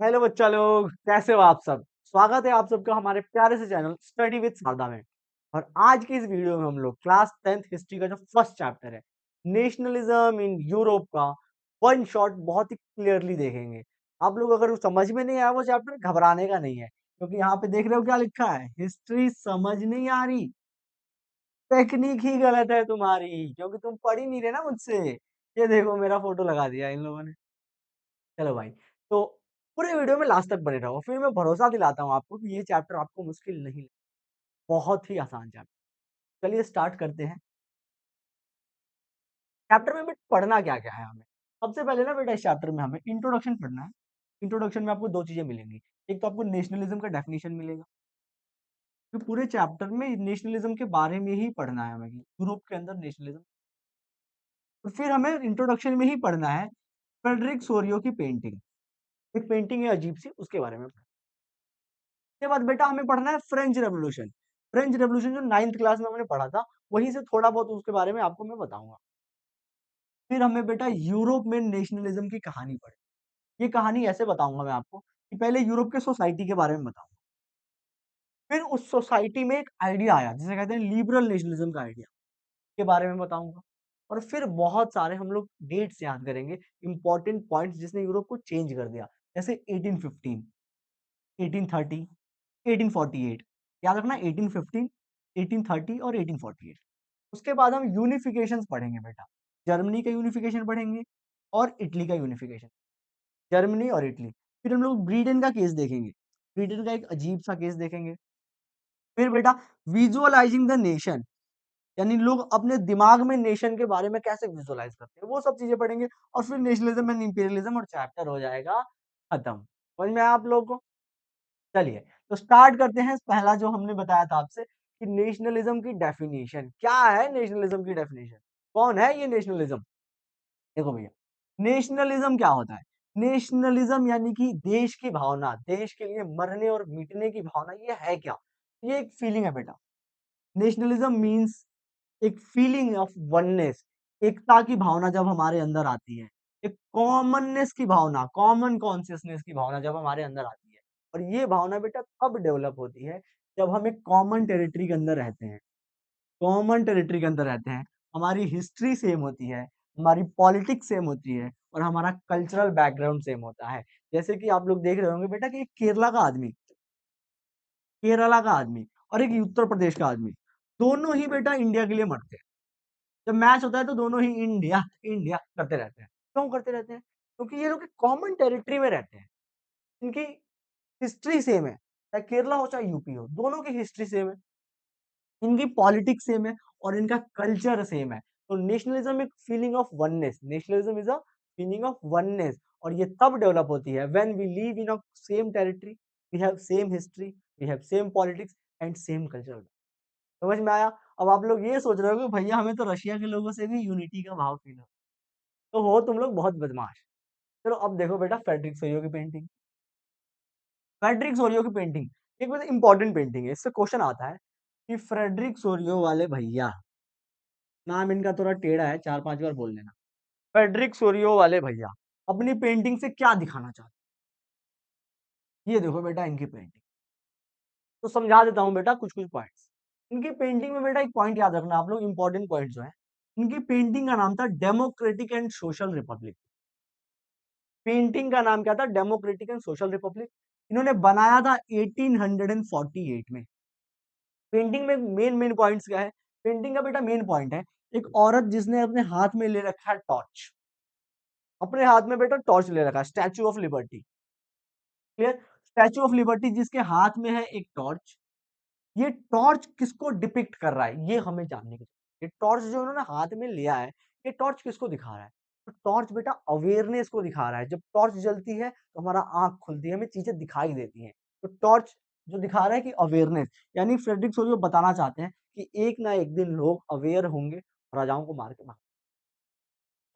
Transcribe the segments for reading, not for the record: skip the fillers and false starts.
Hello बच्चा लोग, कैसे हो आप सब? स्वागत है आप सबका हमारे प्यारे से चैनल स्टडी विद शारदा में। और आज की इस वीडियो में हम लोग क्लास 10th हिस्ट्री का जो फर्स्ट चैप्टर है, नेशनलिज्म इन यूरोप का वन शॉट बहुत ही क्लियरली देखेंगे। आप लोग अगर समझ में नहीं आया वो चैप्टर, घबराने का नहीं है, क्योंकि यहाँ पे देख रहे हो क्या लिखा है, हिस्ट्री समझ नहीं आ रही, टेक्निक ही गलत है तुम्हारी, क्योंकि तुम पढ़ ही नहीं रहे ना मुझसे। ये देखो मेरा फोटो लगा दिया इन लोगों ने। चलो भाई, तो पूरे वीडियो में लास्ट तक बने रहो, फिर मैं भरोसा दिलाता हूँ आपको कि ये चैप्टर आपको मुश्किल नहीं लगेगा। बहुत ही आसान चैप्टर। चलिए स्टार्ट करते हैं। चैप्टर में बेटा पढ़ना क्या-क्या है हमें? सबसे पहले ना बेटा इस चैप्टर में हमें इंट्रोडक्शन पढ़ना है। इंट्रोडक्शन में आपको 2 चीज़ें मिलेंगी। एक तो आपको नेशनलिज्म का डेफिनिशन मिलेगा। तो पूरे चैप्टर में नेशनलिज्म के बारे में ही पढ़ना है हमें, यूरोप के अंदर नेशनलिज्म। और फिर हमें इंट्रोडक्शन में ही पढ़ना है फ्रेडरिक सोरियो की पेंटिंग। एक पेंटिंग है अजीब-सी, उसके बारे में। उसके बाद बेटा हमें पढ़ना है फ्रेंच रेवोल्यूशन। फ्रेंच रेवोल्यूशन जो 9th क्लास में हमने पढ़ा था, वहीं से थोड़ा बहुत उसके बारे में आपको मैं बताऊँगा। फिर हमें बेटा यूरोप में नेशनलिज्म की कहानी पढ़नी। ये कहानी ऐसे बताऊँगा मैं आपको कि पहले यूरोप के सोसाइटी के बारे में बताऊँगा। फिर उस सोसाइटी में एक आइडिया आया, जिसे कहते हैं लिबरल नेशनलिज्म का आइडिया, के बारे में बताऊँगा। और फिर बहुत सारे हम लोग डेट्स याद करेंगे, इम्पोर्टेंट पॉइंट्स जिसने यूरोप को चेंज कर दिया। जैसे 1815, 1830, 1848। याद रखना 1815, 1830 और 1848। उसके बाद हम यूनिफिकेशंस पढ़ेंगे बेटा। जर्मनी का यूनिफिकेशन पढ़ेंगे और इटली का यूनिफिकेशन। जर्मनी और इटली। फिर हम लोग ब्रिटेन का केस देखेंगे। ब्रिटेन का एक अजीब सा केस देखेंगे। फिर बेटा विजुअलाइजिंग द नेशन, यानी लोग अपने दिमाग में नेशन के बारे में कैसे विजुअलाइज करते हैं, वो सब चीजें पढ़ेंगे। और फिर नेशनलिज्म एंड इंपीरियलिज्म और चैप्टर हो जाएगा खत्म। समझ में आया आप लोगों को? चलिए, तो स्टार्ट करते हैं। पहला जो हमने बताया था आपसे कि नेशनलिज्म की डेफिनेशन क्या है। नेशनलिज्म की डेफिनेशन, कौन है ये नेशनलिज्म? देखो भैया, नेशनलिज्म क्या होता है? नेशनलिज्म यानी कि देश की भावना, देश के लिए मरने और मिटने की भावना। ये है क्या? ये एक फीलिंग है बेटा। नेशनलिज्म मीन्स एक फीलिंग ऑफ वननेस, एकता की भावना जब हमारे अंदर आती है, एक कॉमननेस की भावना, कॉमन कॉन्शियसनेस की भावना जब हमारे अंदर आती है। और ये भावना बेटा तब डेवलप होती है जब हम एक कॉमन टेरिटरी के अंदर रहते हैं। कॉमन टेरिटरी के अंदर रहते हैं, हमारी हिस्ट्री सेम होती है, हमारी पॉलिटिक्स सेम होती है और हमारा कल्चरल बैकग्राउंड सेम होता है। जैसे कि आप लोग देख रहे होंगे बेटा कि एक केरला का आदमी और एक उत्तर प्रदेश का आदमी, दोनों ही बेटा इंडिया के लिए मरते हैं। जब मैच होता है तो दोनों ही इंडिया, इंडिया करते रहते हैं। क्यों करते रहते हैं? क्योंकि ये लोग एक कॉमन टेरिटरी में रहते हैं। इनकी हिस्ट्री सेम है, चाहे केरला हो चाहे यूपी हो, दोनों की हिस्ट्री सेम है। इनकी पॉलिटिक्स सेम है और इनका कल्चर सेम है। तो नेशनलिज्म एक feeling of oneness, nationalism is a feeling of oneness. और ये तब डेवलप होती है when we live in a same territory, we have same history, we have same politics and same culture. समझ में आया? अब आप लोग ये सोच रहे हो कि भैया हमें तो रशिया के लोगों से भी यूनिटी का भाव फील हो, तो हो तुम लोग बहुत बदमाश। चलो अब देखो बेटा फ्रेडरिक सोरियो की पेंटिंग। फ्रेडरिक सोरियो की पेंटिंग एक वैसे इंपॉर्टेंट पेंटिंग है। इससे क्वेश्चन आता है कि फ्रेडरिक सोरियो वाले भैया, नाम इनका थोड़ा टेढ़ा है, 4-5 बार बोल लेना। फ्रेडरिक सोरियो वाले भैया अपनी पेंटिंग से क्या दिखाना चाहते हैं? ये देखो बेटा इनकी पेंटिंग। तो समझा देता हूँ बेटा कुछ-कुछ पॉइंट्स। इनकी पेंटिंग में बेटा एक पॉइंट याद रखना आप लोग, इंपॉर्टेंट पॉइंट जो है। इनकी पेंटिंग का नाम था democratic and social Republic. Painting का नाम क्या था? Democratic and social Republic. इन्होंने बनाया था 1848 में। पेंटिंग में मेन पॉइंट्स क्या है? पेंटिंग का बेटा मेन पॉइंट है एक औरत जिसने अपने हाथ में ले रखा है टॉर्च। अपने हाथ में बेटा टॉर्च ले रखा है, statue of liberty. Clear? Statue of liberty जिसके हाथ में है एक टॉर्च। ये टॉर्च किसको डिपिक्ट कर रहा है? ये हमें जानने की जरूरत है। ये टॉर्च जो उन्होंने हाथ में लिया है, ये टॉर्च किसको दिखा रहा है? तो टॉर्च बेटा अवेयरनेस को दिखा रहा है। जब टॉर्च जलती है तो हमारा आँख खुलती है, हमें चीज़ें दिखाई देती हैं। तो टॉर्च जो दिखा रहा है कि अवेयरनेस, यानी फ्रेडरिक सोरियो बताना चाहते हैं कि एक ना एक दिन लोग अवेयर होंगे, राजाओं को मार के भाग।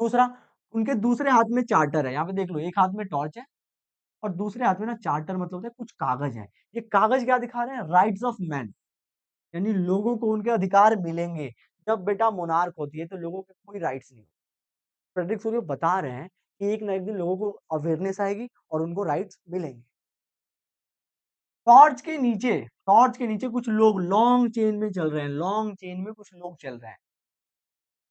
दूसरा, उनके दूसरे हाथ में चार्टर है। यहाँ पे देख लो, एक हाथ में टॉर्च है और दूसरे हाथ में ना चार्टर, मतलब होता है कुछ कागज है। ये कागज क्या दिखा रहे हैं? राइट्स ऑफ मैन, यानी लोगों को उनके अधिकार मिलेंगे। जब बेटा मोनार्क होती है तो लोगों के कोई राइट्स नहीं। फ्रेडरिक सोरियो बता रहे हैं एक ना एक दिन लोगों को अवेयरनेस आएगी और उनको राइट्स मिलेंगे। टॉर्च के नीचे टॉर्च के नीचे कुछ लोग लॉन्ग चेन में चल रहे हैं, लॉन्ग चेन में कुछ लोग चल रहे हैं।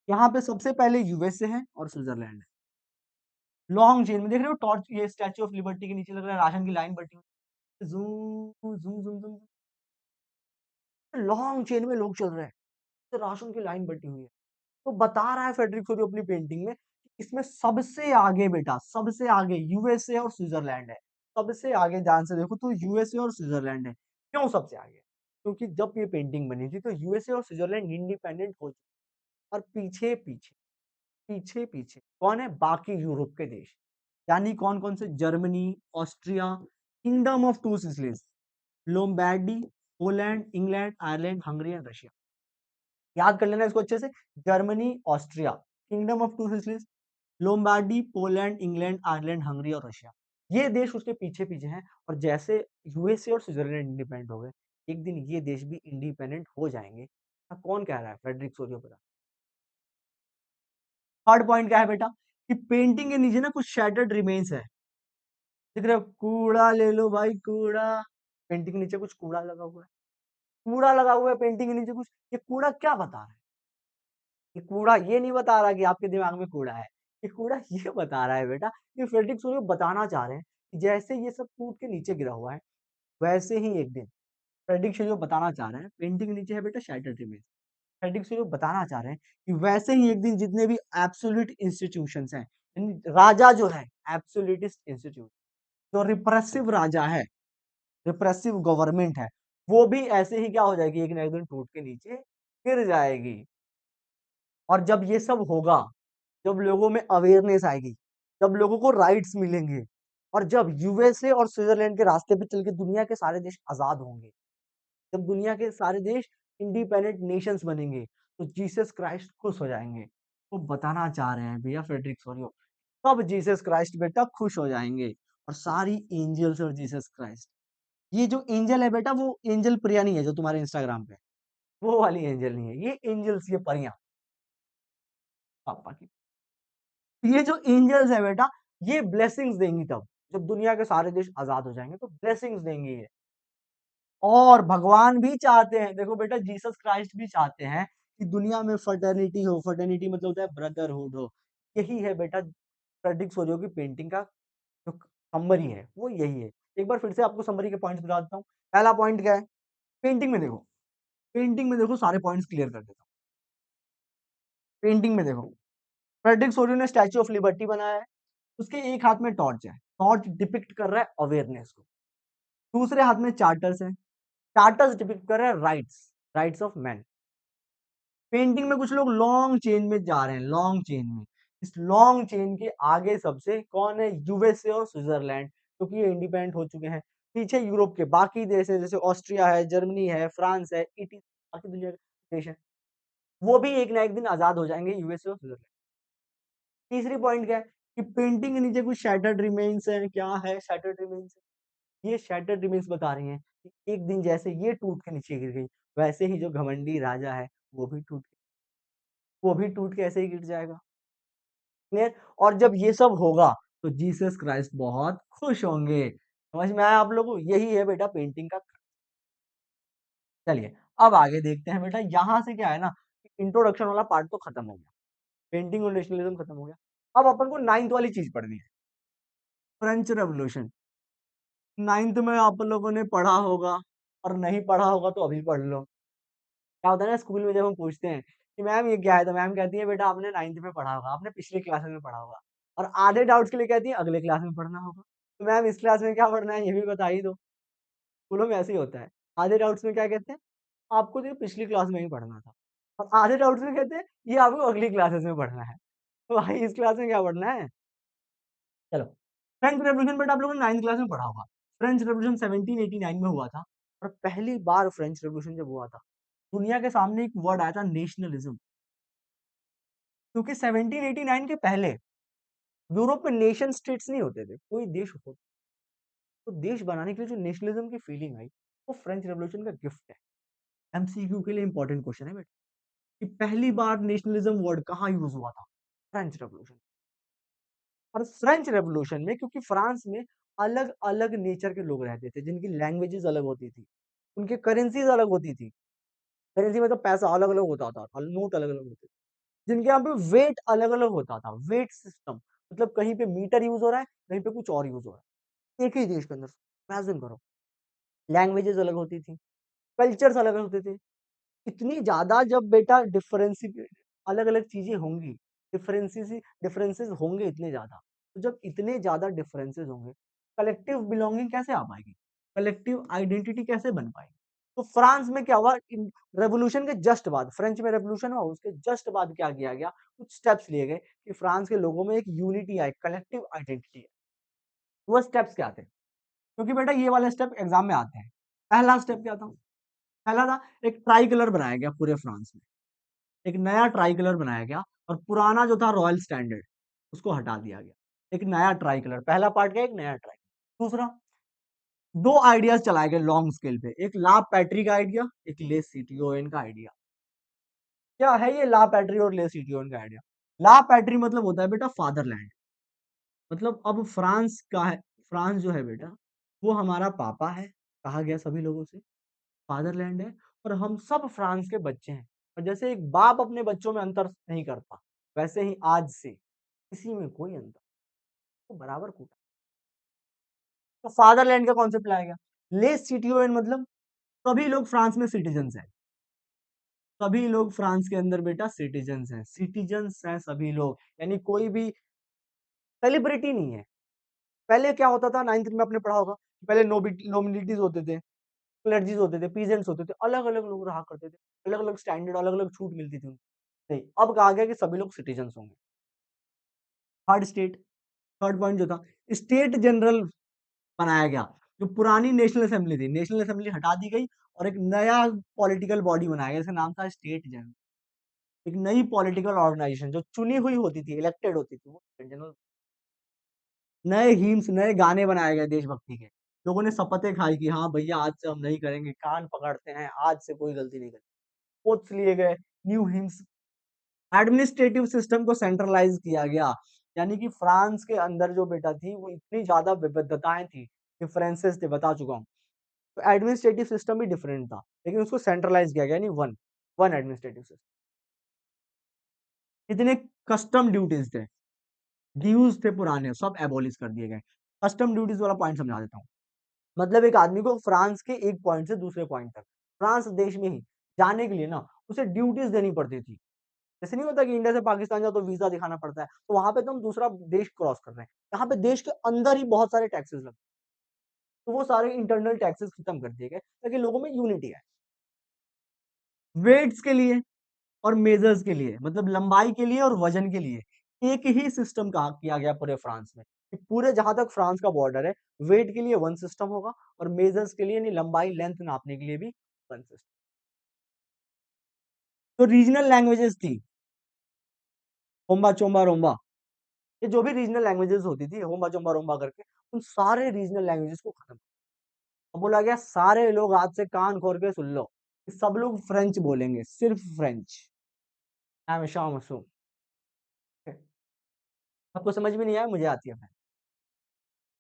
यहाँ पे सबसे पहले यूएसए है और स्विट्जरलैंड है। लॉन्ग चेन में देख रहे हो टॉर्च, ये स्टैच्यू ऑफ लिबर्टी के नीचे लग रहा है राशन की लाइन बटी हुई है। Zoom, zoom, zoom, zoom, long chain में लोग चल रहे हैं, तो राशन की लाइन बटी हुई है। तो बता रहा है फ्रेडरिक सोरियो अपनी पेंटिंग में, इसमें सबसे आगे बेटा, सबसे आगे यूएसए और स्विट्जरलैंड है। सबसे आगे ध्यान से देखो तो यूएसए और स्विट्जरलैंड है। क्यों सबसे आगे? क्योंकि जब ये पेंटिंग बनी थी तो यूएसए और स्विट्जरलैंड इंडिपेंडेंट हो चुके, और पीछे कौन है? बाकी यूरोप के देश। यानी कौन-कौन से? Germany, Austria, kingdom of two Sicilies, Lombardy, Poland, England, Ireland, Hungary and Russia. याद कर लेना इसको अच्छे से। Germany, Austria, kingdom of two Sicilies, Lombardy, Poland, England, Ireland, Hungary और रशिया। ये देश उसके पीछे-पीछे हैं, और जैसे यूएसए और स्विट्जरलैंड इंडिपेंडेंट हो गए, एक दिन ये देश भी इंडिपेंडेंट हो जाएंगे। कौन कह रहा है? फ्रेडरिक सोरियो बता। थर्ड पॉइंट क्या है बेटा? कि पेंटिंग के नीचे ना कुछ शैटर्ड रिमेन्स है। दिख रहा है? कूड़ा ले लो भाई, कूड़ा। पेंटिंग के नीचे कुछ कूड़ा लगा हुआ है। कूड़ा लगा हुआ है पेंटिंग के नीचे कुछ। ये कूड़ा क्या बता रहा है? ये कूड़ा ये नहीं बता रहा कि आपके दिमाग में कूड़ा है। ये कूड़ा ये बता रहा है बेटा कि फ्रेडरिक सोरियो बताना चाह रहे हैं कि जैसे ये सब टूट के नीचे गिरा हुआ है, वैसे ही एक दिन फ्रेडरिक सोरियो बताना चाह रहे हैं, पेंटिंग के नीचे है बेटा शैटर्ड रिमेन्स। फ्रेडरिक सोरियो बताना चाह रहे हैं कि वैसे ही एक दिन जितने भी एब्सोल्यूट इंस्टीट्यूशंस हैं, यानी राजा जो है, एब्सोल्यूटिस्ट इंस्टीट्यूट, जो रिप्रेसिव राजा है, रिप्रेसिव गवर्नमेंट है, वो भी ऐसे ही क्या हो जाएगी? एक ना एक दिन टूट के नीचे गिर जाएगी। और जब ये सब होगा, जब लोगों में अवेयरनेस आएगी, जब लोगों को राइट्स मिलेंगे, और जब यूएसए और स्विट्जरलैंड के रास्ते पे चल के दुनिया के सारे देश आजाद होंगे, जब दुनिया के सारे देश इंडिपेंडेंट नेशंस बनेंगे, तो जीसस क्राइस्ट खुश हो जाएंगे। वो बताना चाह रहे हैं भैया फ्रेडरिक सोरियो, तब जीसस क्राइस्ट बेटा खुश हो जाएंगे, और सारी एंजल्स और जीसस क्राइस्ट। ये जो एंजल है बेटा, वो एंजल प्रिया नहीं है जो तुम्हारे इंस्टाग्राम पे, वो वाली एंजल नहीं है, ये एंजल्स, ये परियां पापा की। ये जो एंजल्स है बेटा, ये ब्लेसिंग्स देंगी तब, जब दुनिया के सारे देश आजाद हो जाएंगे तो ब्लेसिंग्स देंगी ये। और भगवान भी चाहते हैं, देखो बेटा जीसस क्राइस्ट भी चाहते हैं कि दुनिया में फर्टर्निटी हो। फर्टर्निटी मतलब होता है ब्रदरहुड हो। यही है बेटा फ्रेडरिक सोरियो की पेंटिंग का जो समरी है, वो यही है। एक बार फिर से आपको समरी के पॉइंट्स बता देता हूँ। पहला पॉइंट क्या है? पेंटिंग में देखो, पेंटिंग में देखो, सारे पॉइंट्स क्लियर कर देता हूँ। पेंटिंग में देखो, फ्रेडरिक सोरियो ने स्टैच्यू ऑफ लिबर्टी बनाया है। उसके एक हाथ में टॉर्च है, टॉर्च डिपिक्ट कर रहा है अवेयरनेस को। दूसरे हाथ में चार्टर्स है, चार्टर्स डिपिक्ट कर रहा है rights, rights of man. Painting में कुछ लोग लॉन्ग चेन में जा रहे हैं, लॉन्ग चेन में। इस लॉन्ग चेन के आगे सबसे कौन है? यूएसए और स्विट्जरलैंड, क्योंकि ये इंडिपेंडेंट हो चुके हैं। पीछे यूरोप के बाकी देश है, जैसे ऑस्ट्रिया है, जर्मनी है, फ्रांस है, इटली, बाकी दुनिया के देश है। वो भी एक ना एक दिन आजाद हो जाएंगे, यूएसए और स्विट्जरलैंड। तीसरी पॉइंट क्या है? कि पेंटिंग के नीचे कुछ शैटर्ड रिमेन्स है। क्या है शैटर्ड रिमेन्स? ये शैटर्ड रिमेन्स बता रही हैं कि एक दिन जैसे ये टूट के नीचे गिर गई, वैसे ही जो घमंडी राजा है, वो भी टूट वो भी टूट के ऐसे ही गिर जाएगा। क्लियर? और जब ये सब होगा, तो जीसस क्राइस्ट बहुत खुश होंगे। समझ में आया आप लोगों को? यही है बेटा पेंटिंग का। चलिए, अब आगे देखते हैं बेटा। यहाँ से क्या है ना, इंट्रोडक्शन वाला पार्ट तो खत्म हो गया, पेंटिंग और नेशनलिज्म खत्म हो गया। अब अपन को 9th वाली चीज पढ़नी है, फ्रेंच रेवोल्यूशन। 9th में आप लोगों ने पढ़ा होगा, और नहीं पढ़ा होगा तो अभी पढ़ लो। क्या होता है ना, स्कूल में जब हम पूछते हैं कि मैम ये क्या है, तो मैम कहती है बेटा आपने 9th में पढ़ा होगा, आपने पिछले क्लास में पढ़ा होगा। और आधे डाउट्स के लिए कहती है अगले क्लास में पढ़ना होगा। तो मैम इस क्लास में क्या पढ़ना है ये भी बता ही दो। स्कूलों में ऐसे ही होता है। आधे डाउट्स में क्या कहते हैं, आपको तो ये पिछली क्लास में ही पढ़ना था। और आधे डाउट्स में कहते हैं ये आपको अगली क्लासेस में पढ़ना है। तो भाई इस क्लास में क्या पढ़ना है? चलो, फ्रेंच रेवोल्यूशन बेटा आप लोगों ने 9th क्लास में पढ़ा होगा। फ्रेंच रेवोल्यूशन 1789 में हुआ था। और पहली बार फ्रेंच रेवोल्यूशन जब हुआ था, दुनिया के सामने एक वर्ड आया था, नेशनलिज्म। क्योंकि 1789 के पहले यूरोप में नेशन स्टेट्स नहीं होते थे, कोई देश होता। तो देश बनाने के लिए जो नेशनलिज्म की फीलिंग आई, वो फ्रेंच रेवोल्यूशन का गिफ्ट है। एमसीक्यू के लिए इंपॉर्टेंट क्वेश्चन है बेटा, कि पहली बार नेशनलिज्म वर्ड कहाँ यूज हुआ था? French revolution. और फ्रेंच रेवोल्यूशन में, क्योंकि फ्रांस में अलग अलग नेचर के लोग रहते थे, जिनकी लैंग्वेजेस अलग होती थी, उनके करेंसीज अलग होती थी। करेंसी मतलब पैसा अलग अलग होता था, नोट अलग अलग होते थे, जिनके यहाँ पे वेट अलग अलग होता था, वेट सिस्टम। मतलब कहीं पे मीटर यूज हो रहा है, कहीं पे कुछ और यूज हो रहा है, एक ही देश के अंदर। इमेजिन करो, लैंग्वेजेस अलग होती थी, कल्चर्स अलग अलग होते थे। इतनी ज्यादा जब बेटा डिफरेंस, अलग अलग चीजें होंगी, डिफरेंसेस डिफरेंसेस होंगे इतने ज्यादा, तो जब इतने ज्यादा डिफरेंसेस होंगे, कलेक्टिव बिलोंगिंग कैसे आ पाएगी, कलेक्टिव आइडेंटिटी कैसे बन पाएगी? तो फ्रांस में क्या हुआ, रेवोल्यूशन के जस्ट बाद, फ्रेंच में रेवोल्यूशन हुआ, उसके जस्ट बाद क्या किया गया, कुछ स्टेप्स लिए गए कि फ्रांस के लोगों में एक यूनिटी आए, कलेक्टिव आइडेंटिटी है। वो स्टेप्स क्या थे? क्योंकि बेटा ये वाले स्टेप एग्जाम में आते हैं। पहला स्टेप क्या था? पहला था, एक ट्राई कलर बनाया गया पूरे फ्रांस में, एक नया ट्राई कलर बनाया गया, और पुराना जो था रॉयल स्टैंडर्ड, उसको हटा दिया गया। एक नया ट्राई कलर, पहला पार्ट गया, एक नया ट्राई। दूसरा, दो आइडियाज चलाए गए लॉन्ग स्केल पे, एक ला पैट्री का आइडिया, एक ले सीटीओएन का आइडिया। क्या है ये ला पैट्री और ले सीटीओएन का आइडिया? ला पैट्री मतलब होता है बेटा फादरलैंड। मतलब अब फ्रांस का है, फ्रांस जो है बेटा, वो हमारा पापा है, कहा गया सभी लोगों से, फादरलैंड है, और हम सब फ्रांस के बच्चे हैं। और जैसे एक बाप अपने बच्चों में अंतर नहीं करता, वैसे ही आज से किसी में कोई अंतर, तो बराबर कूटा। तो फादरलैंड का कॉन्सेप्ट लाया गया। ले सिटीओएन मतलब सभी लोग फ्रांस में सिटीजन्स हैं, सभी लोग फ्रांस के अंदर बेटा सिटीजन्स हैं, सिटीजन्स हैं सभी लोग, यानी कोई भी सेलिब्रिटी नहीं है। पहले क्या होता था, नाइन्थ में आपने पढ़ा होगा, पहले नोबिलिटीज होते थे, क्लर्जीज होते थे, पीजेंट्स होते थे, अलग अलग लोग रहा करते थे, अलग अलग स्टैंडर्ड, अलग अलग छूट मिलती थी उनको। नहीं, अब कहा गया कि सभी लोग सिटीजन्स होंगे। थर्ड स्टेट, थर्ड पॉइंट जो था, स्टेट जनरल बनाया गया। जो पुरानी नेशनल असेंबली थी, नेशनल असेंबली हटा दी गई, और एक नया पॉलिटिकल बॉडी बनाया गया, जिसका नाम था स्टेट जनरल। एक नई पॉलिटिकल ऑर्गेनाइजेशन जो चुनी हुई होती थी, इलेक्टेड होती थी, वो स्टेट जनरल। नए हिम्स, नए गाने बनाए गए देशभक्ति के, लोगों ने शपथें खाई कि हाँ भैया आज से हम नहीं करेंगे, कान पकड़ते हैं, आज से कोई गलती नहीं करेंगे। ओथ्स लिए गए, न्यू हिम्स। एडमिनिस्ट्रेटिव सिस्टम को सेंट्रलाइज किया गया, यानी कि फ्रांस के अंदर जो बेटा थी, वो इतनी ज्यादा विविधताएं थी, डिफरेंसेस थे, बता चुका हूँ। तो एडमिनिस्ट्रेटिव सिस्टम भी डिफरेंट था, लेकिन उसको सेंट्रलाइज किया गया, यानी वन वन एडमिनिस्ट्रेटिव सिस्टम। इतने कस्टम ड्यूटीज थे, ड्यूज थे पुराने, सब एबोलिश कर दिए गए। कस्टम ड्यूटीज वाला पॉइंट समझा देता हूँ। मतलब एक आदमी को फ्रांस के एक पॉइंट से दूसरे पॉइंट तक, फ्रांस देश में ही जाने के लिए ना, उसे ड्यूटीज देनी पड़ती थी। जैसे नहीं होता कि इंडिया से पाकिस्तान जाओ तो वीजा दिखाना पड़ता है, तो वहां पे तो हम दूसरा देश क्रॉस कर रहे हैं, यहाँ पे देश के अंदर ही बहुत सारे टैक्सेस लगते हैं। तो वो सारे इंटरनल टैक्सेस खत्म कर दिए गए, ताकि लोगों में यूनिटी है। वेट्स के लिए और मेजर्स के लिए, मतलब लंबाई के लिए और वजन के लिए एक ही सिस्टम का किया गया पूरे फ्रांस में, कि पूरे जहां तक फ्रांस का बॉर्डर है, वेट के लिए वन सिस्टम होगा, और मेजर्स के लिए, यानी लंबाई लेंथ नापने के लिए भी वन सिस्टम। तो रीजनल लैंग्वेजेस थी, होम्बा चोम्बा रोम्बा, ये जो भी रीजनल लैंग्वेजेस होती थी, होम्बा चोम्बा रोम्बा करके, उन सारे रीजनल लैंग्वेजेस को खत्म, अब बोला गया सारे लोग आज से कान खोल के सुन लो, कि सब लोग फ्रेंच बोलेंगे, सिर्फ फ्रेंच। हमेशा मशहूर। आपको समझ में नहीं आया, मुझे आती है।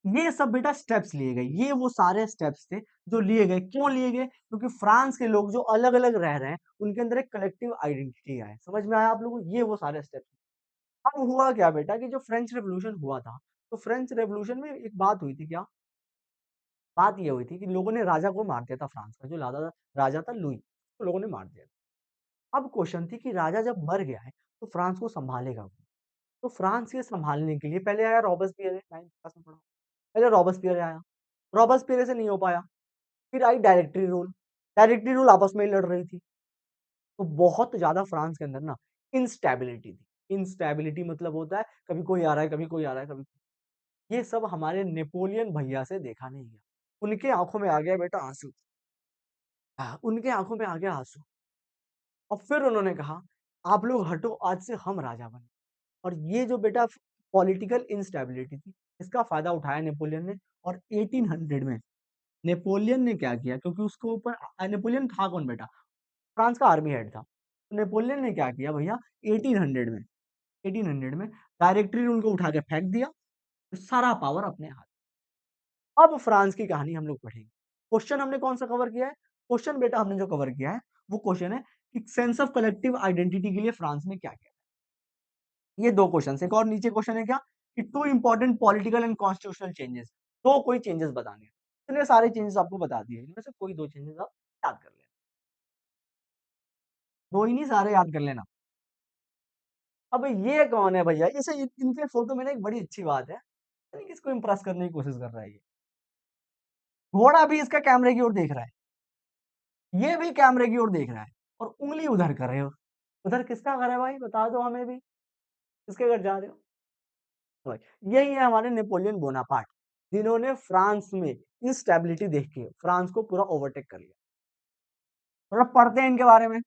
ये सब बेटा स्टेप्स लिए गए, ये वो सारे स्टेप्स थे जो लिए गए। क्यों लिए गए? क्योंकि फ्रांस के लोग जो अलग अलग रह रहे हैं, उनके अंदर एक कलेक्टिव आइडेंटिटी है। समझ में आया आप लोगों को? ये वो सारे स्टेप्स। अब हुआ क्या बेटा, कि जो फ्रेंच रेवोल्यूशन हुआ था, तो फ्रेंच रेवोल्यूशन में एक बात हुई थी। क्या बात? ये हुई थी कि लोगों ने राजा को मार दिया था, फ्रांस का जो राजा था, लुई, तो लोगों ने मार दिया। अब क्वेश्चन थी कि राजा जब मर गया है, तो फ्रांस को संभालेगा कौन? तो फ्रांस के संभालने के लिए पहले आया रॉबespierre, 9th क्लास में पढ़ा, पहले रॉबespierre आया, रॉबespierre से नहीं हो पाया, फिर आई डायरेक्टरी रूल, डायरेक्टरी रूल आपस में ही लड़ रही थी। तो बहुत ज्यादा फ्रांस के अंदर ना इंस्टेबिलिटी थी। इंस्टेबिलिटी मतलब होता है कभी कोई आ रहा है, कभी कोई आ रहा है, कभी। ये सब हमारे नेपोलियन भैया से देखा नहीं गया। उनके आंखों में आ गया बेटा आंसू। उनके आंखों में आ गया आंसू। और फिर उन्होंने कहा, आप लोग हटो, आज से हम राजा बने। और ये जो बेटा पॉलिटिकल इंस्टेबिलिटी थी, इसका फायदा उठाया नेपोलियन ने। और 1800 में नेपोलियन ने क्या किया, क्योंकि उसको ऊपर, नेपोलियन था कौन बेटा? फ्रांस का आर्मी हेड था। तो नेपोलियन ने क्या किया भैया, 1800 में, 1800 में डायरेक्टरी रूल को उठा के फेंक दिया, सारा पावर अपने हाथ। अब फ्रांस की कहानी हम लोग पढ़ेंगे। क्वेश्चन हमने कौन सा कवर किया है? क्वेश्चन बेटा हमने जो कवर किया है वो क्वेश्चन है कि सेंस ऑफ कलेक्टिव आइडेंटिटी के लिए फ्रांस में क्या किया। ये दो क्वेश्चन, एक और नीचे क्वेश्चन है क्या कि two important political and constitutional changes, दो कोई चेंजेस बताने हैं। इतने सारे चेंजेस आपको बता दिए, इनमें से कोई दो चेंजेस आप याद कर लेना, दो ही नहीं सारे याद कर लेना। अब ये कौन है भैया? इसे इनके फोटो में ना एक बड़ी अच्छी बात है, पता नहीं किसको इम्प्रेस करने की कोशिश कर रहा है ये। घोड़ा भी इसका कैमरे की ओर देख रहा है, ये भी कैमरे की ओर देख रहा है और उंगली उधर कर रहे हो। उधर किसका घर है भाई? बता दो हमें भी, किसके घर जा रहे हो भाई? यही है हमारे नेपोलियन बोनापार्ट, जिन्होंने फ्रांस में इंस्टेबिलिटी देख के फ्रांस को पूरा ओवरटेक कर लिया। थोड़ा पढ़ते हैं इनके बारे में,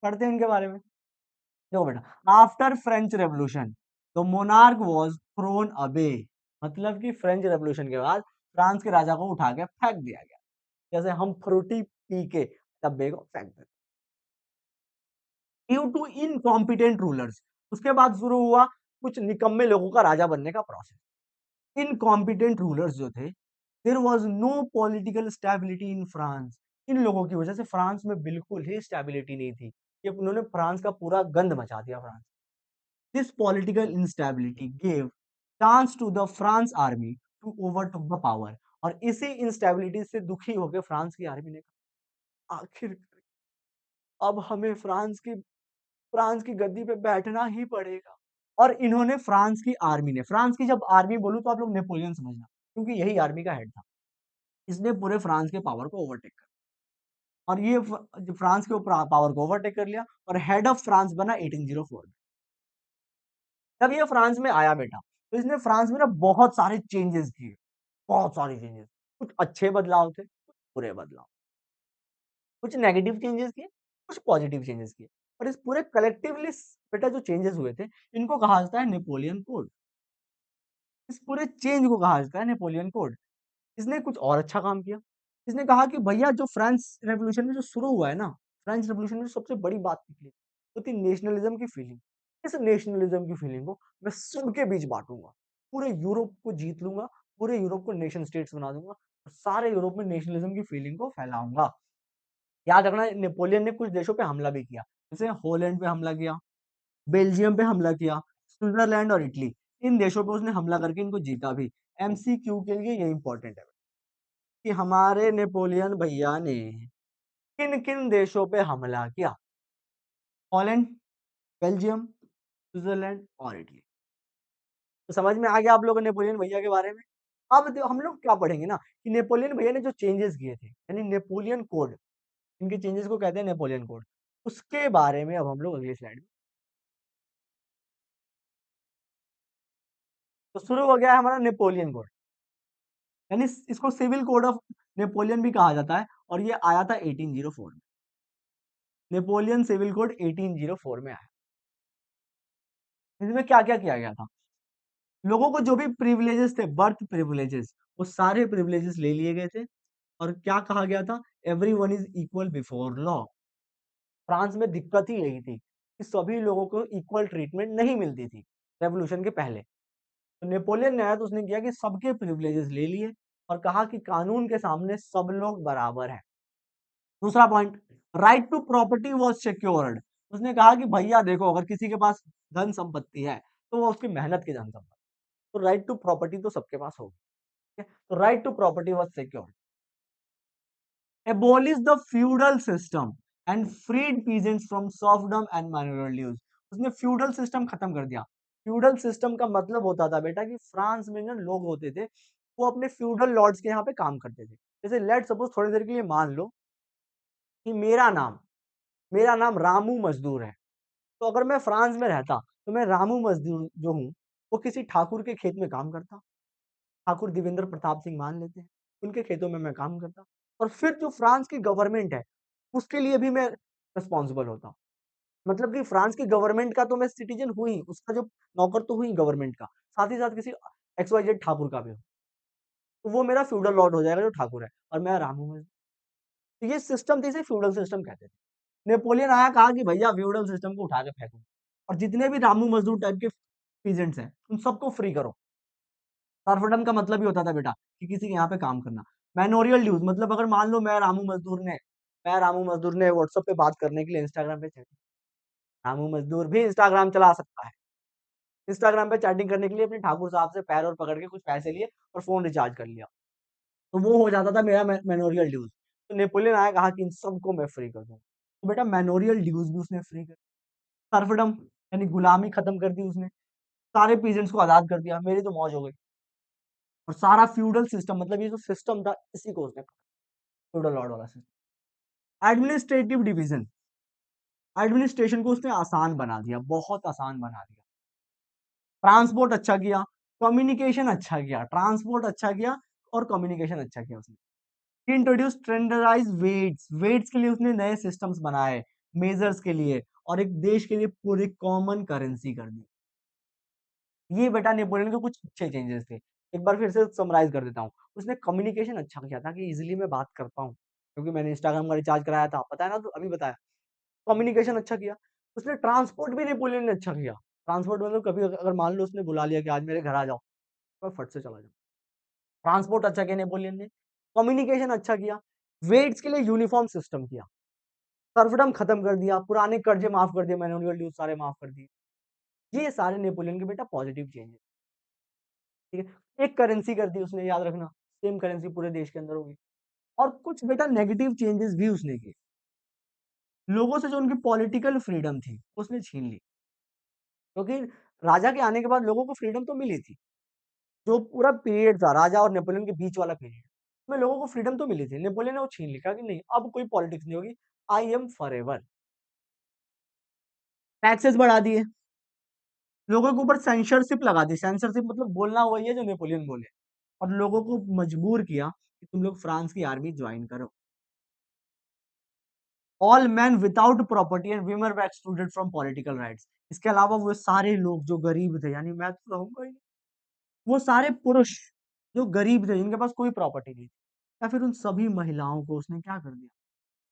पढ़ते हैं इनके बारे में। देखो बेटा, after French revolution the monarch was thrown away, मतलब कि फ्रेंच रेवोल्यूशन के बाद फ्रांस के राजा को उठा के फेंक दिया गया, जैसे हम फ्रूटी पी के डब्बे को फेंक देते। ड्यू टू इनकॉम्पिटेंट रूलर्स, उसके बाद शुरू हुआ कुछ निकम्मे लोगों का राजा बनने का प्रोसेस। इनकॉम्पिटेंट रूलर्स जो थे, there was no political stability in France, इन लोगों की वजह से फ्रांस में बिल्कुल ही स्टेबिलिटी नहीं थी। ये उन्होंने फ्रांस का पूरा गंद मचा दिया France. This political instability gave chance to the France army to overtake the power, और इसी इंस्टेबिलिटी से दुखी होकर फ्रांस की आर्मी ने कहा आखिर अब हमें फ्रांस की गद्दी पे बैठना ही पड़ेगा। और इन्होंने फ्रांस की आर्मी ने, फ्रांस की जब आर्मी बोलूं तो आप लोग नेपोलियन समझना, क्योंकि यही आर्मी का हेड था। इसने पूरे फ्रांस के पावर को ओवरटेक कर, और ये फ्रांस के पावर को ओवरटेक कर लिया और हेड ऑफ फ्रांस बना 1804 में। जब ये फ्रांस में आया बेटा, तो इसने फ्रांस में ना बहुत सारे चेंजेस किए, बहुत सारे चेंजेस। कुछ अच्छे बदलाव थे, कुछ बुरे बदलाव, कुछ नेगेटिव चेंजेस किए, कुछ पॉजिटिव चेंजेस किए। और इस पूरे कलेक्टिवली बेटा जो चेंजेस हुए थे, इनको कहा जाता है नेपोलियन कोड। इस पूरे चेंज को कहा जाता है नेपोलियन कोड। इसने कुछ और अच्छा काम किया। इसने कहा कि भैया जो फ्रेंच रेवोल्यूशन में जो शुरू हुआ है ना, फ्रेंच रेवोल्यूशन में सबसे बड़ी बात निकली, वो थी नेशनलिज्म की फीलिंग। इस नेशनलिज्म की फीलिंग को मैं सबके बीच बाँटूँगा। पूरे यूरोप को जीत लूँगा, पूरे यूरोप को नेशन स्टेट्स बना दूँगा और सारे यूरोप में नेशनलिज्म की फीलिंग को फैलाऊँगा। याद रखना नेपोलियन ने कुछ देशों पे हमला भी किया, जैसे हॉलैंड पे हमला किया, बेल्जियम पे हमला किया, स्विट्जरलैंड और इटली, इन देशों पे उसने हमला करके इनको जीता भी। एमसीक्यू के लिए ये इंपॉर्टेंट है कि हमारे नेपोलियन भैया ने किन-किन देशों पे हमला किया? हॉलैंड, बेल्जियम, स्विट्जरलैंड और इटली। तो समझ में आ गया आप लोगों को नेपोलियन भैया के बारे में? अब हम लोग क्या पढ़ेंगे ना कि नेपोलियन भैया ने जो चेंजेस किए थे, यानी नेपोलियन कोड, इनके चेंजेस को कहते हैं नेपोलियन कोड। उसके बारे में अब हम लोग अगली स्लाइड में, तो शुरू हो गया है हमारा नेपोलियन कोड, यानी इसको सिविल कोड ऑफ नेपोलियन भी कहा जाता है और ये आया था 1804 में। नेपोलियन सिविल कोड 1804 में आया। इसमें क्या-क्या किया गया था? लोगों को जो भी प्रिविलेजेस थे, बर्थ प्रिविलेजेस, वो सारे प्रिविलेजेस ले लिए गए थे और क्या कहा गया था? Everyone is equal before law. France में दिक्कत ही यही थी कि सभी लोगों को इक्वल ट्रीटमेंट नहीं मिलती थी रेवोल्यूशन के पहले। तो नेपोलियन ने आया तो उसने किया कि सबके प्रिविलेजेस ले लिए और कहा कि कानून के सामने सब लोग बराबर हैं। दूसरा point, right to property was secured. उसने कहा कि भैया देखो, अगर किसी के पास धन संपत्ति है तो वो उसकी मेहनत की धन संपत्ति, तो राइट टू प्रॉपर्टी तो सबके पास होगी। ठीक है? तो right to property was secured. abolish the feudal system and freed peasants from serfdom and manual use। उसने फ्यूडल सिस्टम खत्म कर दिया। फ्यूडल सिस्टम का मतलब होता था बेटा कि फ्रांस में ना लोग होते थे, वो अपने फ्यूडल लॉर्ड्स के यहाँ पे काम करते थे। जैसे लेट सपोज थोड़ी देर के लिए मान लो कि मेरा नाम रामू मजदूर है। तो अगर मैं फ्रांस में रहता तो मैं रामू मजदूर जो हूँ, वो किसी ठाकुर के खेत में काम करता। ठाकुर देवेंद्र प्रताप सिंह मान लेते हैं, उनके खेतों में मैं काम करता और फिर जो फ्रांस की गवर्नमेंट है, उसके लिए भी मैं रिस्पॉन्सिबल होता। मतलब कि फ्रांस की गवर्नमेंट का तो मैं सिटीजन हूँ ही, उसका जो नौकर तो हूँ ही गवर्नमेंट का, साथ ही साथ किसी एक्स-वाई-जेड ठाकुर का भी हूँ। तो वो मेरा फ्यूडल लॉर्ड हो जाएगा जो ठाकुर है और मैं राम हूँ। तो ये सिस्टम थी, इसे फ्यूडल सिस्टम कहते थे। नेपोलियन आया, कहा कि भैया फ्यूडल सिस्टम को उठा के फेंको और जितने भी रामू मजदूर टाइप के पीजेंट्स हैं, उन सबको फ्री करो। सर्फडम का मतलब ही होता था बेटा कि किसी के यहाँ पे काम करना। मैनोरियल ड्यूज मतलब अगर मान लो मैं रामू मजदूर ने व्हाट्सएप पे बात करने के लिए इंस्टाग्राम पे चैटिंग, रामू मजदूर भी इंस्टाग्राम चला सकता है। इंस्टाग्राम पे चैटिंग करने के लिए अपने ठाकुर साहब से पैर और पकड़ के कुछ पैसे लिए और फोन रिचार्ज कर लिया, तो वो हो जाता था मेरा मैनोरियल ड्यूज। तो नेपोलियन आया, कहा कि इन सबको मैं फ्री कर दूंगा, तो बेटा मैनोरियल ड्यूज भी उसने फ्री कर, सर्फडम यानी गुलामी खत्म कर दी उसने, सारे पीजेंट्स को आजाद कर दिया, मेरी तो मौज हो गई। और सारा फ्यूडल सिस्टम मतलब ये जो सिस्टम था इसी को उसने फ्यूडल लॉर्ड वाला सिस्टम। एडमिनिस्ट्रेटिव डिवीजन, एडमिनिस्ट्रेशन को उसने आसान बना दिया, बहुत आसान बना दिया। ट्रांसपोर्ट अच्छा किया, कम्युनिकेशन अच्छा किया, ट्रांसपोर्ट अच्छा किया और कम्युनिकेशन अच्छा किया उसने। इंट्रोड्यूस स्टैंडर्डाइज वेट्स, वेट्स के लिए उसने नए सिस्टम्स बनाए, मेजर्स के लिए, और एक देश के लिए पूरी कॉमन करेंसी कर दी। ये बेटा नेपोलियन के कुछ अच्छे चेंजेस थे। एक बार फिर से समराइज कर देता हूँ। उसने कम्युनिकेशन अच्छा किया था कि इजीली मैं बात कर पाऊँ, क्योंकि मैंने इंस्टाग्राम का रिचार्ज कराया था, पता है ना, तो अभी बताया। कम्युनिकेशन अच्छा किया। उसने ट्रांसपोर्ट भी नेपोलियन ने अच्छा किया। ट्रांसपोर्ट मतलब कभी अगर मान लो उसने बुला लिया कि आज मेरे घर आ जाओ, तो मैं फट से चला जाऊँ। ट्रांसपोर्ट अच्छा किया नेपोलियन ने, कम्युनिकेशन अच्छा किया, वेट्स के लिए यूनिफॉर्म सिस्टम किया, सर्फडम खत्म कर दिया, पुराने कर्जे माफ कर दिए, मैनुअल ड्यूज सारे माफ कर दिए। ये सारे नेपोलियन के बेटा पॉजिटिव चेंज है। ठीक है, एक करेंसी कर दी उसने, याद रखना, सेम करेंसी पूरे देश के अंदर होगी। और कुछ बेटा नेगेटिव चेंजेस भी उसने किए। लोगों से जो उनकी पॉलिटिकल फ्रीडम थी उसने छीन ली, क्योंकि राजा के आने के बाद लोगों को फ्रीडम तो मिली थी। जो पूरा पीरियड था राजा और नेपोलियन के बीच वाला पीरियड, में लोगों को फ्रीडम तो मिली थी, नेपोलियन ने वो छीन ली, कहा कि नहीं अब कोई पॉलिटिक्स नहीं होगी, I am for ever. Taxes बढ़ा दिए, लोगों के ऊपर सेंसरशिप लगा दी, सेंसरशिप मतलब बोलना वही है जो नेपोलियन बोले, और लोगों को मजबूर किया कि तुम लोग फ्रांस की आर्मी ज्वाइन करो। All man without property and women were excluded from political rights. इसके अलावा वो सारे लोग जो गरीब थे, यानी मैं तो रहूंगा ही नहीं, वो सारे पुरुष जो गरीब थे जिनके पास कोई प्रॉपर्टी नहीं थी, या फिर उन सभी महिलाओं को उसने क्या कर दिया,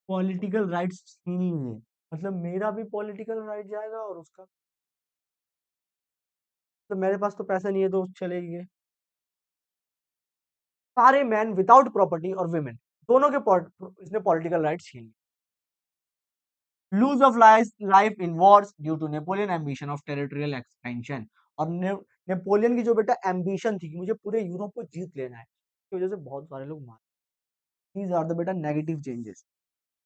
पॉलिटिकल राइट्स छीन लिए। मतलब मेरा भी पॉलिटिकल राइट जाएगा और उसका, तो मेरे पास तो पैसा नहीं है तो चले ही गए। सारे मैन विदाउट प्रॉपर्टी और वुमेन दोनों के इसने पॉलिटिकल राइट्स छीन लिए। Loss of life in wars due to Napoleon ambition of territorial expansion. और नेपोलियन की जो बेटा एम्बिशन थी कि मुझे पूरे यूरोप को जीत लेना है, इसकी वजह से बहुत सारे लोग मारे। दीज आर द बेटा नेगेटिव चेंजेस।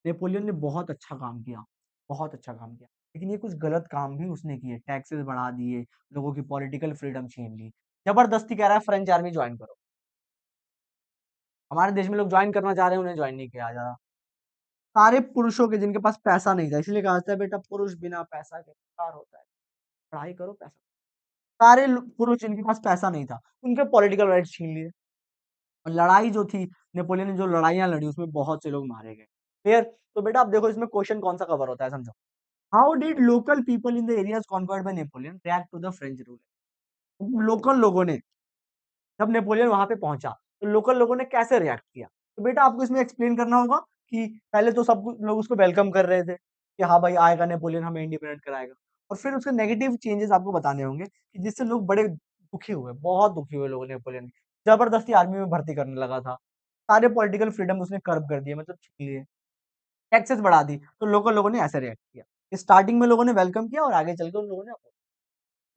नेपोलियन ने बहुत अच्छा काम किया, बहुत अच्छा काम किया, लेकिन ये कुछ गलत काम भी उसने किए, टैक्सेस बढ़ा दिए, लोगों की पॉलिटिकल फ्रीडम छीन ली, जबरदस्ती कह रहा है फ्रेंच आर्मी ज्वाइन करो। हमारे देश में लोग ज्वाइन करना चाह रहे हैं, उन्हें ज्वाइन नहीं किया जा रहा। सारे पुरुषों के जिनके पास पैसा नहीं था, इसलिए कहा जाता है बेटा पुरुष बिना पैसा के बेकार होता है, पढ़ाई करो पैसा। सारे पुरुष जिनके पास पैसा नहीं था उनके पॉलिटिकल राइट्स छीन लिए। और लड़ाई जो थी, नेपोलियन ने जो लड़ाइयां लड़ी उसमें बहुत से लोग मारे गए। क्लियर? तो बेटा अब देखो इसमें क्वेश्चन कौन सा कवर होता है, समझो। How did local people in the areas conquered by Napoleon react to the French rule. Local लोगों ने, जब नेपोलियन वहां पे पहुंचा तो लोकल लोगों ने कैसे रिएक्ट किया, तो बेटा आपको इसमें एक्सप्लेन करना होगा कि पहले तो सब लोग उसको वेलकम कर रहे थे कि हाँ भाई आएगा नेपोलियन हमें इंडिपेंडेंट कराएगा, और फिर उसके नेगेटिव चेंजेस आपको बताने होंगे कि जिससे लोग बड़े दुखी हुए, बहुत दुखी हुए लोगों, नेपोलियन जबरदस्ती आर्मी में भर्ती करने लगा था, सारे पॉलिटिकल फ्रीडम उसने कर्ब कर दिए, मतलब छीन लिए, टैक्सेस बढ़ा दी, तो लोकल लोगों ने ऐसे रिएक्ट किया। स्टार्टिंग में लोगों ने वेलकम किया और आगे चलकर उन लोगों ने,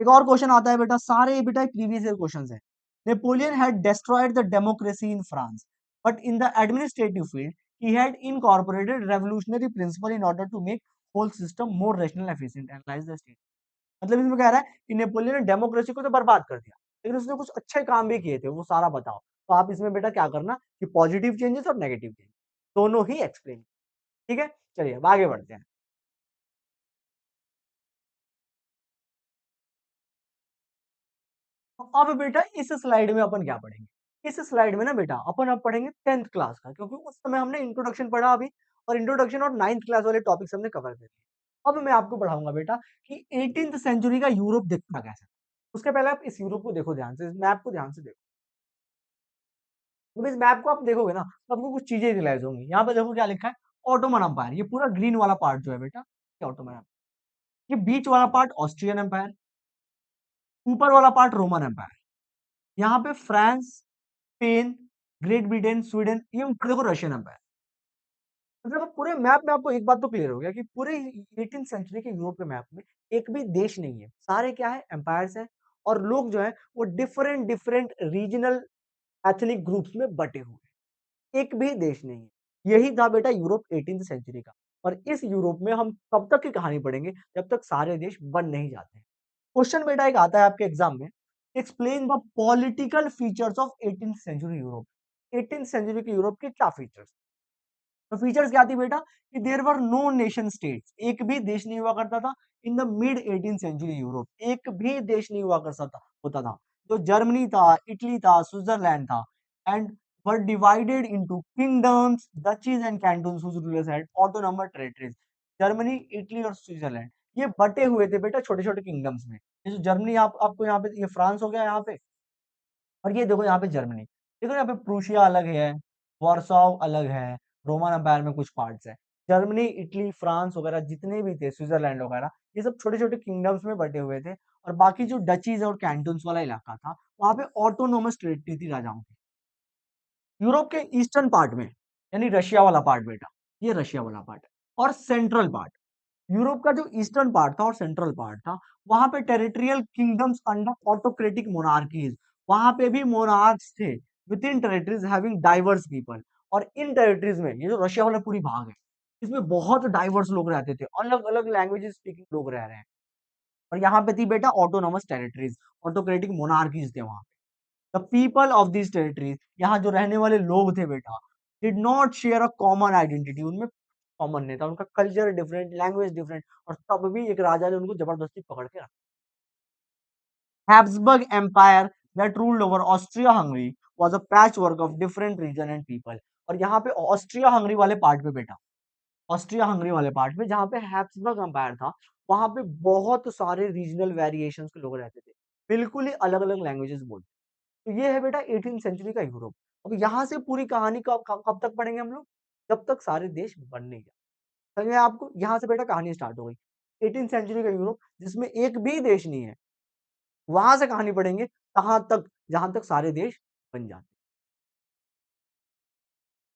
एक और क्वेश्चन आता है बेटा, सारे बेटा प्रीवियस ईयर क्वेश्चंस है। Napoleon had destroyed the democracy in France, but in the administrative field he had incorporated revolutionary principle in order to make whole system more rational efficient analyse the state. मतलब इसमें कह रहा है कि Napoleon ने democracy को तो बर्बाद कर दिया, लेकिन उसने कुछ अच्छे काम भी किए थे, वो सारा बताओ। तो आप इसमें बेटा क्या करना कि पॉजिटिव चेंजेस और नेगेटिव चेंजेस दोनों ही एक्सप्लेन। ठीक है, चलिए अब आगे बढ़ते हैं। तो अब बेटा इस स्लाइड में अपन क्या पढ़ेंगे, इस स्लाइड में ना बेटा अपन अब पढ़ेंगे 10th क्लास का, क्योंकि उस समय हमने इंट्रोडक्शन पढ़ा अभी, और इंट्रोडक्शन और 9th क्लास वाले टॉपिक्स हमने कवर कर लिए। अब मैं आपको पढ़ाऊंगा बेटा कि 18th सेंचुरी का यूरोप दिखता कैसा। उसके पहले आप इस यूरोप को देखो ध्यान से, इस मैप को ध्यान से देखो। जब इस मैप को आप देखोगे ना तो आपको कुछ चीजें रियलाइज होंगी। यहाँ पे देखो क्या लिखा है, ऑटोमन अंपायर, ये पूरा ग्रीन वाला पार्ट जो है बेटा ये ऑटोमन empire। ये बीच वाला पार्ट ऑस्ट्रियन एम्पायर, ऊपर वाला पार्ट रोमन एम्पायर। यहाँ पे France, Spain, Great Britain, Sweden, ये देखो रशियन एम्पायर। मतलब पूरे मैप में आपको एक बात तो क्लियर हो गया कि पूरे 18th सेंचुरी के यूरोप के मैप में एक भी देश नहीं है, सारे क्या है एम्पायर्स हैं और लोग जो है वो different different regional ethnic groups में बटे हुए हैं, एक भी देश नहीं है। यही था बेटा यूरोप 18th सेंचुरी का। और इस यूरोप में हम तब तक की कहानी पढ़ेंगे जब तक सारे देश बन नहीं जाते हैं। क्वेश्चन बेटा एक आता है आपके एग्जाम में, explain the political features of 18th century Europe. 18th century के यूरोप के क्या फीचर्स? तो फीचर्स क्या थी बेटा कि there were no nation states, एक भी देश नहीं हुआ करता था in the mid 18th century Europe, एक भी देश नहीं हुआ करता था होता था। तो जर्मनी था, इटली था, स्विट्जरलैंड था and were divided into kingdoms, duchies and cantons whose rulers had autonomous territories. Germany, Italy और स्विट्जरलैंड ये बटे हुए थे बेटा छोटे-छोटे किंगडम्स में। ये जो जर्मनी आप आपको यहाँ पे ये फ्रांस हो गया यहाँ पे और ये देखो यहाँ पे जर्मनी। देखो यहाँ पे प्रूशिया अलग है, वार्साव अलग है, रोमन एम्पायर में कुछ पार्ट्स हैं। जर्मनी, इटली, फ्रांस वगैरह जितने भी थे, स्विट्जरलैंड वगैरह, ये सब छोटे-छोटे किंगडम्स में बटे हुए थे और बाकी जो डचीज़ और कैंटन्स वाला इलाका था, वहाँ पे ऑटोनोमस टेरिटरी थी राजाओं की। यूरोप के ईस्टर्न पार्ट में, यानी रशिया वाला पार्ट बेटा, ये रशिया वाला पार्ट है और सेंट्रल पार्ट, यूरोप का जो ईस्टर्न पार्ट था और सेंट्रल पार्ट था, वहां पे territorial kingdoms under autocratic monarchies, वहां पे भी मोनार्क्स थे with in territories having diverse people. और इन टेरिटरीज में ये जो रशिया वाला पूरी भाग है, इसमें बहुत डाइवर्स लोग रहते थे, अलग अलग लैंग्वेजेस स्पीकिंग लोग रह रहे हैं। और यहाँ पे थी बेटा ऑटोनोमस टेरिटरीज, ऑटोक्रेटिक मोनार्कीज थे वहां पे। The people of this territories, यहाँ जो रहने वाले लोग थे बेटा, did not share a common identity, उनमें कॉमन नहीं था, उनका कल्चर डिफरेंट, लैंग्वेज डिफरेंट, और तब भी एक राजा ने उनको जबरदस्ती पकड़ के रखा। Habsburg empire that ruled over Austria Hungary was a patchwork of different region and people. और यहाँ पे ऑस्ट्रिया हंगरी वाले पार्ट पे बेटा, ऑस्ट्रिया हंगरी वाले पार्ट में जहाँ पे हैब्सबर्ग एम्पायर था, वहां पे बहुत सारे रीजनल वेरिएशंस के लोग रहते थे, बिल्कुल ही अलग अलग लैंग्वेजेस बोलते। तो ये है बेटा 18th सेंचुरी का यूरोप। अब यहाँ से पूरी कहानी कब तक पढ़ेंगे हम लोग? जब तक सारे देश बन नहीं जाए। समझ में आपको? यहाँ से बेटा कहानी स्टार्ट हो गई। 18th सेंचुरी का यूरोप जिसमें एक भी देश नहीं है, वहां से कहानी पढ़ेंगे कहाँ तक, जहां तक सारे देश बन जाते।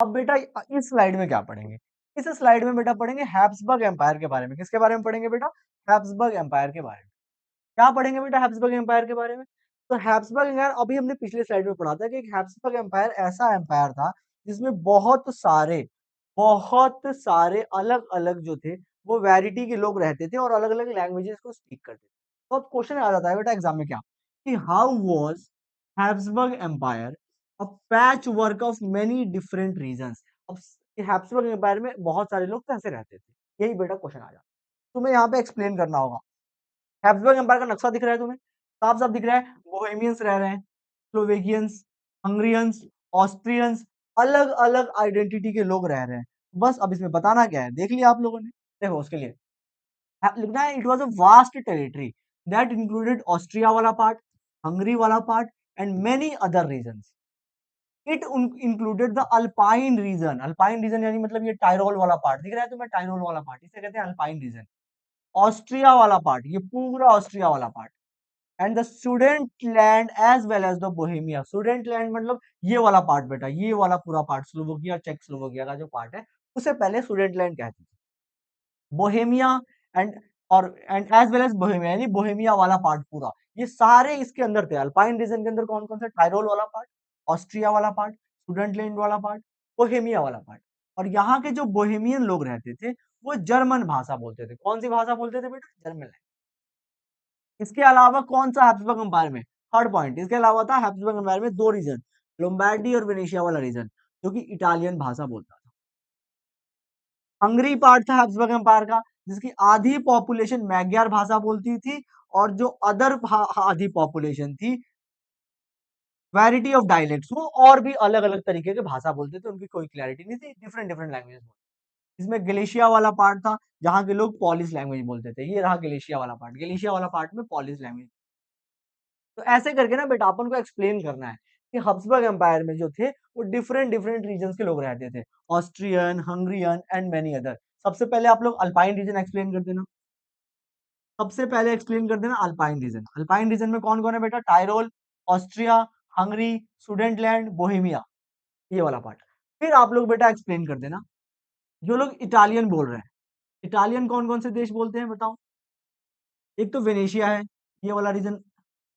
अब बेटा इस स्लाइड में क्या पढ़ेंगे? इस स्लाइड में बेटा पढ़ेंगे हैब्सबर्ग एम्पायर के बारे में। किसके बारे में पढ़ेंगे बेटा? हैब्सबर्ग एम्पायर के बारे में। क्या पढ़ेंगे बेटा हैब्सबर्ग एम्पायर के बारे में? तो हैब्सबर्ग एम्पायर अभी हमने पिछले स्लाइड में पढ़ा था कि एक हैब्सबर्ग एम्पायर ऐसा एम्पायर था जिसमें बहुत सारे अलग-अलग जो थे वो वैरायटी के लोग रहते थे और अलग-अलग लैंग्वेजेस को स्पीक करते थे। तो अब क्वेश्चन आ जाता है बेटा एग्जाम में क्या कि how was Habsburg empire a patch work of many different regions. अब हैब्सबर्ग एम्पायर में बहुत सारे लोग कैसे रहते थे? यही बेटा क्वेश्चन आ जाता है। तुम्हें यहाँ पे एक्सप्लेन करना होगा। हैब्सबर्ग एम्पायर का नक्शा दिख रहा है तुम्हें? साफ-साफ दिख रहा है, बोहेमियंस रह रहे हैं, स्लोवेकियंस, हंगरियंस, ऑस्ट्रियंस, अलग-अलग आइडेंटिटी के लोग रह रहे हैं। बस अब इसमें बताना क्या है, देख लिया आप लोगों ने। देखो उसके लिए लिखना है it was a vast territory that included Austria वाला पार्ट, हंगरी वाला part and many other regions. It included the alpine region, alpine region यानी मतलब ये टायरोल वाला पार्ट दिख रहा है तुम्हें, टायरोल वाला पार्ट, इसे कहते हैं अल्पाइन रीजन। ऑस्ट्रिया वाला पार्ट, ये पूरा ऑस्ट्रिया वाला part and the Sudetenland as well as the Bohemia. Sudetenland मतलब ये वाला पार्ट बेटा, ये वाला पूरा पार्ट, स्लोवाकिया, चेक स्लोवाकिया का जो पार्ट है, उसे पहले सुडेनलैंड कहते थे। Bohemia and and as well as Bohemia यानी बोहेमिया वाला पार्ट पूरा, ये सारे इसके अंदर थे। अल्पाइन रीजन के अंदर कौन कौन सा? टायरोल वाला पार्ट, ऑस्ट्रिया वाला पार्ट, सुडेनलैंड वाला पार्ट, बोहेमिया वाला पार्ट। और यहाँ के जो बोहेमियन लोग रहते थे वो जर्मन भाषा बोलते थे। कौन सी भाषा बोलते थे बेटा? जर्मन। इसके अलावा कौन सा हैप्सबर्ग एम्पायर में? थर्ड पॉइंट, इसके अलावा था हैप्सबर्ग एम्पायर में दो रीजन, लोम्बार्डी और वेनेशिया वाला रीजन, जो कि इटालियन भाषा बोलता था। हंगरी पार्ट था हैप्सबर्ग एम्पायर का, जिसकी आधी पॉपुलेशन मैग्यार भाषा बोलती थी और जो अदर आधी पॉपुलेशन थी वैरायटी ऑफ डायलेक्ट्स, वो और भी अलग अलग तरीके के भाषा बोलते थे, उनकी कोई क्लैरिटी नहीं थी, डिफरेंट डिफरेंट लैंग्वेजेस बोलते। इसमें गलेशिया वाला पार्ट था जहां के लोग पॉलिश लैंग्वेज बोलते थे, ये रहा गलेशिया वाला पार्ट, गलेशिया वाला पार्ट में पॉलिश लैंग्वेज। तो ऐसे करके ना बेटा अपन को एक्सप्लेन करना है कि हब्सबर्ग एम्पायर में जो थे वो डिफरेंट डिफरेंट रीजन्स के लोग रहते थे, Austrian, Hungarian and many other. सबसे पहले आप लोग अल्पाइन रीजन एक्सप्लेन कर देना। सबसे पहले एक्सप्लेन कर देना अल्पाइन रीजन। अल्पाइन रीजन में कौन कौन है बेटा? टायरोल, ऑस्ट्रिया, हंगरी, सुडेंटलैंड, बोहेमिया, ये वाला पार्ट। फिर आप लोग बेटा एक्सप्लेन कर देना, जो लोग इटालियन बोल रहे हैं, इटालियन कौन कौन से देश बोलते हैं बताओ। एक तो वेनेशिया है, ये वाला रीजन,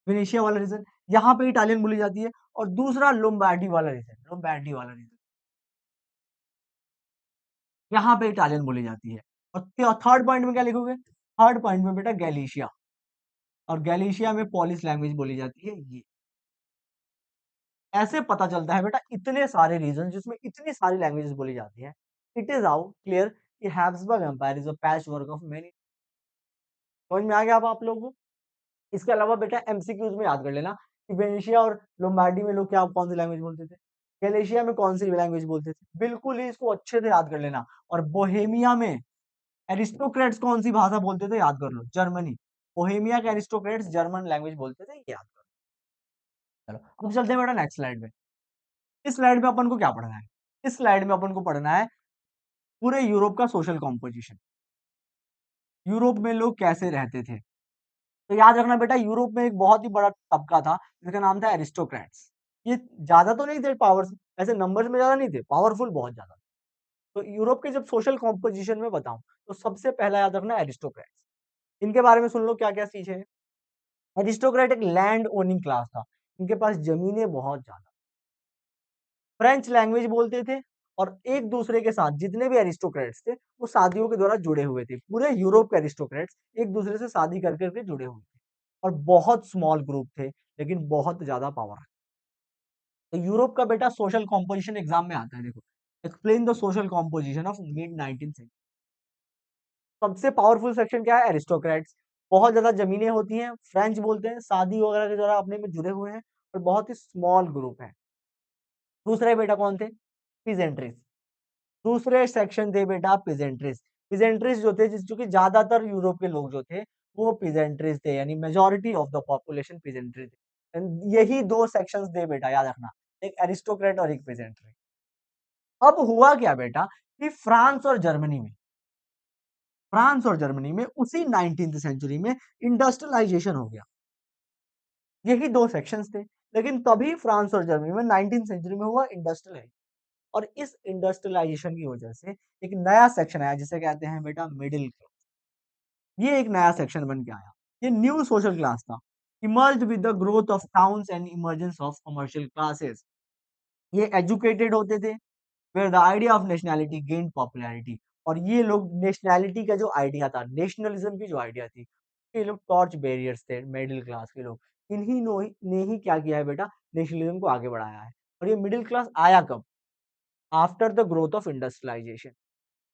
वेनेशिया वाला रीजन, यहाँ पे इटालियन बोली जाती है। और दूसरा लोम्बार्डी वाला रीजन, लोम्बार्डी वाला रीजन, यहाँ पे इटालियन बोली जाती है। और थर्ड पॉइंट में क्या लिखोगे, थर्ड पॉइंट में बेटा गैलीशिया, और गैलीशिया में पोलिश लैंग्वेज बोली जाती है ये। ऐसे पता चलता है बेटा इतने सारे रीजन जिसमें इतनी सारी लैंग्वेजेस बोली जाती हैं। इट इज आउट क्लियर कि Habsburg empire is a patch work of many. समझ में आ गया अब आप लोगों को। इसके अलावा बेटा एमसीक्यूज में याद कर लेना कि वेनेशिया और लोम्बार्डी में लोग क्या कौन सी लैंग्वेज बोलते थे, गैलिशिया में कौन सी लैंग्वेज बोलते थे, बिल्कुल ही इसको अच्छे से याद कर लेना। और बोहेमिया में एरिस्टोक्रेट्स कौन सी भाषा बोलते थे याद कर लो, जर्मनी। बोहेमिया के एरिस्टोक्रेट्स जर्मन लैंग्वेज बोलते थे, ये याद कर लो। चलो अब चलते हैं बेटा नेक्स्ट स्लाइड में। इस स्लाइड में अपन को क्या पढ़ना है, इस स्लाइड में अपन को पढ़ना है पूरे यूरोप का सोशल कॉम्पोजिशन, यूरोप में लोग कैसे रहते थे। तो याद रखना बेटा यूरोप में एक बहुत ही बड़ा तबका था जिसका नाम था एरिस्टोक्रेट्स। ये ज्यादा तो नहीं थे पावर्स, ऐसे नंबर्स में ज्यादा नहीं थे, पावरफुल बहुत ज्यादा। तो यूरोप के जब सोशल कॉम्पोजिशन में बताऊं तो सबसे पहला याद रखना एरिस्टोक्रेट्स। इनके बारे में सुन लो क्या क्या चीजें हैं। एरिस्टोक्रेट एक लैंड ओनिंग क्लास था, इनके पास जमीनें बहुत ज्यादा, फ्रेंच लैंग्वेज बोलते थे, और एक दूसरे के साथ जितने भी एरिस्टोक्रेट्स थे वो शादियों के द्वारा जुड़े हुए थे। पूरे यूरोप के एरिस्टोक्रेट्स एक दूसरे से शादी कर करके जुड़े हुए थे, और बहुत स्मॉल ग्रुप थे लेकिन बहुत ज्यादा पावर। तो यूरोप का बेटा सोशल कॉम्पोजिशन एग्जाम में आता है, देखो explain the social composition of mid 19th century. सबसे पावरफुल सेक्शन क्या है, एरिस्टोक्रेट्स, बहुत ज्यादा जमीनें होती हैं, फ्रेंच बोलते हैं, शादी वगैरह के द्वारा अपने में जुड़े हुए हैं, और बहुत ही स्मॉल ग्रुप है। दूसरे बेटा कौन थे, पीजेंट्रीज। दूसरे सेक्शन थे बेटा पीजेंट्रीज। पीजेंट्रीज जो थे जो कि ज्यादातर यूरोप के लोग जो थे वो पीजेंट्रीज थे, यानी majority of the population peasantry थे। यही दो सेक्शंस थे बेटा याद रखना, एक एरिस्टोक्रेट और एक पीजेंट्री। अब हुआ क्या बेटा कि फ्रांस और जर्मनी में उसी 19th सेंचुरी में इंडस्ट्रियलाइजेशन हो गया। यही दो सेक्शंस थे, लेकिन तभी फ्रांस और जर्मनी में 19th सेंचुरी में हुआ इंडस्ट्रियलाइजेशन। और इस इंडस्ट्रियलाइजेशन की वजह से एक नया सेक्शन आया जिसे कहते हैं बेटा मिडिल क्लास। ये एक नया सेक्शन बन के आया, ये न्यू सोशल क्लास था, emerged with the growth of towns and emergence of commercial classes. ये एजुकेटेड होते थे, where the idea of nationality gained popularity. और ये लोग नेशनैलिटी का जो आइडिया था, नेशनलिज्म की जो आइडिया थी, ये लोग टॉर्च बैरियर्स थे, मिडिल क्लास के लोग। इन्हीं ने ही क्या किया है बेटा, नेशनलिज्म को आगे बढ़ाया है। और ये मिडिल क्लास आया कब, after the growth of industrialisation.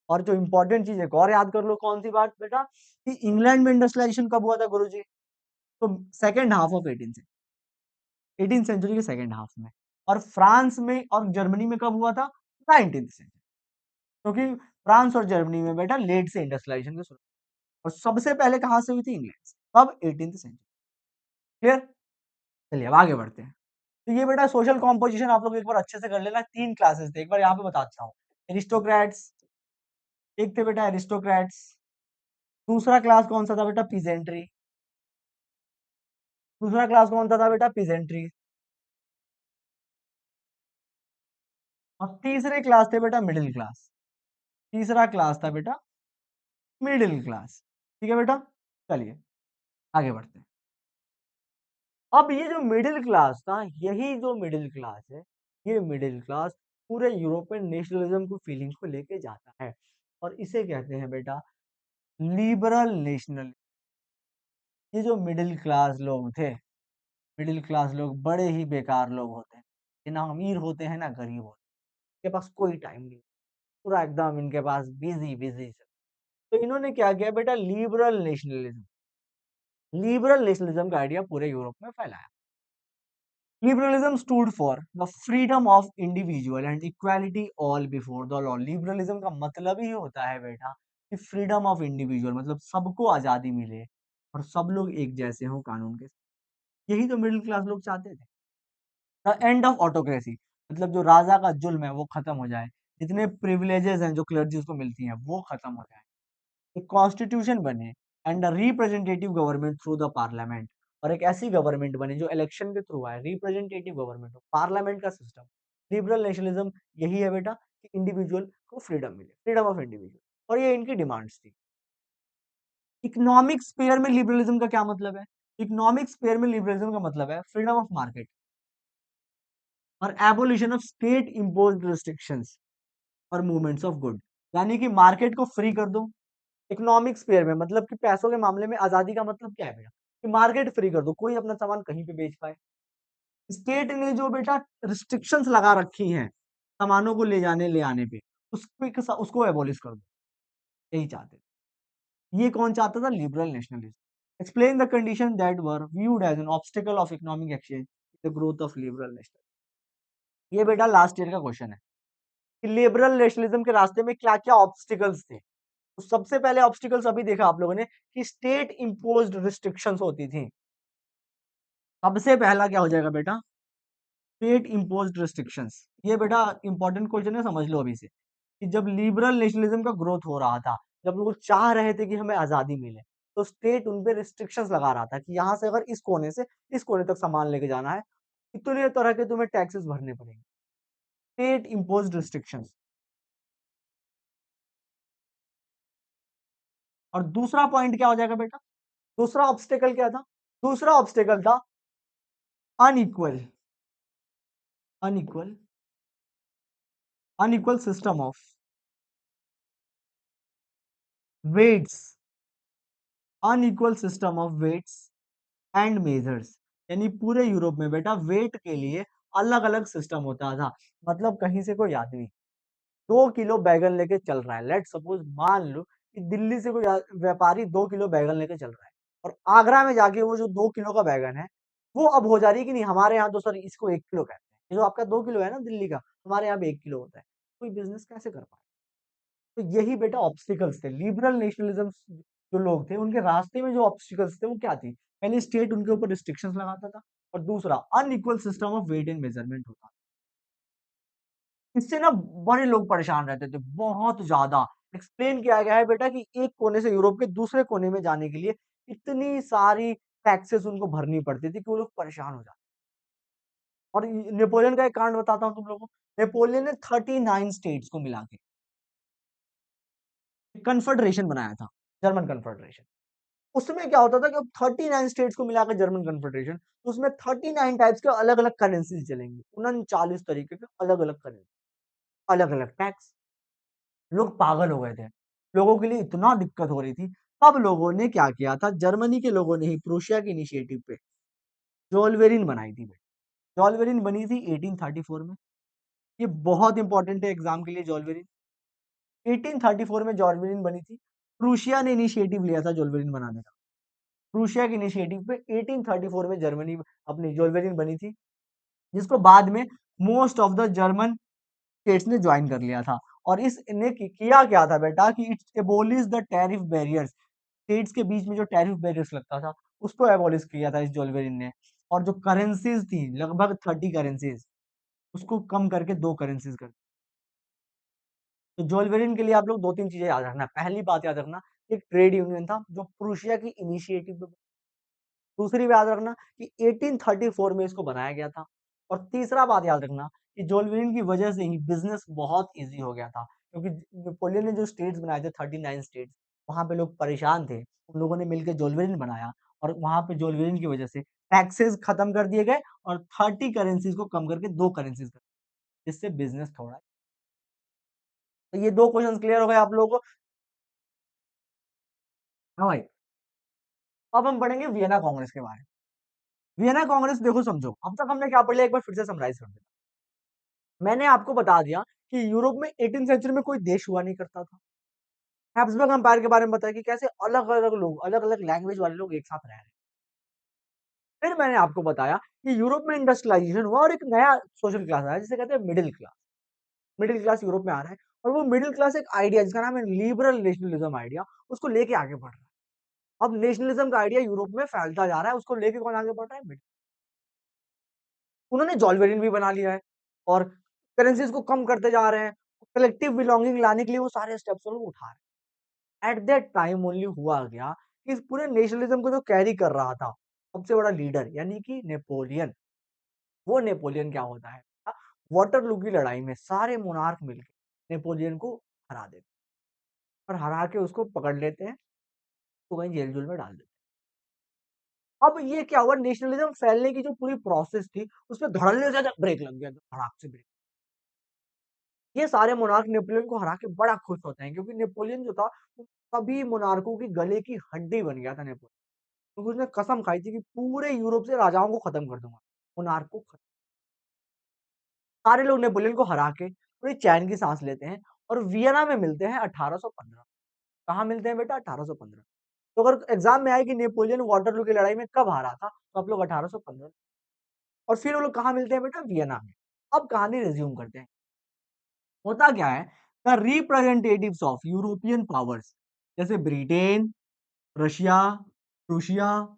और जो इंपॉर्टेंट चीज है और याद कर लो, कौन सी बात बेटा, कि इंग्लैंड में इंडस्ट्रियलाइजेशन कब हुआ था गुरुजी, तो सेकेंड हाफ ऑफ 18 सेंचुरी के सेकेंड हाफ में। और फ्रांस में और जर्मनी में कब हुआ था, 19th सेंचुरी। क्योंकि फ्रांस और जर्मनी में बेटा लेट से इंडस्ट्रियलाइजेशन की शुरुआत, और सबसे पहले कहां से हुई थी, इंग्लैंड से, कब, 18th सेंचुरी। क्लियर। चलिए अब आगे बढ़ते हैं। तो ये बेटा सोशल कॉम्पोजिशन आप लोग एक बार अच्छे से कर लेना। तीन क्लासेस थे, एक बार यहाँ पे बताता हूँ। एरिस्टोक्रेट्स, एक थे बेटा एरिस्टोक्रेट्स, दूसरा क्लास कौन सा था बेटा, पीजेंट्री, दूसरा क्लास कौन सा था बेटा, पीजेंट्री, और तीसरे क्लास थे बेटा मिडिल क्लास। तीसरा क्लास था बेटा मिडिल क्लास। ठीक है बेटा, चलिए आगे बढ़ते हैं। अब ये जो मिडिल क्लास था, यही जो मिडिल क्लास है, ये मिडिल क्लास पूरे यूरोप में नेशनलिज्म की फीलिंग्स को लेके जाता है, और इसे कहते हैं बेटा लिबरल नेशनल। ये जो मिडिल क्लास लोग थे, मिडिल क्लास लोग बड़े ही बेकार लोग होते हैं, ये ना अमीर होते हैं ना गरीब होते हैं, इनके पास कोई टाइम नहीं, पूरा एकदम इनके पास बिजी बिजी। तो इन्होंने क्या किया बेटा, लिबरल नेशनलिज्म का आइडिया पूरे यूरोप में फैलाया। Liberalism stood for the freedom of individual and equality all before the law. Liberalism का मतलब ही होता है बेटा कि फ्रीडम ऑफ इंडिविजुअल, मतलब सबको आजादी मिले और सब लोग एक जैसे हों कानून के साथ। यही तो मिडिल क्लास लोग चाहते थे। द एंड ऑफ ऑटोक्रेसी, मतलब जो राजा का जुल्म है वो खत्म हो जाए, जितने प्रिविलेजेस हैं जो क्लर्जीज को मिलती हैं वो खत्म हो जाए, एक कॉन्स्टिट्यूशन बने, and a representative government through the parliament. और एक ऐसी गवर्नमेंट बने जो इलेक्शन के थ्रू आए, रिप्रेजेंटेटिव गवर्नमेंट हो, पार्लियामेंट का सिस्टम। लिबरल नेशनलिज्म यही है बेटा कि इंडिविजुअल को फ्रीडम मिले, फ्रीडम ऑफ इंडिविजुअल, और ये इनकी डिमांड्स थी। इकोनॉमिक स्फीयर में लिबरलिज्म का क्या मतलब है? इकोनॉमिक स्फीयर में लिबरलिज्म का मतलब है फ्रीडम ऑफ मार्केट और abolition of state imposed restrictions और मूवमेंट्स ऑफ गुड। यानी कि मार्केट को फ्री कर दो। इकोनॉमिक स्फीयर में मतलब कि पैसों के मामले में आजादी का मतलब क्या है बेटा? कि मार्केट फ्री कर दो, कोई अपना सामान कहीं पे बेच पाए। स्टेट ने जो बेटा रिस्ट्रिक्शंस लगा रखी हैं सामानों को ले जाने ले आने पे, उसको एबॉलिश कर दो, यही चाहते थे। ये कौन चाहता था? Liberal nationalist. Explain the condition that were viewed as an obstacle of economic exchange, the growth of liberal nationalism. ये बेटा लास्ट ईयर का क्वेश्चन है कि लिबरल नेशनलिज्म के रास्ते में क्या क्या ऑब्स्टिकल्स थे। तो सबसे पहले ऑब्स्टिकल्स अभी देखा आप लोगों ने कि स्टेट इंपोज्ड रिस्ट्रिक्शंस होती थी। सबसे पहला क्या हो जाएगा बेटा? State imposed restrictions. ये बेटा इंपॉर्टेंट क्वेश्चन है, समझ लो अभी से कि जब लिबरल नेशनलिज्म का ग्रोथ हो रहा था, जब लोग चाह रहे थे कि हमें आजादी मिले, तो स्टेट उन पे रिस्ट्रिक्शंस लगा रहा था कि यहाँ से अगर इस कोने से इस कोने तक सामान लेके जाना है, इतने तरह के तुम्हें टैक्सेस भरने पड़ेंगे। State imposed restrictions. और दूसरा पॉइंट क्या हो जाएगा बेटा? दूसरा ऑब्स्टेकल क्या था? दूसरा ऑब्स्टेकल था unequal unequal unequal system of weights, unequal system of weights and measures. यानी पूरे यूरोप में बेटा वेट के लिए अलग अलग सिस्टम होता था। मतलब कहीं से कोई आदमी 2 किलो बैगन लेके चल रहा है, लेट सपोज मान लो कि दिल्ली से कोई व्यापारी 2 किलो बैगन लेके चल रहा है, और आगरा में जाके वो जो 2 किलो का बैगन है, वो अब हो जा रही है कि नहीं हमारे यहाँ तो सर इसको 1 किलो कहते हैं, ये जो आपका 2 किलो है ना दिल्ली का, हमारे यहाँ भी 1 किलो होता है। कोई बिजनेस कैसे कर पाए? तो यही बेटा ऑब्स्टिकल्स थे। लिबरल नेशनलिज्म जो लोग थे उनके रास्ते में जो ऑब्स्टिकल्स थे वो क्या थी? पहले स्टेट उनके ऊपर रिस्ट्रिक्शंस लगाता था, और दूसरा unequal system of weight and measurement होता। इससे ना बड़े लोग परेशान रहते थे बहुत ज्यादा। एक्सप्लेन किया गया है बेटा कि एक कोने से यूरोप के दूसरे कोने में जाने के लिए इतनी सारी टैक्सेस उनको भरनी पड़ती थी कि वो लोग परेशान हो जाते। और नेपोलियन का एक कांड बताता हूँ तुम लोगों को। नेपोलियन ने 39 स्टेट्स को मिला के कन्फेडरेशन बनाया था, जर्मन कन्फेडरेशन। उसमें क्या होता था कि अब 39 स्टेट्स को मिलाकर जर्मन कन्फेडरेशन, तो उसमें 39 टाइप्स के अलग अलग करेंसीज चलेंगी, 39 तरीके के अलग अलग करेंसी, अलग अलग टैक्स। लोग पागल हो गए थे, लोगों के लिए इतना दिक्कत हो रही थी। तब लोगों ने क्या किया था? जर्मनी के लोगों ने ही प्रूशिया के इनिशिएटिव पे जोल्वेरिन बनाई थी। जोल्वेरिन बनी थी 1834 में। ये बहुत इंपॉर्टेंट है एग्जाम के लिए। जोल्वेरिन 1834 में जोल्वेरिन बनी थी। प्रूशिया ने इनिशिएटिव लिया था जोल्वेरिन बनाने का। प्रूशिया के इनिशिएटिव पे 1834 में जर्मनी अपनी जोल्वेरिन बनी थी, जिसको बाद में most of the German states ने ज्वाइन कर लिया था। और इसने किया क्या था बेटा कि it's abolish the tariff barriers. States के बीच में जो टैरिफ बैरियर्स लगता था उसको एबोलिश किया था इस जोल्वेरिन ने। और जो करेंसीज थी लगभग 30 करेंसीज, उसको कम करके 2 करेंसीज कर। तो जोल्वेरिन के लिए आप लोग 2-3 चीजें याद रखना। पहली बात याद रखना, एक ट्रेड यूनियन था जो प्रूशिया की इनिशिएटिव। दूसरी बात रखना कि 1834 में इसको बनाया गया था। और तीसरा बात याद रखना कि जोल्वेरिन की वजह से ही बिजनेस बहुत इजी हो गया था, क्योंकि नेपोलियन ने जो स्टेट्स बनाए थे 39 स्टेट्स, वहां पे लोग परेशान थे, उन लोगों ने मिलकर जोल्वेरिन बनाया। और वहां पे जोल्वेरिन की वजह से टैक्सेस खत्म कर दिए गए और 30 करेंसीज को कम करके 2 करेंसीज कर, जिससे बिजनेस थोड़ा। तो ये 2 क्वेश्चन क्लियर हो गए आप लोगों को। हाँ भाई, अब हम पढ़ेंगे वियना कांग्रेस के बारे में। वियना कांग्रेस देखो समझो, अब तक हमने क्या पढ़ लिया एक बार फिर से समराइज कर देते। मैंने आपको बता दिया कि यूरोप में 18th सेंचुरी में कोई देश हुआ नहीं करता था। हैब्सबर्ग एम्पायर के बारे में बताया कि कैसे अलग-अलग लोग, अलग-अलग लैंग्वेज वाले लोग एक साथ रह रहे हैं। फिर मैंने आपको बताया कि यूरोप में इंडस्ट्रियलाइजेशन हुआ और एक नया सोशल क्लास आया जिसे कहते हैं middle class. Middle class Europe में आ रहा है, और वो मिडिल क्लास एक आइडिया जिसका नाम है लिबरल नेशनलिज्म आइडिया, उसको लेके आगे बढ़ रहा है। अब नेशनलिज्म का आइडिया यूरोप में फैलता जा रहा है, उसको लेके कौन आगे बढ़ रहा है? उन्होंने जॉल्वेरिन भी बना लिया है और करेंसीज को कम करते जा रहे हैं। कलेक्टिव बिलोंगिंग लाने के लिए वो सारे स्टेप्स वो लोग उठा रहे हैं। एट दैट टाइम ओनली हुआ क्या कि इस पूरे नेशनलिज्म को जो कैरी कर रहा था, सबसे बड़ा लीडर यानी कि नेपोलियन। वो नेपोलियन क्या होता है, वाटरलू की लड़ाई में सारे मोनार्क मिलके नेपोलियन को हरा देते हैं और हरा के उसको पकड़ लेते हैं, तो कहीं जेल-जूल में डाल देते हैं। अब ये क्या हुआ, नेशनलिज्म फैलने की जो पूरी प्रोसेस थी, उसमें धड़ल्ले से ब्रेक लग गया, धड़ाक से ब्रेक। ये सारे मोनार्क नेपोलियन को हरा के बड़ा खुश होते हैं क्योंकि नेपोलियन जो था, वो सभी मोनार्कों की गले की हड्डी बन गया था नेपोलियन। क्योंकि उसने कसम खाई थी कि पूरे यूरोप से राजाओं को खत्म कर दूँगा, मोनार्क को खत्म। सारे लोग नेपोलियन को हरा के थोड़ी चैन की साँस लेते हैं और वियना में मिलते हैं 1815। कहाँ मिलते हैं बेटा? 1815। तो अगर एग्ज़ाम में आए कि नेपोलियन वाटरलू की लड़ाई में कब हारा था? तो आप लोग 1815। और फिर वो लोग कहाँ मिलते हैं बेटा? वियना में। अब कहानी रिज़्यूम करते हैं। होता क्या है, the representatives of European powers जैसे ब्रिटेन, रशिया, प्रूशिया,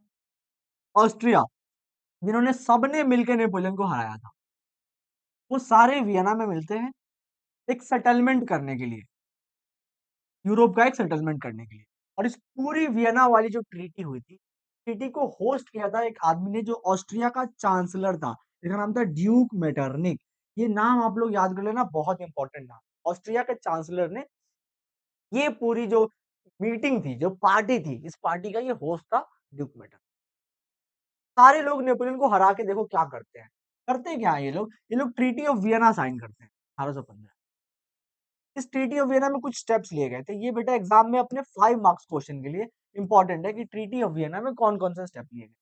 ऑस्ट्रिया, जिन्होंने सबने मिलकर नेपोलियन को हराया था, वो सारे वियना में मिलते हैं एक सेटलमेंट करने के लिए, यूरोप का एक सेटलमेंट करने के लिए। और इस पूरी वियना वाली जो ट्रीटी हुई थी, ट्रीटी को होस्ट किया था एक आदमी ने जो ऑस्ट्रिया का चांसलर था, जिसका नाम था ड्यूक मेटरनिक। ये नाम आप लोग याद कर लेना, बहुत इंपॉर्टेंट नाम। ऑस्ट्रिया के चांसलर ने ये पूरी जो मीटिंग थी, जो पार्टी थी, इस पार्टी का ये होस्ट था ड्यूक मेटर। सारे लोग नेपोलियन को हरा के देखो क्या करते हैं। करते क्या है ये लोग? ये लोग ट्रीटी ऑफ वियना साइन करते हैं 1815। इस ट्रीटी ऑफ वियना में कुछ स्टेप्स लिए गए थे। ये बेटा एग्जाम में अपने 5 मार्क्स क्वेश्चन के लिए इंपॉर्टेंट है कि ट्रीटी ऑफ वियना में कौन-कौन से स्टेप लिए गए।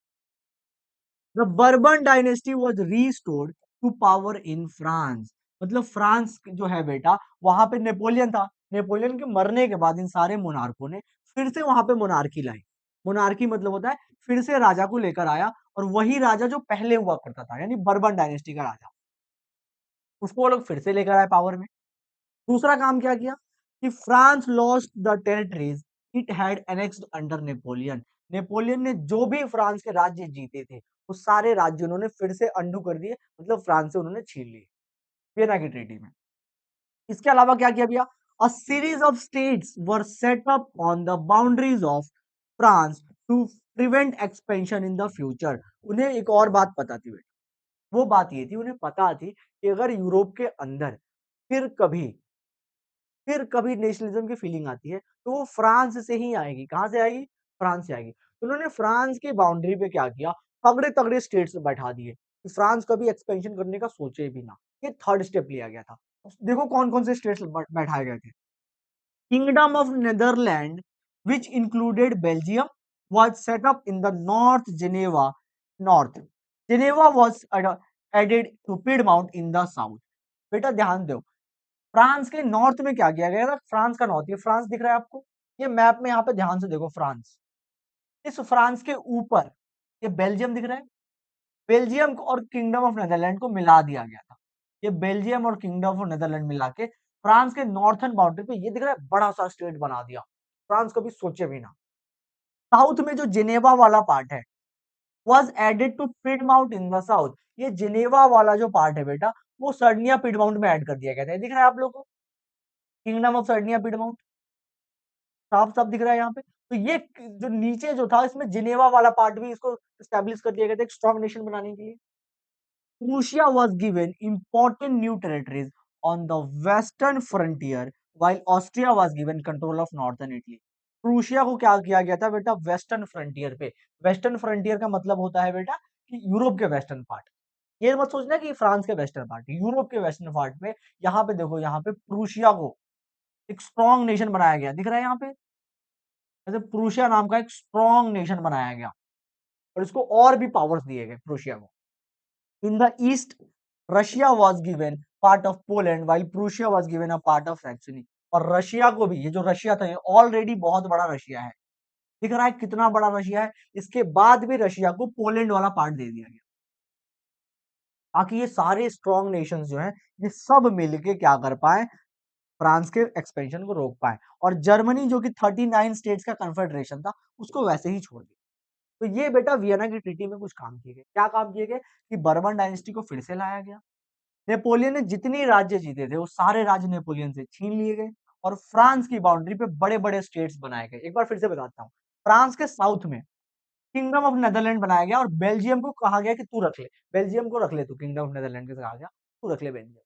The Bourbon dynasty was restored to power in France. मतलब फ्रांस जो है बेटा, वहां पे नेपोलियन था। नेपोलियन के मरने के बाद इन सारे मोनार्कों ने फिर से वहां पे मोनार्की लाई। मोनार्की मतलब होता है फिर से राजा को लेकर आया, और वही राजा जो पहले हुआ करता था, यानी बर्बन डायनेस्टी का राजा, उसको वो लोग फिर से लेकर आए पावर में। दूसरा काम क्या किया कि France lost the territories it had annexed under Napoleon. Napoleon ने जो भी फ्रांस के राज्य जीते थे, वो सारे राज्य उन्होंने फिर से अंडू कर दिए, मतलब फ्रांस से उन्होंने छीन लिए वियना की ट्रीटी में। इसके अलावा क्या किया भैया? A series of states were set up on the boundaries of France to prevent expansion in the future. उन्हें एक और बात पता थी बेटा, वो बात ये थी, उन्हें पता थी कि अगर यूरोप के अंदर फिर कभी फिर कभी नेशनलिज्म की फीलिंग आती है, तो वो फ्रांस से ही आएगी। कहाँ से आएगी? फ्रांस से आएगी। तो उन्होंने फ्रांस की बाउंड्री पे क्या किया? तगड़े-तगड़े स्टेट्स बैठा दिए, कि फ्रांस कभी एक्सपेंशन करने का सोचे भी ना। ये थर्ड स्टेप लिया गया था। देखो कौन-कौन से स्टेट्स बैठाए गए थे। Kingdom of Netherland which included Belgium was set up in the north Geneva north. Geneva was added to Piedmont in the south. बेटा ध्यान दो, फ्रांस के नॉर्थ में क्या किया गया था? फ्रांस का नॉर्थ, ये फ्रांस दिख रहा है आपको? ये मैप में यहाँ पे ध्यान से देखो फ्रांस। इस फ्रांस के ऊपर ये बेल्जियम दिख रहा है? बेल्जियम को और किंगडम ऑफ नीदरलैंड को मिला दिया गया था। ये बेल्जियम और किंगडम ऑफ नीदरलैंड मिला के फ्रांस के नॉर्थर्न बाउंड्री पे ये दिख रहा है बड़ा सा स्टेट बना दिया। फ्रांस कभी सोचे भी ना। साउथ में जो जिनेवा वाला पार्ट है was added to Piedmont in the south. ये जिनेवा वाला जो पार्ट है बेटा, वो सर्डिनिया पिडमाउंट में ऐड कर दिया गया था। ये दिख रहा है आप लोगों को? किंगडम ऑफ सर्डिनिया पिडमाउंट साफ-साफ दिख रहा है यहाँ पे। तो ये जो नीचे जो था, इसमें जिनेवा वाला पार्ट भी इसको एस्टेब्लिश कर दिया गया था एक स्ट्रॉन्ग नेशन बनाने के लिए। Prussia was given important new territories on the western frontier while Austria was given control of northern Italy। Prussia को क्या किया गया था बेटा? वेस्टर्न फ्रंटियर पे। वेस्टर्न फ्रंटियर का मतलब होता है बेटा कि यूरोप के वेस्टर्न पार्ट। ये मत सोचना कि फ्रांस के वेस्टर्न पार्ट, यूरोप के वेस्टर्न पार्ट में। यहाँ पे देखो, यहाँ पे प्रूशिया को एक स्ट्रॉन्ग नेशन बनाया गया, दिख रहा है यहाँ पे? ऐसे प्रूशिया नाम का एक स्ट्रॉन्ग नेशन बनाया गया और इसको और भी पावर्स दिए गए प्रूशिया को। In the east, Russia was given part of Poland while Prussia was given a part of Saxony। और रशिया को भी, ये जो रशिया था, ये ऑलरेडी बहुत बड़ा रशिया है। दिख रहा है कितना बड़ा रशिया है? इसके बाद भी रशिया को पोलैंड वाला पार्ट दे दिया गया, ताकि ये सारे स्ट्रॉन्ग नेशंस जो हैं, ये सब मिलके क्या कर पाए? फ्रांस के एक्सपेंशन को रोक पाए। और जर्मनी जो कि 39 स्टेट्स का कन्फेडरेशन था, उसको वैसे ही छोड़ दिया। तो ये बेटा वियना की ट्रीटी में कुछ काम किए गए। क्या काम किए गए? कि बर्मन डायनेस्टी को फिर से लाया गया। नेपोलियन ने जितनी राज्य जीते थे, वो सारे राज्य नेपोलियन से छीन लिए गए और फ्रांस की बाउंड्री पे बड़े-बड़े स्टेट्स बनाए गए। एक बार फिर से बताता हूँ। फ्रांस के साउथ में किंगडम ऑफ नेदरलैंड बनाया गया और बेल्जियम को कहा गया कि तू रख ले, बेल्जियम को रख ले तू, किंगडम ऑफ नेदरलैंड के कहा गया तू रख ले बेल्जियम।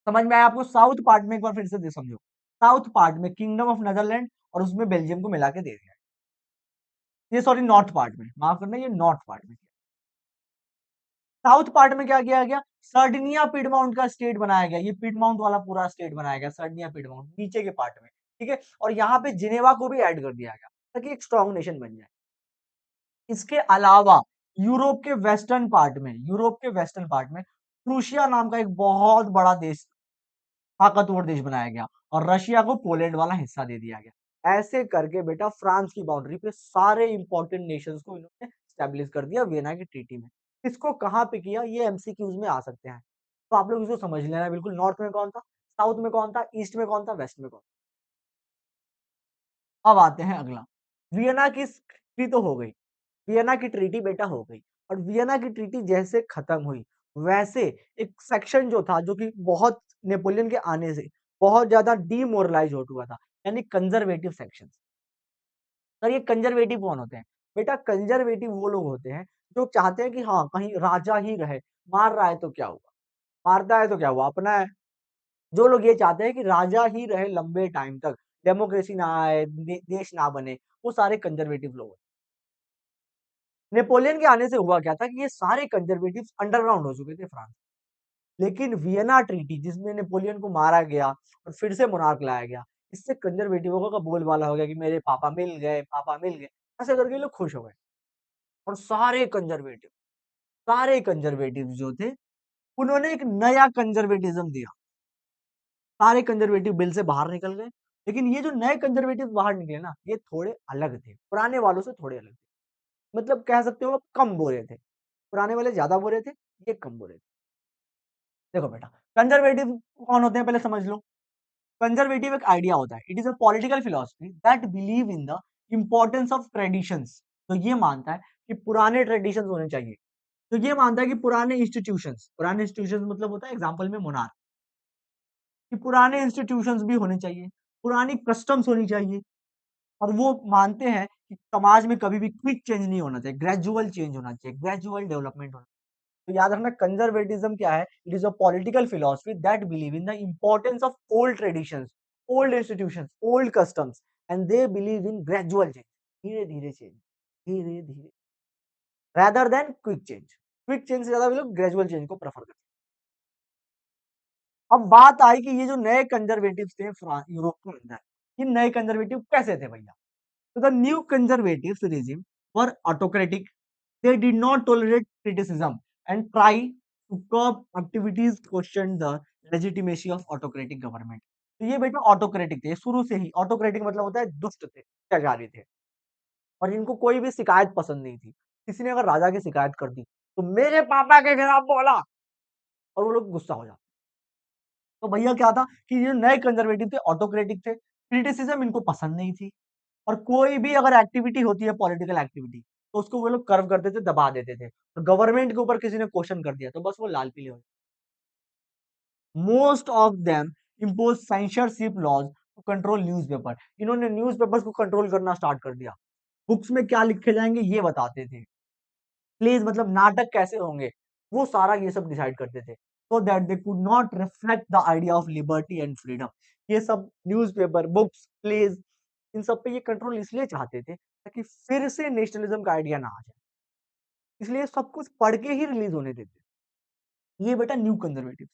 समझ में आया आपको? साउथ पार्ट में एक बार फिर से समझो, साउथ पार्ट में किंगडम ऑफ नेदरलैंड और उसमें बेल्जियम को मिला के दे दिया। ये सॉरी नॉर्थ पार्ट में, माफ करना, ये नॉर्थ पार्ट में। साउथ पार्ट में क्या किया गया? सर्डिनिया पिडमाउंट का स्टेट बनाया गया, ये पिडमाउंट वाला पूरा स्टेट बनाया गया, सर्डिनिया पिडमाउंट नीचे के पार्ट में, ठीक है। और यहाँ पे जिनेवा को भी ऐड कर दिया गया ताकि एक स्ट्रॉन्ग नेशन बन जाए। इसके अलावा यूरोप के वेस्टर्न पार्ट में, यूरोप के वेस्टर्न पार्ट में प्रूशिया नाम का एक बहुत बड़ा देश, ताकतवर देश बनाया गया और रशिया को पोलैंड वाला हिस्सा दे दिया गया। ऐसे करके बेटा फ्रांस की बाउंड्री पे सारे इंपॉर्टेंट नेशंस को इन्होंने स्टैब्लिश कर दिया वियना की ट्रीटी में। इसको कहाँ पे किया, ये एमसीक्यूज में आ सकते हैं, तो आप लोग इसको समझ लेना बिल्कुल। नॉर्थ में कौन था, साउथ में कौन था, ईस्ट में कौन था, वेस्ट में कौन। अब आते हैं अगला, वियना की ट्रीटी तो हो गई, वियना की ट्रीटी बेटा हो गई। और वियना की ट्रीटी जैसे खत्म हुई वैसे एक सेक्शन जो था, जो कि बहुत नेपोलियन के आने से बहुत ज्यादा डीमोरलाइज हो चुका था, यानी कंजर्वेटिव सेक्शन। और ये कंजर्वेटिव कौन होते हैं बेटा? कंजर्वेटिव वो लोग होते हैं जो चाहते हैं कि हाँ कहीं राजा ही रहे, मार रहा है तो क्या हुआ, मारता है तो क्या हुआ, अपना है। जो लोग ये चाहते हैं कि राजा ही रहे लंबे टाइम तक, डेमोक्रेसी ना आए, देश ना बने, वो सारे कंजर्वेटिव लोग हैं। नेपोलियन के आने से हुआ क्या था कि ये सारे कंजर्वेटिव अंडरग्राउंड हो चुके थे फ्रांस। लेकिन वियना ट्रीटी जिसमें नेपोलियन को मारा गया और फिर से मोनार्क लाया गया, इससे कंजर्वेटिवों का बोलबाला हो गया कि मेरे पापा मिल गए, पापा मिल गए। ऐसे करके लोग खुश हो गए और सारे कंजर्वेटिव जो थे उन्होंने एक नया कंजर्वेटिज्म दिया। सारे कंजर्वेटिव बिल से बाहर निकल गए, लेकिन ये जो नए कंजर्वेटिव बाहर निकले ना, ये थोड़े अलग थे, पुराने वालों से थोड़े अलग थे। मतलब कह सकते हो आप कम बुरे थे, पुराने वाले ज्यादा बुरे थे, ये कम बुरे थे। देखो बेटा, कंजर्वेटिव कौन होते हैं पहले समझ लो। कंजर्वेटिव एक आइडिया होता है, it is a political philosophy that believe in the importance of traditions. तो ये मानता है कि पुराने ट्रेडिशंस होने चाहिए। तो ये मानता है कि पुराने इंस्टीट्यूशंस मतलब होता है एग्जांपल में मोनार्क, कि पुराने इंस्टीट्यूशंस भी होने चाहिए, पुरानी कस्टम्स होनी चाहिए। और वो मानते हैं कि समाज में कभी भी क्विक चेंज नहीं होना चाहिए, ग्रेजुअल चेंज होना चाहिए, ग्रेजुअल डेवलपमेंट होना चाहिए। तो याद रखना कंजर्वेटिज्म क्या है? It is a political philosophy that believe in the importance of old traditions, old institutions, old customs and they believe in gradual change, धीरे धीरे चेंज, धीरे धीरे, rather than quick change. Quick change से ज्यादा वो लोग ग्रेजुअल चेंज को prefer करते हैं। अब बात आई कि ये जो नए कंजर्वेटिव थे यूरोप के अंदर, ये नए कंजर्वेटिव कैसे थे भैया? तो the new conservative regime were autocratic. They did not tolerate criticism and try to curb activities question the legitimacy of autocratic government. तो ये बेटा ऑटोक्रेटिक थे शुरू से ही। ऑटोक्रेटिक मतलब होता है दुष्ट थे, अत्याचारी थे, और इनको कोई भी शिकायत पसंद नहीं थी। किसी ने अगर राजा की शिकायत कर दी तो मेरे पापा के खिलाफ बोला, और वो लोग गुस्सा हो जाते। तो भैया क्या था कि ये नए कंजर्वेटिव थे, ऑटोक्रेटिक थे, क्रिटिसिज्म इनको पसंद नहीं थी, और कोई भी अगर एक्टिविटी होती है पॉलिटिकल एक्टिविटी, तो उसको वो लोग कर्व करते थे, दबा देते थे। और गवर्नमेंट के ऊपर किसी ने क्वेश्चन कर दिया तो बस वो लाल पीले हो। Most of them impose censorship laws to control newspaper. इन्होंने न्यूज़पेपर्स को कंट्रोल करना स्टार्ट कर दिया। बुक्स में क्या लिखे जाएंगे ये बताते थे। प्लेज मतलब नाटक कैसे होंगे, वो सारा ये सब डिसाइड करते थे, so that they could not reflect the idea of liberty and freedom. ये सब न्यूज़पेपर, बुक्स, प्लेज, इन सब पे ये कंट्रोल इसलिए चाहते थे ताकि फिर से नेशनलिज्म का आइडिया ना आ जाए, इसलिए सब कुछ पढ़ के ही रिलीज होने देते। ये बेटा new conservative.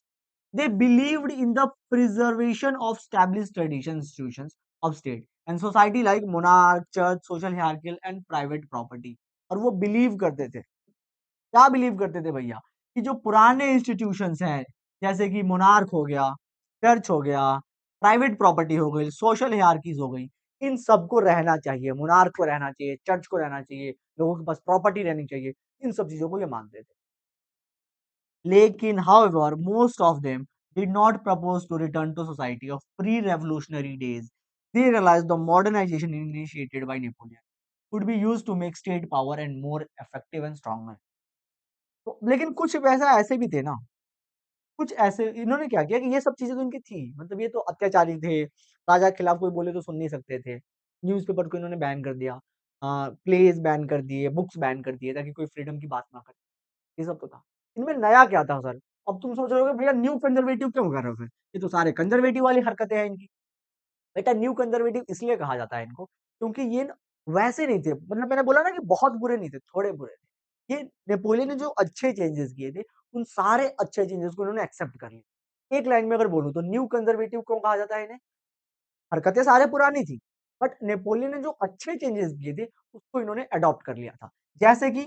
They believed in the preservation of established traditions, institutions of state and society like monarch, church, social hierarchy and private property। और वो बिलीव करते थे, क्या बिलीव करते थे भैया, कि जो पुराने इंस्टीट्यूशंस हैं, जैसे कि मोनार्क हो गया, चर्च हो गया, प्राइवेट प्रॉपर्टी हो गई, सोशल हियरार्कीज हो गई, इन सबको रहना चाहिए, मोनार्क को रहना चाहिए, चर्च को रहना चाहिए, लोगों के पास प्रॉपर्टी रहनी चाहिए, इन सब चीजों को ये मानते थे। लेकिन however most of them did not propose to return to society of pre-revolutionary days। They realized the modernization initiated by Napoleon could be used to make state power and more effective and stronger। तो लेकिन कुछ वैसा ऐसे भी थे ना, कुछ ऐसे इन्होंने क्या किया कि ये सब चीजें तो इनकी थी, मतलब ये तो अत्याचारी थे, राजा के खिलाफ कोई बोले तो सुन नहीं सकते थे, न्यूज़पेपर को इन्होंने बैन कर दिया। प्लेज़ बैन कर दिए, बुक्स बैन कर दिए ताकि कोई फ्रीडम की बात ना करे, ये सब तो था। इनमें नया क्या था सर? अब तुम सोच रहे होगे भैया न्यू कंज़र्वेटिव क्यों कर रहे हो फिर? ये तो सारे कंज़र्वेटिव वाली हरकतें हैं इनकी। बेटा न्यू कंज़र्वेटिव इसलिए कहा जाता है इनको क्योंकि ये ना वैसे नहीं थे, मतलब मैंने बोला ना कि बहुत बुरे नहीं थे, थोड़े बुरे थे। ये नेपोलियन ने जो अच्छे चेंजेस किए थे, उन सारे अच्छे चेंजेस को इन्होंने एक्सेप्ट कर लिया। एक लाइन में अगर बोलूँ तो न्यू कंज़र्वेटिव क्यों कहा जाता है इन्हें? हरकतें सारे पुरानी थी, बट नेपोलियन ने जो अच्छे चेंजेस किए थे, उसको इन्होंने अडॉप्ट कर लिया था। जैसे कि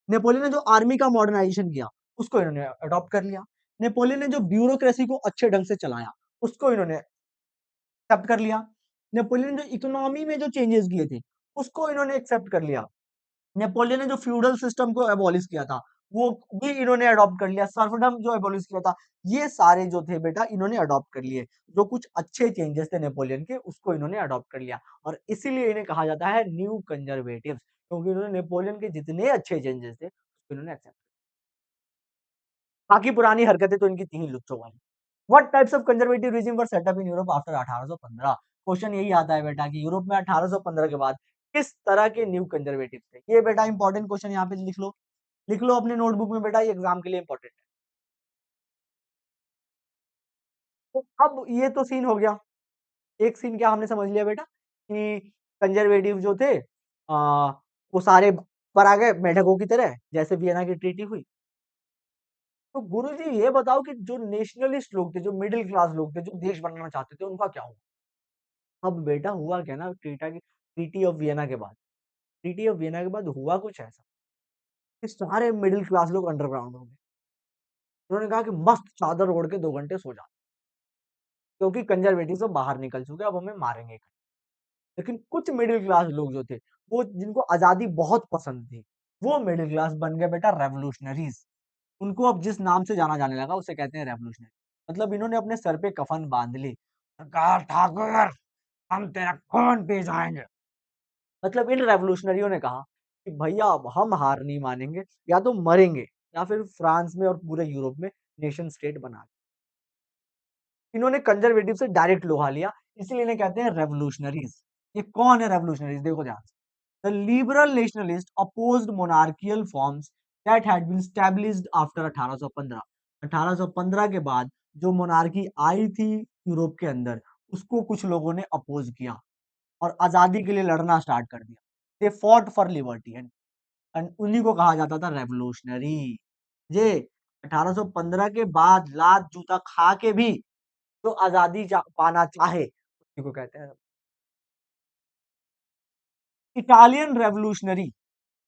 नेपोलियन ने जो आर्मी का मॉडर्नाइज़ेशन किया, उसको इन्होंने अडॉप्ट कर लिया। नेपोलियन ने जो ब्यूरोक्रेसी को अच्छे ढंग से चलाया, उसको इन्होंने एक्सेप्ट कर लिया। नेपोलियन ने जो इकोनॉमी में जो चेंजेस किए थे, उसको इन्होंने एक्सेप्ट कर लिया। नेपोलियन ने जो फ्यूडल सिस्टम को एबॉलिश किया था, वो भी इन्होंने अडॉप्ट कर लिया। सर्फडम जो एबॉलिश किया था, ये सारे जो थे बेटा इन्होंने अडॉप्ट कर लिए। जो कुछ अच्छे चेंजेस थे नेपोलियन के, उसको इन्होंने अडॉप्ट कर लिया और इसीलिए इन्हें कहा जाता है न्यू कंजर्वेटिव्स क्योंकि इन्होंने नेपोलियन के जितने अच्छे चेंजेस थे, उसको इन्होंने एक्सेप्ट बाकी पुरानी हरकतें तो इनकी थी ही लुच्चों वाली। What types of conservative regime were set up in Europe after 1815? Question यही आता है बेटा कि यूरोप में 1815 के बाद किस तरह के न्यू कंजर्वेटिव थे? ये बेटा इंपॉर्टेंट क्वेश्चन यहाँ पे लिख लो। लिख लो अपने नोटबुक में बेटा, ये एग्जाम के लिए इंपॉर्टेंट है। तो अब ये तो सीन हो गया। एक सीन क्या हमने समझ लिया बेटा कि कंजर्वेटिव जो थे वो सारे पर आ गए मेढकों की तरह, जैसे वियना की ट्रीटी हुई। तो गुरुजी ये बताओ कि जो नेशनलिस्ट लोग थे, जो मिडिल क्लास लोग थे, जो देश बनाना चाहते थे, उनका क्या हुआ? अब बेटा हुआ क्या ना ट्रीटी ऑफ वियना के बाद, ट्रीटी ऑफ वियना के बाद हुआ कुछ ऐसा कि सारे मिडिल क्लास लोग अंडरग्राउंड हो गए। उन्होंने कहा कि मस्त चादर ओढ़ के 2 घंटे सो जा, क्योंकि कंजर्वेटिव सब बाहर निकल चुके हैं, अब हमें मारेंगे। लेकिन कुछ मिडिल क्लास लोग जो थे, वो जिनको आज़ादी बहुत पसंद थी, वो मिडिल क्लास बन गए बेटा रेवोल्यूशनरीज़। उनको अब जिस नाम से जाना जाने लगा, उसे कहते हैं रेवोल्यूशनरी। मतलब इन्होंने अपने सर पे कफन बाँध ली और कहा, "ठाकुर, हम तेरा खून पी जाएँगे।" मतलब इन रेवोल्यूशनरियों ने कहा कि भैया अब हम हार नहीं मानेंगे, या तो मरेंगे या फिर फ्रांस में और पूरे यूरोप में नेशन स्टेट बना इन्होंने कंजर्वेटिव से डायरेक्ट लोहा लिया, इसीलिए इन्हें कहते हैं रेवोल्यूशनरीज़। ये कौन है रेवोल्यूशनरीज़? देखो ध्यान से। The liberal nationalists opposed monarchical forms that had been established after 1815। 1815 के बाद जो मोनार्की आई थी यूरोप के अंदर, उसको कुछ लोगों ने अपोज किया और आजादी के लिए लड़ना स्टार्ट कर दिया। They fought for liberty and उन्हीं को कहा जाता था रेवोल्यूशनरी। ये 1815 के बाद लात जूता खा के भी जो आजादी पाना चाहे, उसी को कहते हैं। Italian revolutionary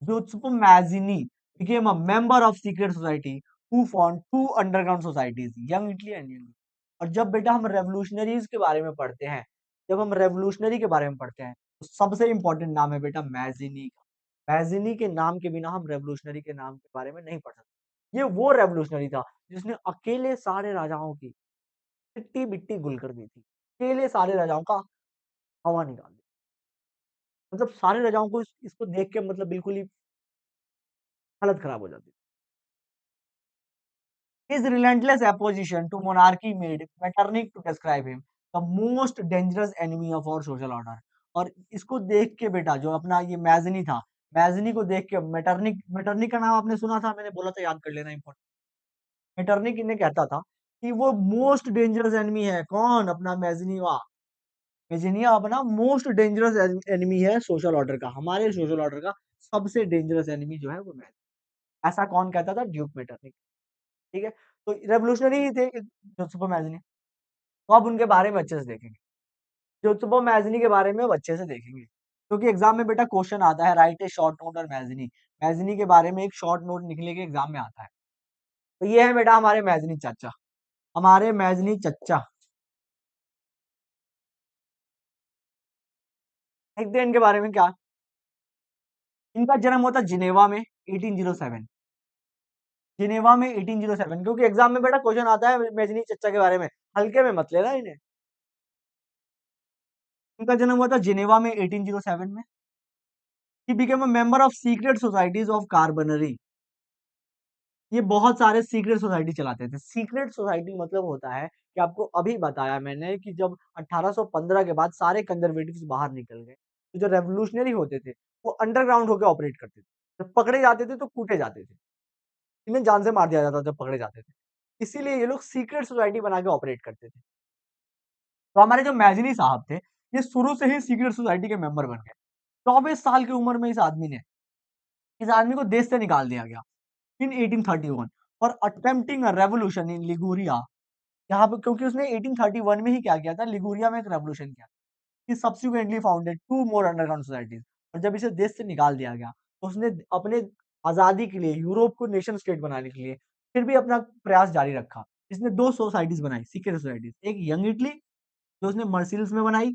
Giuseppe Mazzini became a member of secret society who formed two underground societies, Young Italy and Young। और जब बेटा हम रेवोल्यूशनरीज के बारे में पढ़ते हैं, जब हम रेवोल्यूशनरी के बारे में पढ़ते हैं, तो सबसे इंपॉर्टेंट नाम है बेटा मैजिनी का। मैजिनी के नाम के बिना हम रेवोल्यूशनरी के नाम के बारे में नहीं पढ़ सकते। ये वो रेवोल्यूशनरी था जिसने अकेले सारे राजाओं की मिट्टी बिट्टी गुल कर दी थी, अकेले सारे राजाओं का हवा निकाल दी। मतलब सारे राजाओं को इसको देख के मतलब बिल्कुल ही हालत खराब हो जाती। His relentless opposition to monarchy made Metternich to describe him the most dangerous enemy of our social order। और इसको देख के बेटा जो अपना ये मैज़नी था, मैज़नी को देख के मेटरनिक मेटरनिक का नाम आपने सुना था, मैंने बोला था याद कर लेना इम्पोर्टेंट। मेटरनिक इन्हें कहता था कि वो मोस्ट डेंजरस एनिमी है। कौन? अपना मैज़नीवा। मैज़निया अपना मोस्ट डेंजरस एनिमी है सोशल ऑर्डर का। हमारे सोशल ऑर्डर का सबसे डेंजरस एनिमी जो है वो मैज़नी। ऐसा कौन कहता था? Duke Metternich. ठीक है? तो रेवोल्यूशनरी ही थे जोसेफो मैज़नी। तो अब उनके बारे में अच्छे से देखेंगे। जोसेफो मैज़नी के बारे में अब अच्छे से देखेंगे। क्योंकि एग्ज़ाम में बेटा क्वेश्चन आता है write a short note on Mazzini. Mazzini के बारे में एक शॉर्ट नोट निकले के एग्ज़ाम में आता है। तो ये है बेटा हमारे मैज़नी चाचा। हमारे मैज़नी चच्चा। देखते हैं इनके बारे में क्या। इनका जन्म हुआ था जिनेवा में 1807। जिनेवा में 1807 क्योंकि एग्ज़ाम में बेटा क्वेश्चन आता है मैज़नी चच्चा के बारे में। हल्के में मत लेना इन्हें। इनका जन्म हुआ था जिनेवा में 1807 में। He became a member of secret societies of Carbonary। ये बहुत सारे सीक्रेट सोसाइटी चलाते थे। सीक्रेट सोसाइटी मतलब होता है कि आपको अभी बताया मैंने कि जब 1815 के बाद सारे कंजर्वेटिव्स बाहर निकल गए, तो जो रेवोल्यूशनरी होते थे वो अंडरग्राउंड होकर ऑपरेट करते थे, जब पकड़े जाते थे तो कूटे जाते थे, इन्हें जान से मार दिया जाता था जब पकड़े जाते थे, इसीलिए ये लोग सीक्रेट सोसाइटी बना के ऑपरेट करते थे। तो हमारे जो मैजिनी साहब थे, ये शुरू से ही सीक्रेट सोसाइटी के मेंबर बन गए। 24 साल की उम्र में इस आदमी को देश से निकाल दिया गया इन 1831 for attempting a revolution in Liguria. यहाँ पे क्योंकि उसने 1831 में ही क्या किया था, लिगुरिया में एक रेवोल्यूशन किया। ही सब्सिक्वेंटली फाउंडेड 2 मोर अंडरग्राउंड सोसाइटीज। और जब इसे देश से निकाल दिया गया, तो उसने अपने आजादी के लिए यूरोप को नेशन स्टेट बनाने के लिए फिर भी अपना प्रयास जारी रखा। इसने 2 सोसाइटीज बनाई, सीक्रेट सोसाइटीज, एक यंग इटली जो उसने मर्सिल्स में बनाई,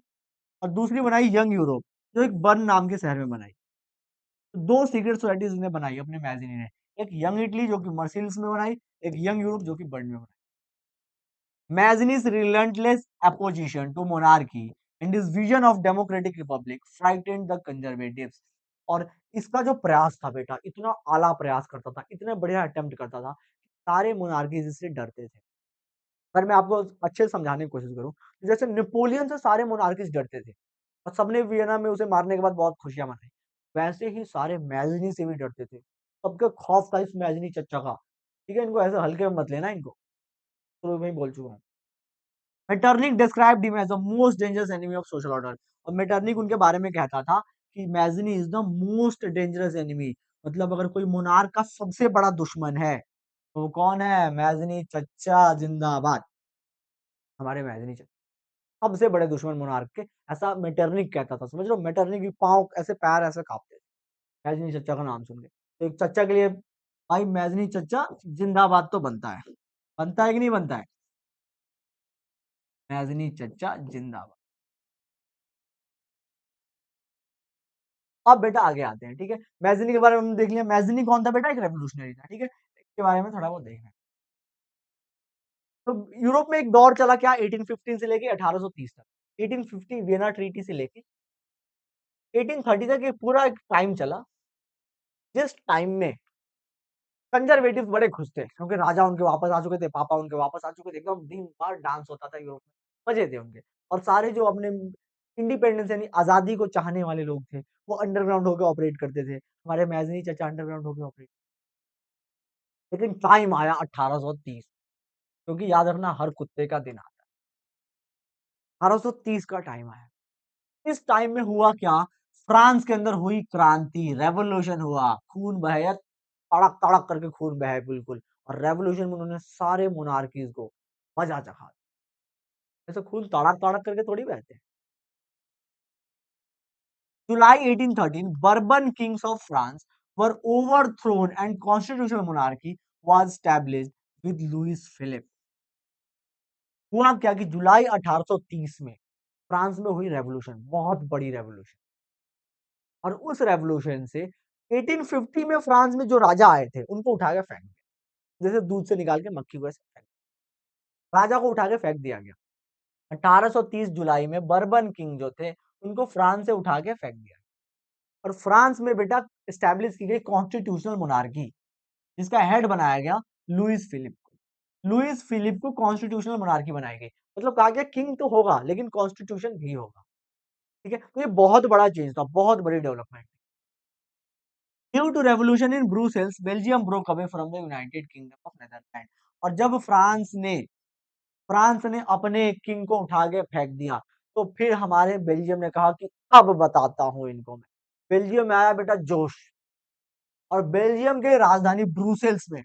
और दूसरी बनाई यंग यूरोप जो एक बर्न नाम के शहर में बनाई। तो 2 सीक्रेट सोसाइटीज उसने बनाई अपने मैगजीन ने, एक यंग इटली जो कि मर्सिल्स में बनाई, एक यंग यूरोप जो कि बर्न में बनाई। Mazzini's relentless opposition to monarchy and his vision of democratic republic frightened the conservatives। और इसका जो प्रयास था बेटा, इतना आला प्रयास करता था, इतने बढ़िया अटेम्प्ट करता था, सारे मोनार्कीज इससे डरते थे। पर मैं आपको अच्छे से समझाने की कोशिश करूं, तो जैसे नेपोलियन से सारे मोनार्कीज डरते थे और सबने वियना में उसे मारने के बाद बहुत खुशियां मनाई, वैसे ही सारे मैजनी से भी डरते थे। सबके खौफ था इस मैजनी चच्चा का। ठीक है, इनको ऐसे हल्के में मत लेना इनको, तो मैं बोल चुका हूँ। Metternich described him as the most dangerous enemy of social order. और मेटरनिक उनके बारे में कहता था कि Mazzini is the most dangerous enemy. मतलब अगर कोई मोनार्क का सबसे बड़ा दुश्मन है तो वो कौन है? मैज़नी चच्चा जिंदाबाद। हमारे मैज़नी चच्चा सबसे बड़े दुश्मन मोनार्क के, ऐसा मेटरनिक कहता था। समझ लो, मेटरनिक की पाँव ऐसे, पैर ऐसे कांपते थे मैज़नी चच्चा का नाम सुन के। तो एक चच्चा के लिए भाई मैज़नी चच्चा जिंदाबाद तो बनता है कि नहीं बनता है? मैज़नी चच्चा जिंदाबाद। अब बेटा आगे आते हैं, ठीक है। मैज़नी के बारे में हमने देख लिया। मैज़नी कौन था बेटा? एक रेवोल्यूशनरी था, ठीक है। इसके बारे में थोड़ा बहुत देखना है। तो यूरोप में एक दौर चला क्या, 1815 से लेके 1830 तक। 1850 वियना ट्रीटी से लेके 1830 तक एक पूरा एक टाइम चला, जिस टाइम में कंजर्वेटिव बड़े खुश थे क्योंकि राजा उनके वापस आ चुके थे, पापा उनके वापस आ चुके थे। एकदम दिन भर डांस होता था यूरोप में, मजे थे उनके। और सारे जो अपने इंडिपेंडेंस यानी आजादी को चाहने वाले लोग थे, वो अंडरग्राउंड होकर ऑपरेट करते थे। हमारे मैज़नी चाचा अंडरग्राउंड होकर ऑपरेट। लेकिन टाइम आया 1830, क्योंकि याद रखना हर कुत्ते का दिन आता है। 1830 का टाइम आया। इस टाइम में हुआ क्या? फ्रांस के अंदर हुई क्रांति, रेवोल्यूशन हुआ, खून बहाया, तड़क तड़क करके खून बहा बिल्कुल। और रेवोल्यूशन में उन्होंने सारे मोनार्कीज को मजा चखा दिया। ऐसे खून तड़क तड़क करके थोड़ी बहते हैं। July 1813 Bourbon kings of France were overthrown and constitutional monarchy was established with Louis Philippe. हुआ क्या कि जुलाई 1830 में फ्रांस में हुई रेवोल्यूशन, बहुत बड़ी रेवोल्यूशन। और उस रेवोल्यूशन से 1850 में फ्रांस में जो राजा आए थे उनको उठा के फेंक दिया, जैसे दूध से निकाल के मक्खी को ऐसे फेंक, राजा को उठा के फेंक दिया गया। 1830 जुलाई में बर्बन किंग जो थे उनको फ्रांस से उठा के फेंक दिया। और फ्रांस में बेटा एस्टैब्लिश की गई कॉन्स्टिट्यूशनल मोनार्की, जिसका हेड बनाया गया लुइस फिलिप को। लुइस फिलिप को कॉन्स्टिट्यूशनल मोनार्की बनाई गई। मतलब कहा गया किंग तो होगा लेकिन कॉन्स्टिट्यूशन भी होगा। ठीक है, तो ये बहुत बड़ा चेंज था, बहुत बड़ी development. Due to revolution in Brussels Belgium broke away from the United Kingdom of Netherland. और जब फ्रांस ने अपने किंग को उठा के फेंक दिया, तो फिर हमारे बेल्जियम ने कहा कि अब बताता हूं इनको मैं। बेल्जियम में आया बेटा जोश। और बेल्जियम के राजधानी ब्रुसेल्स में,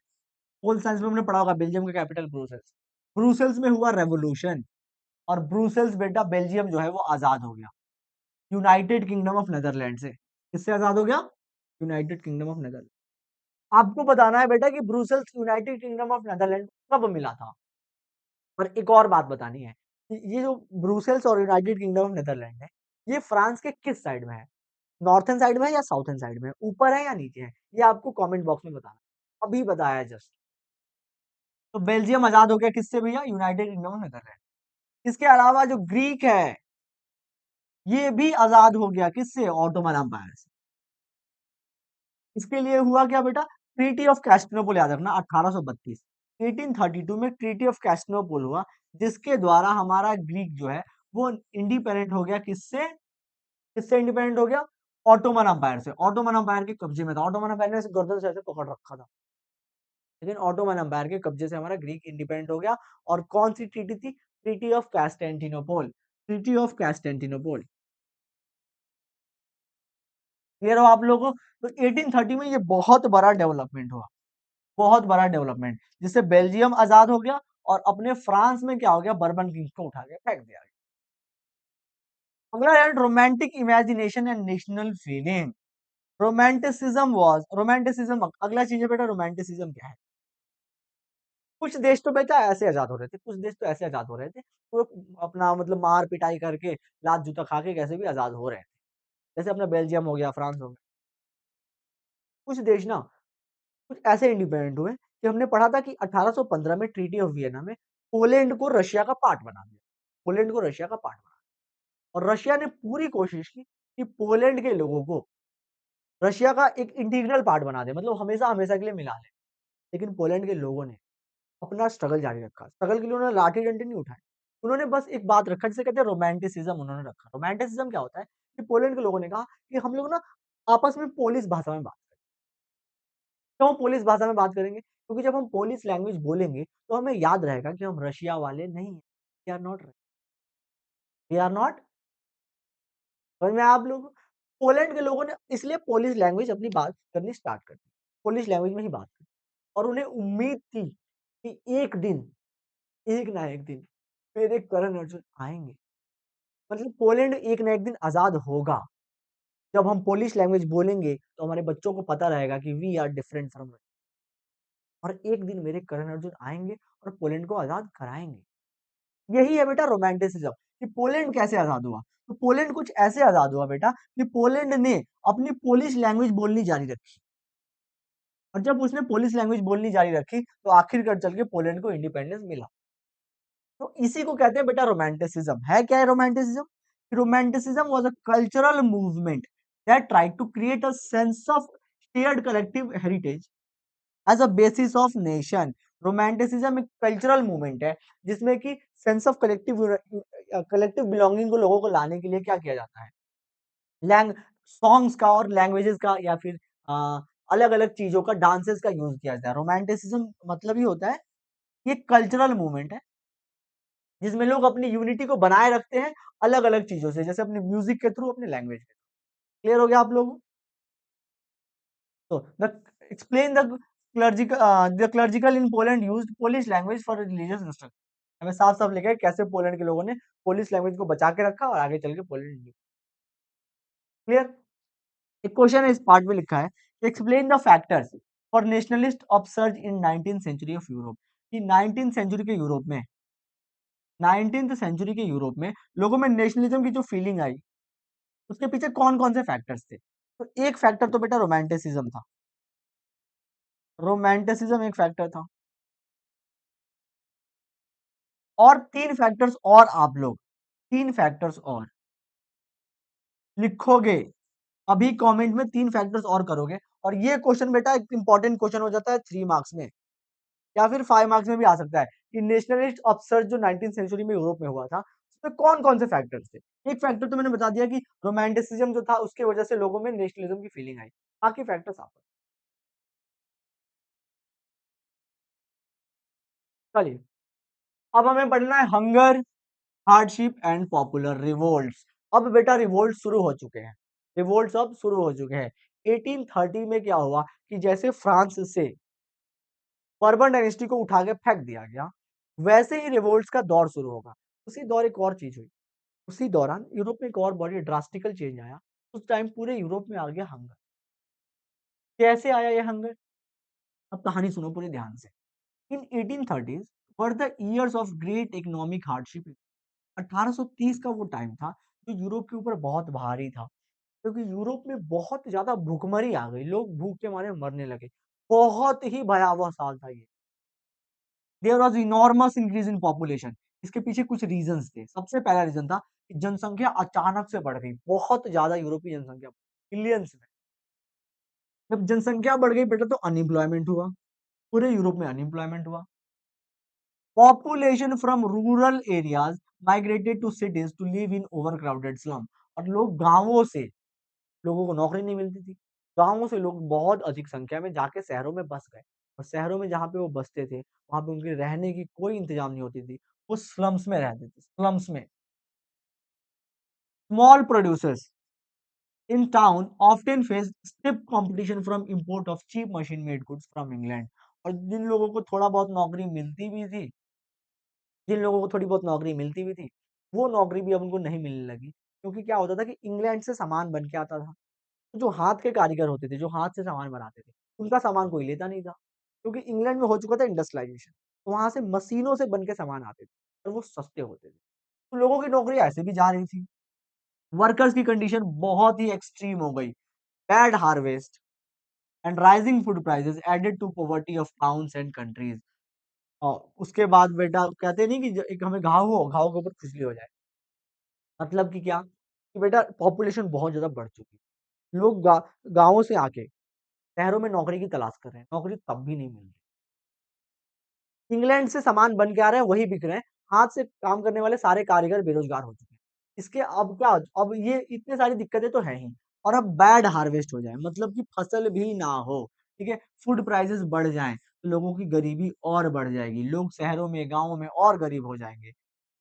पोल साइंस में हमने पढ़ा होगा, बेल्जियम का कैपिटल ब्रुसेल्स, ब्रुसेल्स में हुआ रेवोल्यूशन। और ब्रुसेल्स बेटा बेल्जियम जो है वो आजाद हो गया यूनाइटेड किंगडम ऑफ नेदरलैंड से। किससे आजाद हो गया? United Kingdom of Netherland. आपको बताना है बेटा कि Brussels United Kingdom of Netherland कब मिला था। और एक और बात बतानी है कि ये जो ब्रुसेल्स और यूनाइटेड किंगडम ऑफ नेदरलैंड है, ये फ्रांस के किस साइड में है? नॉर्थन साइड में है या साउथर्न साइड में है? ऊपर है या नीचे है? ये आपको कमेंट बॉक्स में बताना। अभी बताया जस्ट। तो बेल्जियम आजाद हो गया किससे भैया? United Kingdom of Netherland. इसके अलावा जो ग्रीक है, ये भी आजाद हो गया किससे? ऑटोमन एम्पायर से। इसके लिए हुआ क्या बेटा? ट्रीटी ऑफ कैस्टिनोपोल, याद रखना 1832। 1832 में ट्रीटी ऑफ कैस्टिनोपोल हुआ, जिसके द्वारा हमारा ग्रीक जो है वो इंडिपेंडेंट हो गया किससे? किससे इंडिपेंडेंट हो गया? ऑटोमन अंपायर से। ऑटोमन अंपायर के कब्जे में था। ऑटोमन अंपायर ने इसे गर्दन से ऐसे पकड़ रखा था। लेकिन ऑटोमन अंपायर के कब्जे से हमारा ग्रीक इंडिपेंडेंट हो गया। और कौन सी ट्रीटी थी? Treaty of Constantinople. Treaty of Constantinople. Clear हो आप लोगों को? तो 1830 में ये बहुत बड़ा डेवलपमेंट हुआ। बहुत बड़ा डेवलपमेंट, जिससे बेल्जियम आजाद हो गया और अपने फ्रांस में क्या हो गया? बर्बन किंग्स को उठा के फेंक दिया गया। अगला है romantic imagination and national feeling. Romanticism अगला चीज है बेटा। रोमांटिसिज्म क्या है? कुछ देश तो बेटा ऐसे आजाद हो रहे थे, कुछ देश तो ऐसे आजाद हो रहे थे, तो अपना मतलब मार पिटाई करके, लात जूता खा के कैसे भी आजाद हो रहे थे। जैसे अपना बेल्जियम हो गया, फ्रांस हो गया। कुछ देश ना कुछ ऐसे इंडिपेंडेंट हुए कि हमने पढ़ा था कि 1815 में ट्रीटी ऑफ वियना में पोलैंड को रशिया का पार्ट बना दिया। पोलैंड को रशिया का पार्ट बना दिया। और रशिया ने पूरी कोशिश की कि पोलैंड के लोगों को रशिया का एक इंटीग्रल पार्ट बना दे, मतलब हमेशा हमेशा के लिए मिला ले। लेकिन पोलैंड के लोगों ने अपना स्ट्रगल जारी रखा। स्ट्रगल के लिए उन्होंने लाठी डंडे नहीं उठाए। उन्होंने बस एक बात रखा जिसे कहते हैं रोमांटिसिज्म। उन्होंने रखा। रोमांटिसिज्म क्या होता है कि पोलैंड के लोगों ने कहा कि हम लोग ना आपस में पोलिश भाषा में बात करें। क्यों पोलिश भाषा में बात करेंगे? क्योंकि जब हम पोलिश लैंग्वेज बोलेंगे तो हमें याद रहेगा कि हम रशिया वाले नहीं हैं। We are not we are not समझ में आया आप लोगों को? पोलैंड के लोगों ने इसलिए पोलिश लैंग्वेज अपनी बात करनी स्टार्ट कर दी। पोलिश लैंग्वेज में ही बात की। और उन्हें उम्मीद थी कि एक दिन, एक ना एक दिन मेरे करण अर्जुन आएँगे। मतलब पोलैंड एक ना एक दिन आज़ाद होगा। जब हम पोलिश लैंग्वेज बोलेंगे तो हमारे बच्चों को पता रहेगा कि वी आर डिफरेंट फ्रॉम और एक दिन मेरे करण अर्जुन आएँगे और पोलैंड को आज़ाद कराएँगे। यही है बेटा रोमांटिसिज्म कि पोलैंड कैसे आज़ाद हुआ। तो पोलैंड कुछ ऐसे आज़ाद हुआ बेटा कि पोलैंड ने अपनी पोलिश लैंग्वेज बोलनी जारी रखी। और जब उसने पोलिश लैंग्वेज बोलनी जारी रखी तो आखिरकार चल के पोलैंड को इंडिपेंडेंस मिला। तो इसी को कहते हैं बेटा रोमांटिसिज्म। है क्या है romanticism? Romanticism was a cultural movement that tried to create a sense of shared collective heritage as a basis of nation. Romanticism एक कल्चरल मूवमेंट है जिसमें कि सेंस ऑफ कलेक्टिव बिलोंगिंग को लोगों को लाने के लिए क्या किया जाता है? लैंग सॉन्ग्स का और लैंग्वेजेस का या फिर अलग अलग चीजों का, डांसेस का यूज किया जाता है। रोमांटिसिज्म मतलब ही होता है ये कल्चरल मूवमेंट है जिसमें लोग अपनी यूनिटी को बनाए रखते हैं अलग अलग चीजों से, जैसे अपने म्यूजिक के थ्रू, अपने लैंग्वेज के। क्लियर हो गया आप लोगों को? तो the explain the clerical in Poland used Polish language for religious instruction. हमें साफ साफ लिखा है कैसे पोलैंड के लोगों ने पोलिश लैंग्वेज को बचा के रखा और आगे चल के पोलैंड। क्लियर? एक क्वेश्चन है इस पार्ट में लिखा है, explain the factors for nationalist upsurge in 19th century of Europe. कि 19th सेंचुरी के यूरोप में 19th सेंचुरी के यूरोप में लोगों में नेशनलिज्म की जो फीलिंग आई उसके पीछे कौन कौन से फैक्टर्स थे? तो एक फैक्टर तो बेटा रोमांटिसिज्म था। रोमांटिसिज्म एक फैक्टर था। और तीन फैक्टर्स और आप लोग, तीन फैक्टर्स और लिखोगे अभी कमेंट में, तीन फैक्टर्स और करोगे और ये क्वेश्चन बेटा एक इंपॉर्टेंट क्वेश्चन हो जाता है 3 मार्क्स में या फिर 5 मार्क्स में भी आ सकता है कि नेशनलिस्ट अपसर्ज जो 19th सेंचुरी में यूरोप में हुआ था उसमें कौन कौन से फैक्टर्स थे। एक फैक्टर तो मैंने बता दिया कि रोमांटिसिज्म जो था उसके वजह से लोगों में नेशनलिज्म की फीलिंग आई। बाकी फैक्टर्स आप चलिए। अब हमें पढ़ना है hunger, hardship and popular revolts. अब बेटा रिवोल्ट शुरू हो चुके हैं। रिवोल्ट्स अब शुरू हो चुके हैं। 1830 में क्या हुआ कि जैसे फ्रांस से बर्बन डायनेस्टी को उठा के फेंक दिया गया, वैसे ही रिवोल्ट्स का दौर शुरू होगा। उसी दौर एक और चीज हुई। उसी दौरान यूरोप में एक और बड़ी ड्रास्टिकल चेंज आया। उस टाइम पूरे यूरोप में आ गया हंगर। कैसे आया ये हंगर? अब कहानी सुनो पूरी ध्यान से। इन 1830s were the years of great economic hardship. 1830 का वो टाइम था जो यूरोप के ऊपर बहुत भारी था, क्योंकि यूरोप में बहुत ज्यादा भूखमरी आ गई। लोग भूख के मारे मरने लगे। बहुत ही भयावह साल था ये। There was enormous increase in population. इसके पीछे कुछ रीजंस थे। सबसे पहला रीजन था कि जनसंख्या अचानक से बढ़ गई। बहुत ज्यादा यूरोपीय जनसंख्या, मिलियंस में। जब जनसंख्या बढ़ गई बेटा तो अनएम्प्लॉयमेंट हुआ। पूरे यूरोप में अनएम्प्लॉयमेंट हुआ। Population from rural areas migrated to cities to live in overcrowded slum. और लोग गाँवों से लोगों को नौकरी नहीं मिलती थी। गाँवों से लोग बहुत अधिक संख्या में जाके शहरों में बस गए और शहरों में जहाँ पे वो बसते थे, वहाँ पे उनके रहने की कोई इंतज़ाम नहीं होती थी। वो स्लम्स में रहते थे, स्लम्स में। Small producers in town often face stiff competition from import of cheap machine made goods from England। और जिन लोगों को थोड़ा बहुत नौकरी मिलती भी थी, जिन लोगों को थोड़ी बहुत नौकरी मिलती भी थी, वो नौकरी भी अब उनको नहीं मिलने लगी, क्योंकि क्या होता था कि इंग्लैंड से सामान बन के आता था। तो जो हाथ के कारीगर होते थे, जो हाथ से सामान बनाते थे, उनका सामान कोई लेता नहीं था, क्योंकि इंग्लैंड में हो चुका था इंडस्ट्रियलाइजेशन। तो वहां से मशीनों से बन के सामान आते थे और वो सस्ते होते थे, तो लोगों की नौकरी ऐसे भी जा रही थी। वर्कर्स की कंडीशन बहुत ही एक्सट्रीम हो गई। Bad harvest and rising food prices added to poverty of towns and countries. और उसके बाद बेटा कहते नहीं कि एक हमें घाव हो, घाव के ऊपर खुजली हो जाए। मतलब कि क्या, कि बेटा पॉपुलेशन बहुत ज्यादा बढ़ चुकी है। लोग गांवों से आके शहरों में नौकरी की तलाश कर रहे हैं, नौकरी तब भी नहीं मिल रही। इंग्लैंड से सामान बन के आ रहे हैं, वही बिक रहे हैं। हाथ से काम करने वाले सारे कारीगर बेरोजगार हो चुके हैं। इसके अब क्या, अब ये इतने सारी दिक्कतें तो है ही, और अब बैड हार्वेस्ट हो जाए, मतलब कि फसल भी ना हो, ठीक है, फूड प्राइसेस बढ़ जाएं, तो लोगों की गरीबी और बढ़ जाएगी, लोग शहरों में गांवों में और गरीब हो जाएंगे।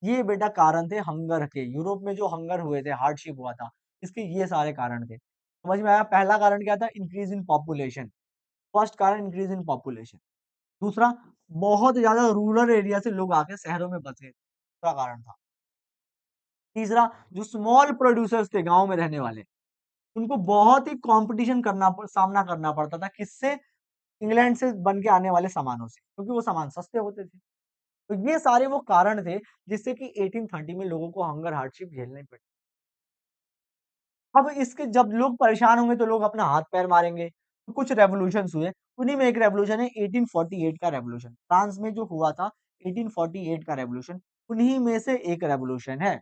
ये बेटा कारण थे हंगर के, यूरोप में जो हंगर हुए थे, हार्डशिप हुआ था, इसके ये सारे कारण थे। समझ में आया? पहला कारण क्या था? Increase in population. फर्स्ट कारण इंक्रीज इन पॉपुलेशन। दूसरा, बहुत ज़्यादा रूरल एरिया से लोग आके शहरों में बसे, दूसरा कारण था। तीसरा, जो स्मॉल प्रोड्यूसर्स थे गाँव में रहने वाले, उनको बहुत ही कॉम्पिटिशन सामना करना पड़ता था, किससे? इंग्लैंड से बन के आने वाले सामानों से, क्योंकि वो सामान सस्ते होते थे। तो ये सारे वो कारण थे जिससे कि 1830 में लोगों को हंगर हार्डशिप झेलनी पड़ी। अब इसके जब लोग परेशान होंगे तो लोग अपना हाथ पैर मारेंगे। तो कुछ रेवोल्यूशंस हुए, उन्हीं में एक रेवोल्यूशन है 1848 का रेवोल्यूशन। फ्रांस में जो हुआ था 1848 का रेवोल्यूशन, उन्हीं में से एक रेवोल्यूशन है।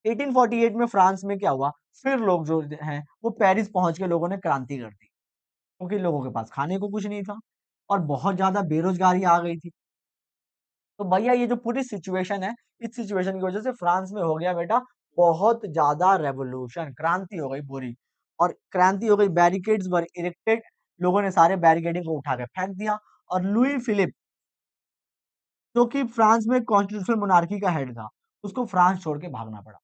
1848 में फ्रांस में क्या हुआ? फिर लोग जो हैं वो पेरिस पहुंच के लोगों ने क्रांति कर दी, क्योंकि लोगों के पास खाने को कुछ नहीं था और बहुत ज्यादा बेरोजगारी आ गई थी। तो भैया ये जो पूरी सिचुएशन है, इस सिचुएशन की वजह से फ्रांस में हो गया बेटा बहुत ज्यादा रेवोल्यूशन, क्रांति हो गई पूरी। और क्रांति हो गई, बैरिकेड्स वर इरेक्टेड, लोगों ने सारे बैरिकेडिंग को उठा के फेंक दिया। और लुई फिलिप, जो कि फ्रांस में कॉन्स्टिट्यूशनल मोनार्की का हेड था, उसको फ्रांस छोड़ के भागना पड़ा।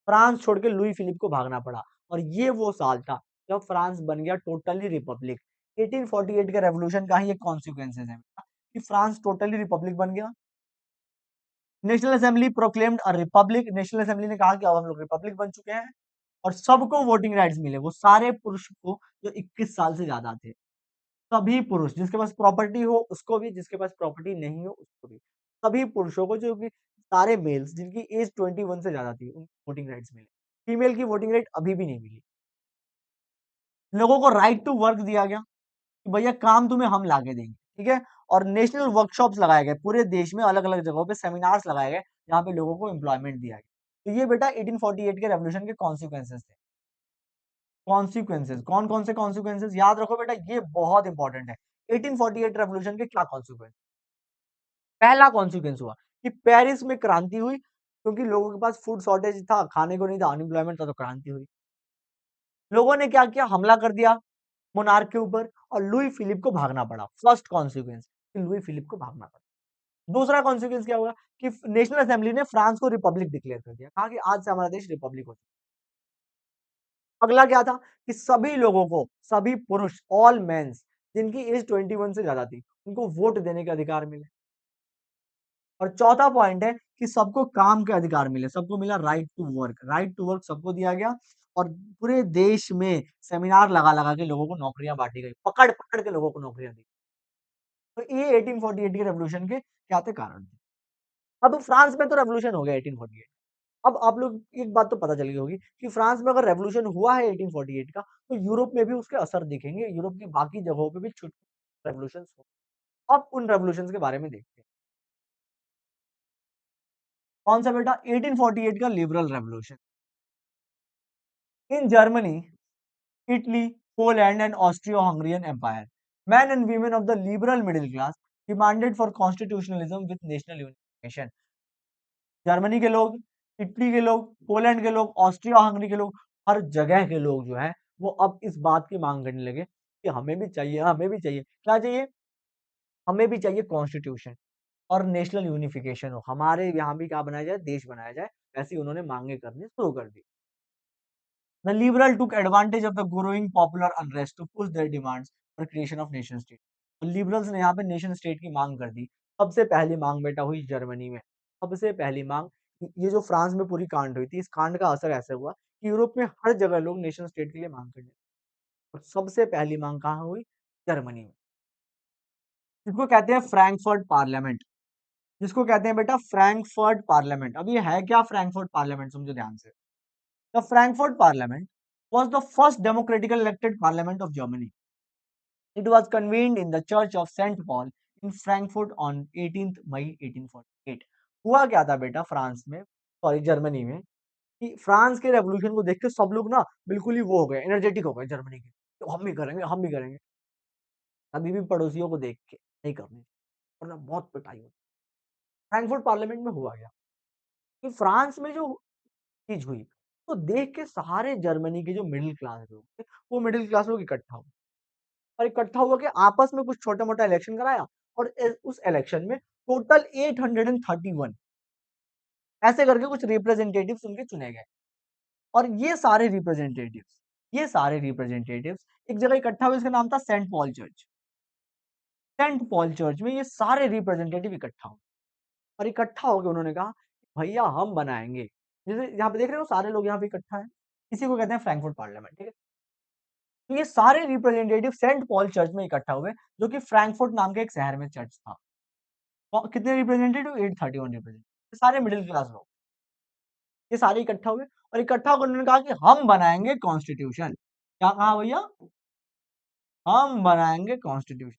फ्रांस छोड़ के लुई फिलिप को भागना पड़ा। और ये वो साल था जब फ्रांस बन गया टोटली रिपब्लिक। 1848 के रेवोल्यूशन का ही एक कॉन्सिक्वेंसेस है कि फ्रांस टोटली रिपब्लिक बन गया। National assembly proclaimed a republic, national assembly ने कहा कि अब हम लोग रिपब्लिक बन चुके हैं और सबको वोटिंग राइट्स मिले, वो सारे पुरुष को जो 21 साल से ज्यादा थे, सभी पुरुष, जिसके पास प्रॉपर्टी हो उसको भी, जिसके पास प्रॉपर्टी नहीं हो उसको भी, सभी पुरुषों को, जो कि सारे मेल्स जिनकी एज 21 से ज्यादा थी, उनको वोटिंग राइट्स मिले। फीमेल की वोटिंग राइट अभी भी नहीं मिली। लोगों को राइट टू वर्क दिया गया कि भैया काम तुम्हें हम लाके देंगे, ठीक है। और नेशनल वर्कशॉप्स लगाए गए पूरे देश में, अलग अलग जगहों पे सेमिनार्स लगाए गए जहाँ पे लोगों को एम्प्लॉयमेंट दिया गया। तो ये बेटा 1848 के रेवोल्यूशन के कॉन्सिक्वेंसेस थे। कॉन्सिक्वेंसेस, कौन कौन से कॉन्सिक्वेंसेस याद रखो बेटा, ये बहुत इंपॉर्टेंट है। 1848 रेवोल्यूशन के क्या कॉन्सिक्वेंस? पहला कॉन्सिक्वेंस हुआ कि पेरिस में क्रांति हुई, क्योंकि लोगों के पास फूड शॉर्टेज था, खाने को नहीं था, अनएम्प्लॉयमेंट था, तो क्रांति हुई। लोगों ने क्या किया? हमला कर दिया मोनार्क के ऊपर और लुई फिलिप को भागना पड़ा। फर्स्ट कॉन्सिक्वेंस कि लुई फिलिप को भागना पड़ा। दूसरा कॉन्सिक्वेंस क्या हुआ कि नेशनल असेंबली ने फ्रांस को रिपब्लिक डिक्लेयर कर दिया, कहा कि आज से हमारा देश रिपब्लिक हो चुका है। अगला क्या था कि सभी लोगों को, सभी पुरुष, ऑल मेंस जिनकी एज 21 से ज्यादा थी, उनको वोट देने के अधिकार मिले। और चौथा पॉइंट है कि सबको काम के अधिकार मिले, सबको मिला right to work, right to work सबको दिया गया। और पूरे देश में सेमिनार लगा लगा के लोगों को नौकरियां बांटी गई, पकड़ पकड़ के लोगों को नौकरियां दी। तो ये 1848 के रेवोल्यूशन के क्या थे? कारण थे। अब फ्रांस में तो रेवोल्यूशन हो गया 1848। अब आप लोग एक बात तो पता चल गई होगी कि फ्रांस में अगर रेवोल्यूशन हुआ है 1848 का, तो यूरोप में भी उसके असर दिखेंगे, यूरोप की बाकी जगहों पे भी छोटे रेवोल्यूशन हो। अब उन रेवोल्यूशन के बारे में देखते हैं। कौन सा बेटा? 1848 का liberal revolution. In Germany, Italy, Poland, and Austro-Hungarian Empire, men and women of the liberal middle class demanded for constitutionalism with national unification। Germany के लोग, इटली के लोग, पोलैंड के लोग, ऑस्ट्रिया हंगरी के लोग, हर जगह के लोग जो है वो अब इस बात की मांग करने लगे कि हमें भी चाहिए, हमें भी चाहिए। क्या चाहिए? हमें भी चाहिए कॉन्स्टिट्यूशन और नेशनल यूनिफिकेशन हो, हमारे यहाँ भी क्या बनाया जाए, देश बनाया जाए। ऐसी उन्होंने मांगे करनी शुरू कर दी। The liberal took advantage of the growing popular unrest to push their demands for creation of nation state। तो लिबरल्स ने यहाँ पे नेशन स्टेट की मांग कर दी। सबसे पहली मांग बेटा हुई जर्मनी में। सबसे पहली मांग, ये जो फ्रांस में पूरी कांड हुई थी, इस कांड का असर ऐसे हुआ कि यूरोप में हर जगह लोग नेशन स्टेट के लिए मांग करने लगे। और सबसे पहली मांग कहाँ हुई? जर्मनी में। जिसको कहते हैं फ्रैंकफर्ट पार्लियामेंट। जिसको कहते हैं बेटा फ्रैंकफर्ट पार्लियामेंट। अब ये है क्या फ्रैंकफर्ट पार्लियामेंट, समझो ध्यान से। The Frankfurt parliament was the first democratically elected parliament of Germany। It was convened in the Church of St. Paul in Frankfurt on 18th May 1848। हुआ क्या था बेटा फ्रांस में, सॉरी जर्मनी में, कि फ्रांस के रेवोल्यूशन को देख के सब लोग ना बिल्कुल ही वो हो गए, एनर्जेटिक हो गए जर्मनी के, तो हम भी करेंगे, हम भी करेंगे। अभी भी पड़ोसियों को देख के नहीं करनी, वरना बहुत पिटाई होती। फ्रैंकफर्ट पार्लियामेंट में हुआ क्या कि फ्रांस में जो चीज हुई, तो देख के सारे जर्मनी के जो मिडिल क्लास लोग थे, वो मिडिल क्लास लोग इकट्ठा हुए और इकट्ठा हुआ के आपस में कुछ छोटा-मोटा इलेक्शन कराया और उस इलेक्शन में टोटल 831 ऐसे करके कुछ रिप्रेजेंटेटिव्स उनके चुने गए। और ये सारे रिप्रेजेंटेटिव्स एक जगह इकट्ठा हुए, इसका नाम था Saint Paul church. Saint Paul church में ये सारे रिप्रेजेंटेटिव इकट्ठा हुए और इकट्ठा होकर उन्होंने कहा, भैया हम बनाएंगे, जैसे यहाँ पे देख रहे हो सारे लोग यहाँ पे इकट्ठा हैं, इसी को कहते हैं फ्रैंकफर्ट पार्लियामेंट, ठीक है। तो ये सारे रिप्रेजेंटेटिव सेंट पॉल चर्च में इकट्ठा हुए, जो कि फ्रैंकफर्ट नाम के एक शहर में चर्च था। कितने रिप्रेजेंटेटिव? 831 रिप्रेजेंटेटिव, सारे मिडिल क्लास लोग, ये सारे इकट्ठा हुए और इकट्ठा होकर उन्होंने कहा कि हम बनाएंगे कॉन्स्टिट्यूशन। क्या कहा भैया? हम बनाएंगे कॉन्स्टिट्यूशन।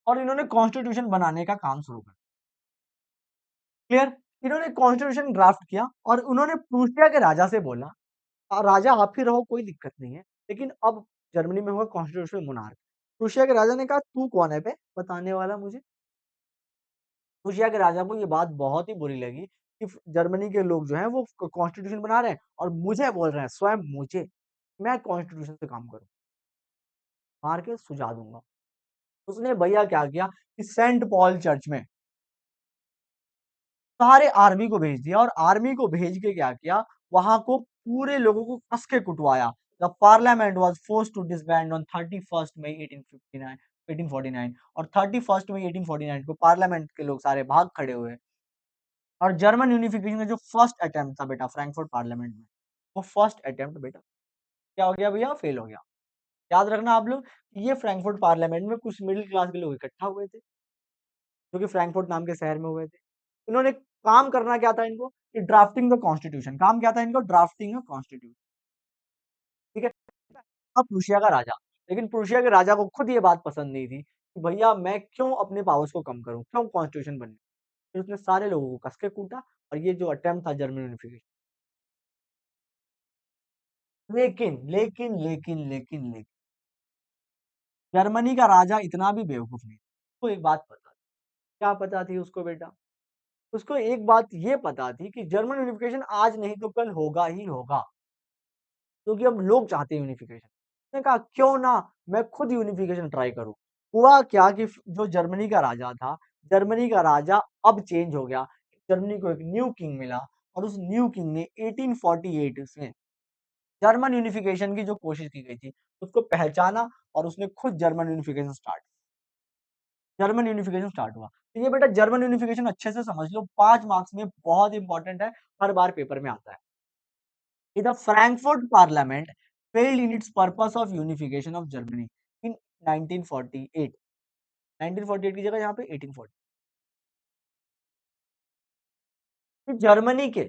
और इन्होंने कॉन्स्टिट्यूशन बनाने का काम शुरू कर क्लियर। इन्होंने कॉन्स्टिट्यूशन ड्राफ्ट किया और उन्होंने प्रूसिया के राजा से बोला, राजा आप ही रहो, कोई दिक्कत नहीं है, लेकिन अब जर्मनी में होगा कॉन्स्टिट्यूशनल मोनार्क। प्रूसिया के राजा ने कहा तू कौन है बे बताने वाला मुझे। प्रूशिया के राजा को ये बात बहुत ही बुरी लगी कि जर्मनी के लोग जो हैं वो कॉन्स्टिट्यूशन बना रहे हैं और मुझे बोल रहे हैं, स्वयं मुझे, मैं कॉन्स्टिट्यूशन से काम करूं, मार के सुझा दूंगा। उसने भैया क्या किया कि सेंट पॉल चर्च में सारे आर्मी को भेज दिया और आर्मी को भेज के क्या किया, वहां को पूरे लोगों को कस के कुटवाया। The parliament was forced to disband on 31 May 1859 1849। और 31 मई 1849 को पार्लियामेंट के लोग सारे भाग खड़े हुए और जर्मन यूनिफिकेशन का जो फर्स्ट अटेम्प्ट था बेटा फ्रैंकफर्ट पार्लियामेंट में, वो फर्स्ट अटेम्प्ट बेटा क्या हो गया भैया? फेल हो गया। याद रखना आप लोग, ये फ्रैंकफर्ट पार्लियामेंट में कुछ मिडिल क्लास के लोग इकट्ठा हुए थे, जो कि फ्रैंकफर्ट नाम के शहर में हुए थे। इन्होंने काम करना क्या था इनको कि ड्राफ्टिंग द कॉन्स्टिट्यूशन। काम क्या था इनको? ड्राफ्टिंग द कॉन्स्टिट्यूशन, ठीक है। अब प्रूशिया का राजा, लेकिन प्रूशिया के राजा को खुद ये बात पसंद नहीं थी कि भैया मैं क्यों अपने पावर्स को कम करूं, क्यों कॉन्स्टिट्यूशन बनने। फिर उसने सारे लोगों को कस के कूटा और ये जो अटेम्प्ट था जर्मन यूनिफिकेशन। लेकिन जर्मनी का राजा इतना भी बेवकूफ नहीं। उसको एक बात पता थी। क्या पता थी उसको बेटा? उसको एक बात ये पता थी कि जर्मन यूनिफिकेशन आज नहीं तो कल होगा ही होगा, क्योंकि अब लोग चाहते हैं यूनिफिकेशन। उसने कहा क्यों ना मैं खुद यूनिफिकेशन ट्राई करूं। हुआ क्या कि जो जर्मनी का राजा था, जर्मनी का राजा अब चेंज हो गया। जर्मनी को एक न्यू किंग मिला और उस न्यू किंग ने 1848 से जर्मन यूनिफिकेशन की जो कोशिश की गई थी उसको पहचाना और उसने खुद जर्मन यूनिफिकेशन स्टार्ट हुआ। तो ये बेटा जर्मन यूनिफिकेशन अच्छे से समझ लो, 5 मार्क्स में बहुत इंपॉर्टेंट है, हर बार पेपर में आता है। The Frankfurt Parliament failed in its purpose of unification of Germany in 1948। 1948 की जगह यहाँ पे 1840। जर्मनी के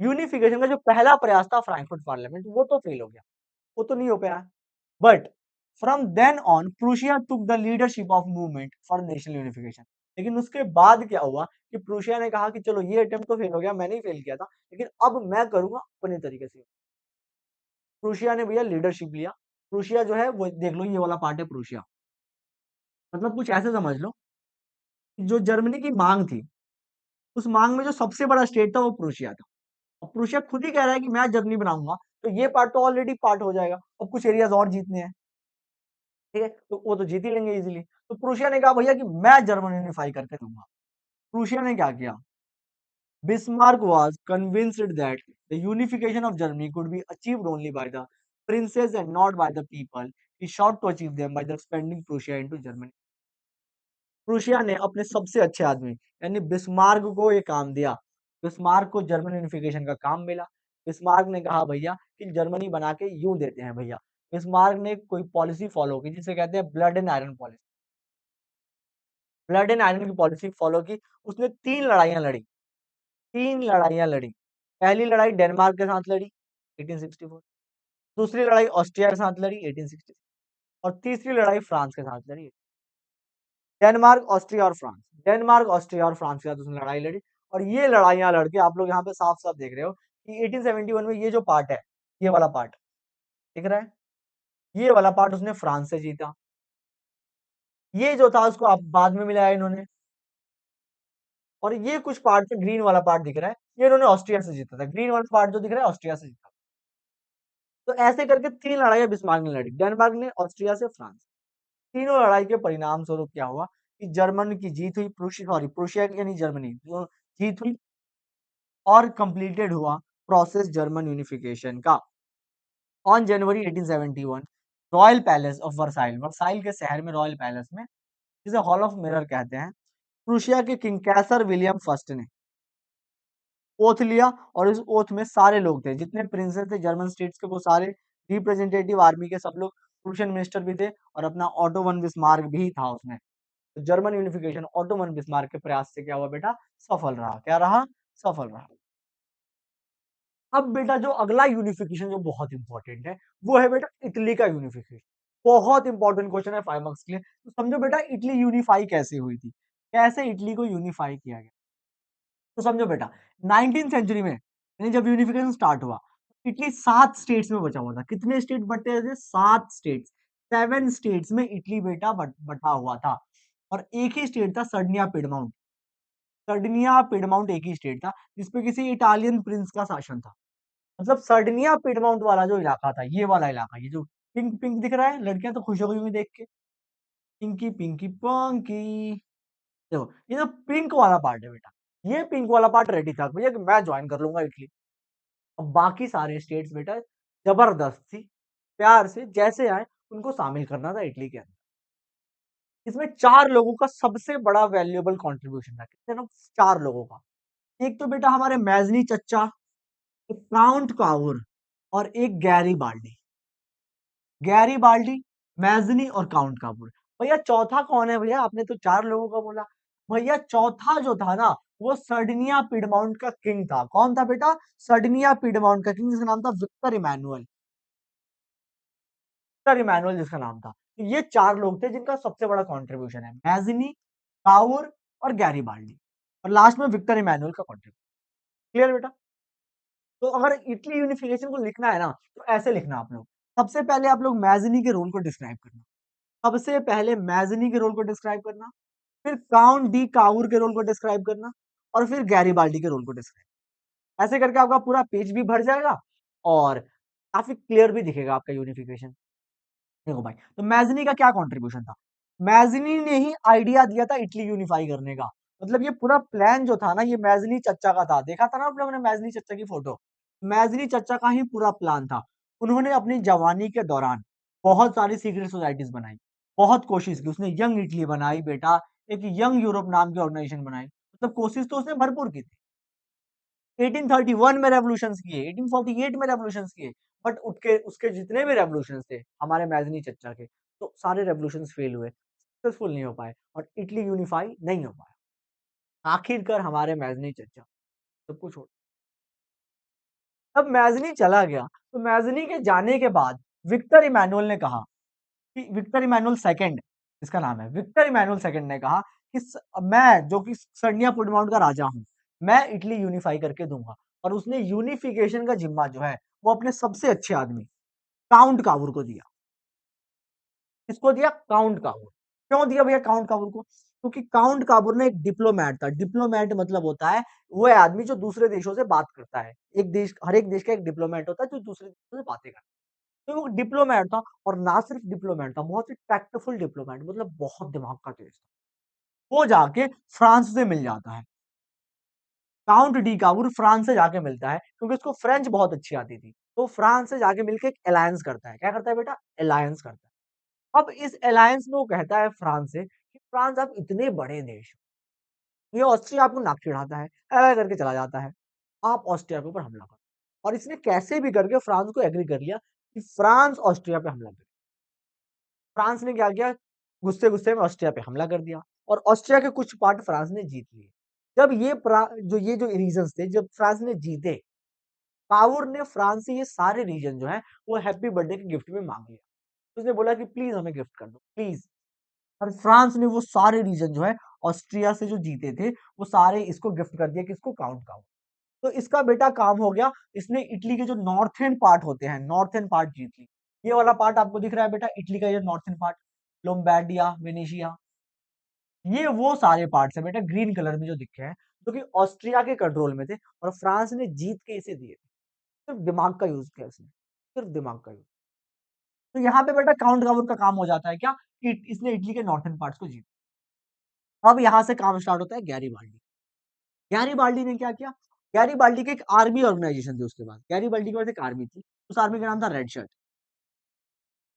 यूनिफिकेशन का जो पहला प्रयास था फ्रैंकफर्ट पार्लियामेंट, वो तो फेल हो गया, वो तो नहीं हो पाया। But from then on Prussia took the leadership of movement for national unification. लेकिन उसके बाद क्या हुआ कि प्रूशिया ने कहा कि चलो ये अटेम्प्ट तो फेल हो गया, मैंने ही फेल किया था, लेकिन अब मैं करूंगा अपने तरीके से। प्रूशिया ने भैया लीडरशिप लिया। प्रूशिया जो है वो देख लो, ये वाला पार्ट है प्रूशिया। मतलब कुछ ऐसे समझ लो जो जर्मनी की मांग थी, उस मांग में जो सबसे बड़ा स्टेट था वो प्रूशिया था। अब प्रूशिया खुद ही कह रहा है कि मैं जर्मनी बनाऊंगा, तो ये पार्ट तो ऑलरेडी पार्ट हो जाएगा। अब कुछ एरियाज और जीतने हैं, ठीक है, तो वो तो जीत ही लेंगे इजीली। तो प्रूशिया ने कहा भैया कि मैं जर्मन यूनिफाई करके दूंगा। प्रूशिया ने क्या किया? Bismarck was convinced that the unification of Germany could be achieved only by the princes and not by the people. He sought to achieve them by the expanding Prussia into Germany. Prussia ने अपने सबसे अच्छे आदमी यानी Bismarck को ये काम दिया। बिस्मार्क को जर्मन यूनिफिकेशन का काम मिला। बिस्मार्क ने कहा भैया कि जर्मनी बना के यूं देते हैं भैया। बिस्मार्क ने कोई पॉलिसी फॉलो की जिसे कहते हैं blood and iron policy. Blood and iron की पॉलिसी फॉलो की। उसने 3 लड़ाइयां लड़ी। 3 लड़ाइयां लड़ी। पहली लड़ाई डेनमार्क के साथ लड़ी 1864। दूसरी लड़ाई ऑस्ट्रिया के साथ लड़ी 1860 और तीसरी लड़ाई फ्रांस के साथ लड़ी। डेनमार्क, ऑस्ट्रिया और फ्रांस। डेनमार्क, ऑस्ट्रिया और फ्रांस के साथ उसने लड़ाई लड़ी और ये लड़ाइयां लड़के आप लोग यहाँ पे साफ-साफ देख रहे हो कि 1871 में ये जो पार्ट है, ये वाला पार्ट, दिख रहा है? ये वाला पार्ट उसने फ्रांस से जीता। ये जो था उसको अब बाद में मिलाया इन्होंने और ये कुछ पार्ट जो ग्रीन वाला पार्ट दिख रहा है, ये इन्होंने ऑस्ट्रिया से जीता था। ग्रीन वाला पार्ट जो दिख रहा है ऑस्ट्रिया से जीता। तो ऐसे करके 3 लड़ाइयाँ बिस्मार्क ने लड़ी। डेनमार्क ने, ऑस्ट्रिया से, फ्रांस। तीनों लड़ाई के परिणाम स्वरूप क्या हुआ कि जर्मन की जीत हुई। प्रूशिया की यानी जर्मनी जो जीत हुई और कंप्लीटेड हुआ प्रोसेस जर्मन यूनिफिकेशन का। On January 1871 royal palace of Versailles, Versailles के शहर में रॉयल पैलेस में, जिसे हॉल ऑफ मिरर कहते हैं, प्रूशिया के किंग कैसर विलियम फर्स्ट ने ओथ लिया और इस ओथ में सारे लोग थे जितने प्रिंसेस थे जर्मन स्टेट्स के, वो सारे रिप्रेजेंटेटिव आर्मी के सब लोग, प्रूशियन मिनिस्टर भी थे और अपना ऑटो वन बिस्मार्क भी था उसमें। तो German unification auto von Bismarck के प्रयास से क्या हुआ बेटा? सफल रहा। क्या रहा? सफल रहा। अब बेटा जो अगला यूनिफिकेशन जो बहुत इंपॉर्टेंट है वो है बेटा इटली का यूनिफिकेशन। बहुत इंपॉर्टेंट क्वेश्चन है 5 मार्क्स के लिए। तो समझो बेटा इटली यूनिफाई कैसे हुई थी, कैसे इटली को यूनिफाई किया गया। तो समझो बेटा 19th सेंचुरी में यानी जब यूनिफिकेशन स्टार्ट हुआ, इटली 7 स्टेट्स में बचा हुआ था। कितने स्टेट बटे थे? 7 स्टेट्स। 7 स्टेट्स में इटली बेटा बटा हुआ था और एक ही स्टेट था सर्डिनिया पिडमाउंट। सर्डिनिया पिडमाउंट एक ही स्टेट था जिसपे किसी इटालियन प्रिंस का शासन था। मतलब सर्डिनिया पिडमाउंट वाला जो इलाका था, ये वाला इलाका, ये जो पिंक पिंक दिख रहा है, लड़कियां तो खुश हो गई होंगी देख के, पिंकी पिंकी पंकी। देखो ये जो पिंक वाला पार्ट है बेटा, ये पिंक वाला पार्ट रेडी था भैया कि मैं ज्वाइन कर लूंगा इटली। अब बाकी सारे स्टेट्स बेटा जबरदस्ती प्यार से जैसे आए उनको शामिल करना था इटली के अंदर। इसमें 4 लोगों का सबसे बड़ा वैल्यूएबल कंट्रीब्यूशन था। कितने लोग? 4 लोगों का। एक तो बेटा हमारे मैजनी चच्चा, एक काउंट काउर और एक गैरी बाल्डी। गैरी बाल्डी, मैजनी और काउंट कापुर। भैया चौथा कौन है भैया? आपने तो 4 लोगों का बोला। भैया चौथा जो था ना वो सर्डिनिया पिडमाउंट का किंग था। कौन था बेटा? सर्डिनिया पिडमाउंट का किंग, जिसका नाम था विक्टर इमैनुअल। विक्टर इमैनुअल जिसका नाम था। तो ये 4 लोग थे जिनका सबसे बड़ा कंट्रीब्यूशन है। मैजनी, काउर और गैरी बाल्डी और लास्ट में विक्टर इमैनुअल का कंट्रीब्यूशन। क्लियर बेटा? तो अगर इटली यूनिफिकेशन को लिखना है ना तो ऐसे लिखना आप लोग। सबसे पहले आप लोग मैजनी के रोल को डिस्क्राइब करना। सबसे पहले मैजनी के रोल को डिस्क्राइब करना, फिर काउंट डी काउर के रोल को डिस्क्राइब करना और फिर गैरीबाल्डी के रोल को डिस्क्राइब। ऐसे करके आपका पूरा पेज भी भर जाएगा और काफी क्लियर भी दिखेगा आपका यूनिफिकेशन। देखो भाई, तो मैजनी का क्या कंट्रीब्यूशन था? मैजनी ने ही आइडिया दिया था इटली यूनिफाई करने का। मतलब ये पूरा प्लान जो था ना ये मैजनी चच्चा का था। देखा था ना आप लोगों ने मैजनी चच्चा की फोटो? मैजनी चच्चा का ही पूरा प्लान था। उन्होंने अपनी जवानी के दौरान बहुत सारी सीक्रेट सोसाइटीज बनाई, बहुत कोशिश की। उसने यंग इटली बनाई बेटा, एक यंग यूरोप नाम की ऑर्गेनाइजेशन बनाई। मतलब कोशिश तो उसने भरपूर की थी। 1831 में रेवोल्यूशंस किए, 1848 में रेवोल्यूशंस किए, बट उसके उसके जितने भी रेवोल्यूशंस थे हमारे मैजनी चच्चा के, तो सारे रेवोल्यूशंस फेल हुए, सक्सेसफुल नहीं हो पाए और इटली यूनिफाई नहीं हो पाया। आखिरकार हमारे मैजनी चच्चा सब कुछ छोड़। अब मैजनी चला गया, तो मैजनी के जाने के बाद विक्टर इमैनुअल ने कहा कि विक्टर इमैनुअल सेकंड, इसका नाम है विक्टर इमैनुअल सेकंड ने कहा कि मैं जो कि सर्डिनिया पुडमाउंट का राजा हूं, मैं इटली यूनिफाई करके दूंगा। और उसने यूनिफिकेशन का जिम्मा जो है वो अपने सबसे अच्छे आदमी काउंट काबूर को दिया। किसको दिया? काउंट काबूर। क्यों दिया भैया काउंट काबूर को? क्योंकि काउंट काबूर ना एक डिप्लोमैट था। डिप्लोमैट मतलब होता है वो आदमी जो दूसरे देशों से बात करता है। एक देश, हर एक देश का एक डिप्लोमैट होता है जो दूसरे देशों से बातें करता है। तो वो डिप्लोमैट था, और ना सिर्फ डिप्लोमैट था, बहुत ही टैक्टफुल डिप्लोमैट, मतलब बहुत दिमाग का तेज था। वो जाके फ्रांस से मिल जाता है। काउंट डी काबूर फ्रांस से जाके मिलता है क्योंकि उसको फ्रेंच बहुत अच्छी आती थी। तो फ्रांस से जाके मिलके एक अलायंस करता है। क्या करता है बेटा? अलायंस करता है। अब इस अलायंस में वो कहता है फ्रांस से कि फ्रांस, आप इतने बड़े देश हो, ये ऑस्ट्रिया आपको नाक चिढ़ाता है, करके चला जाता है। आप ऑस्ट्रिया के ऊपर हमला करो। और इसने कैसे भी करके फ्रांस को एग्री कर लिया कि फ्रांस ऑस्ट्रिया पे हमला करे। फ्रांस ने क्या किया? गुस्से-गुस्से में ऑस्ट्रिया पे हमला कर दिया, और ऑस्ट्रिया के कुछ पार्ट फ्रांस ने जीत लिए। जब ये जो रीजन्स थे, जब फ्रांस ने जीते, कावूर ने फ्रांस से ये सारे रीजन जो है वो हैप्पी बर्थडे के गिफ्ट में मांग लिया। उसने बोला कि प्लीज हमें गिफ्ट कर दो, प्लीज। और फ्रांस ने वो सारे रीजन जो है ऑस्ट्रिया से जो जीते थे, वो सारे इसको गिफ्ट कर दिया, किसको? Count count. तो इसका बेटा काम हो गया। इसने इटली के जो नॉर्थर्न पार्ट होते हैं, नॉर्थर्न पार्ट जीत ली। ये वाला पार्ट आपको दिख रहा है बेटा, इटली का ये नॉर्थर्न पार्ट, लोम्बार्डिया, वेनेशिया, ये वो सारे पार्ट्स है बेटा ग्रीन कलर में जो दिखे हैं, जो कि ऑस्ट्रिया के कंट्रोल में थे, और फ्रांस ने जीत के इसे दिए थे। सिर्फ दिमाग का यूज किया इसने, सिर्फ दिमाग का यूज। तो यहाँ पे बेटा काउंट काउंट का काम हो जाता है क्या, कि इसने इटली के नॉर्थर्न पार्ट्स को जीता। अब यहाँ से काम स्टार्ट होता है गैरीबाल्डी। गैरीबाल्डी ने क्या किया? गैरीबाल्डी की एक आर्मी ऑर्गेनाइजेशन थी उसके बाद। गैरीबाल्डी के पास एक आर्मी थी, उस आर्मी का नाम था रेड शर्ट।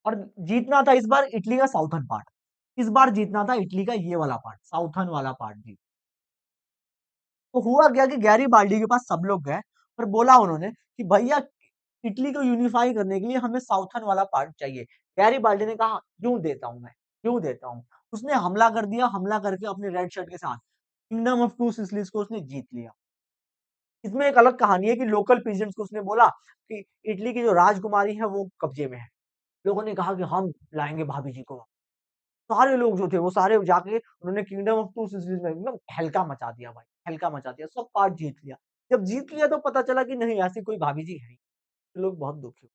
और जीतना था इस बार इटली का साउथर्न पार्ट। इस बार जीतना था इटली का ये वाला पार्ट, साउथर्न वाला पार्ट जीत। तो हुआ क्या कि गैरीबाल्डी के पास सब लोग गए, और बोला उन्होंने कि भैया, इटली को यूनिफाई करने के लिए हमें साउथर्न वाला पार्ट चाहिए। गैरीबाल्डी ने कहा, क्यों देता हूं मैं, क्यों देता हूं। उसने हमला कर दिया, हमला करके अपने रेड शर्ट के साथ किंगडम ऑफ टू सिसिलीज को उसने जीत लिया। इसमें एक अलग कहानी है कि लोकल पीजेंट्स को उसने बोला कि इटली की जो राजकुमारी है वो कब्जे में है। लोगों ने कहा कि हम लाएंगे भाभी जी को। सारे लोग जो थे वो सारे जाके उन्होंने किंगडम ऑफ टू सिसिलीज में एकदम हल्का मचा दिया भाई, हल्का मचा दिया, सब पार्ट जीत लिया। जब जीत लिया तो पता चला कि नहीं, ऐसी कोई भाभी जी है नहीं। तो लोग बहुत दुखी हुए।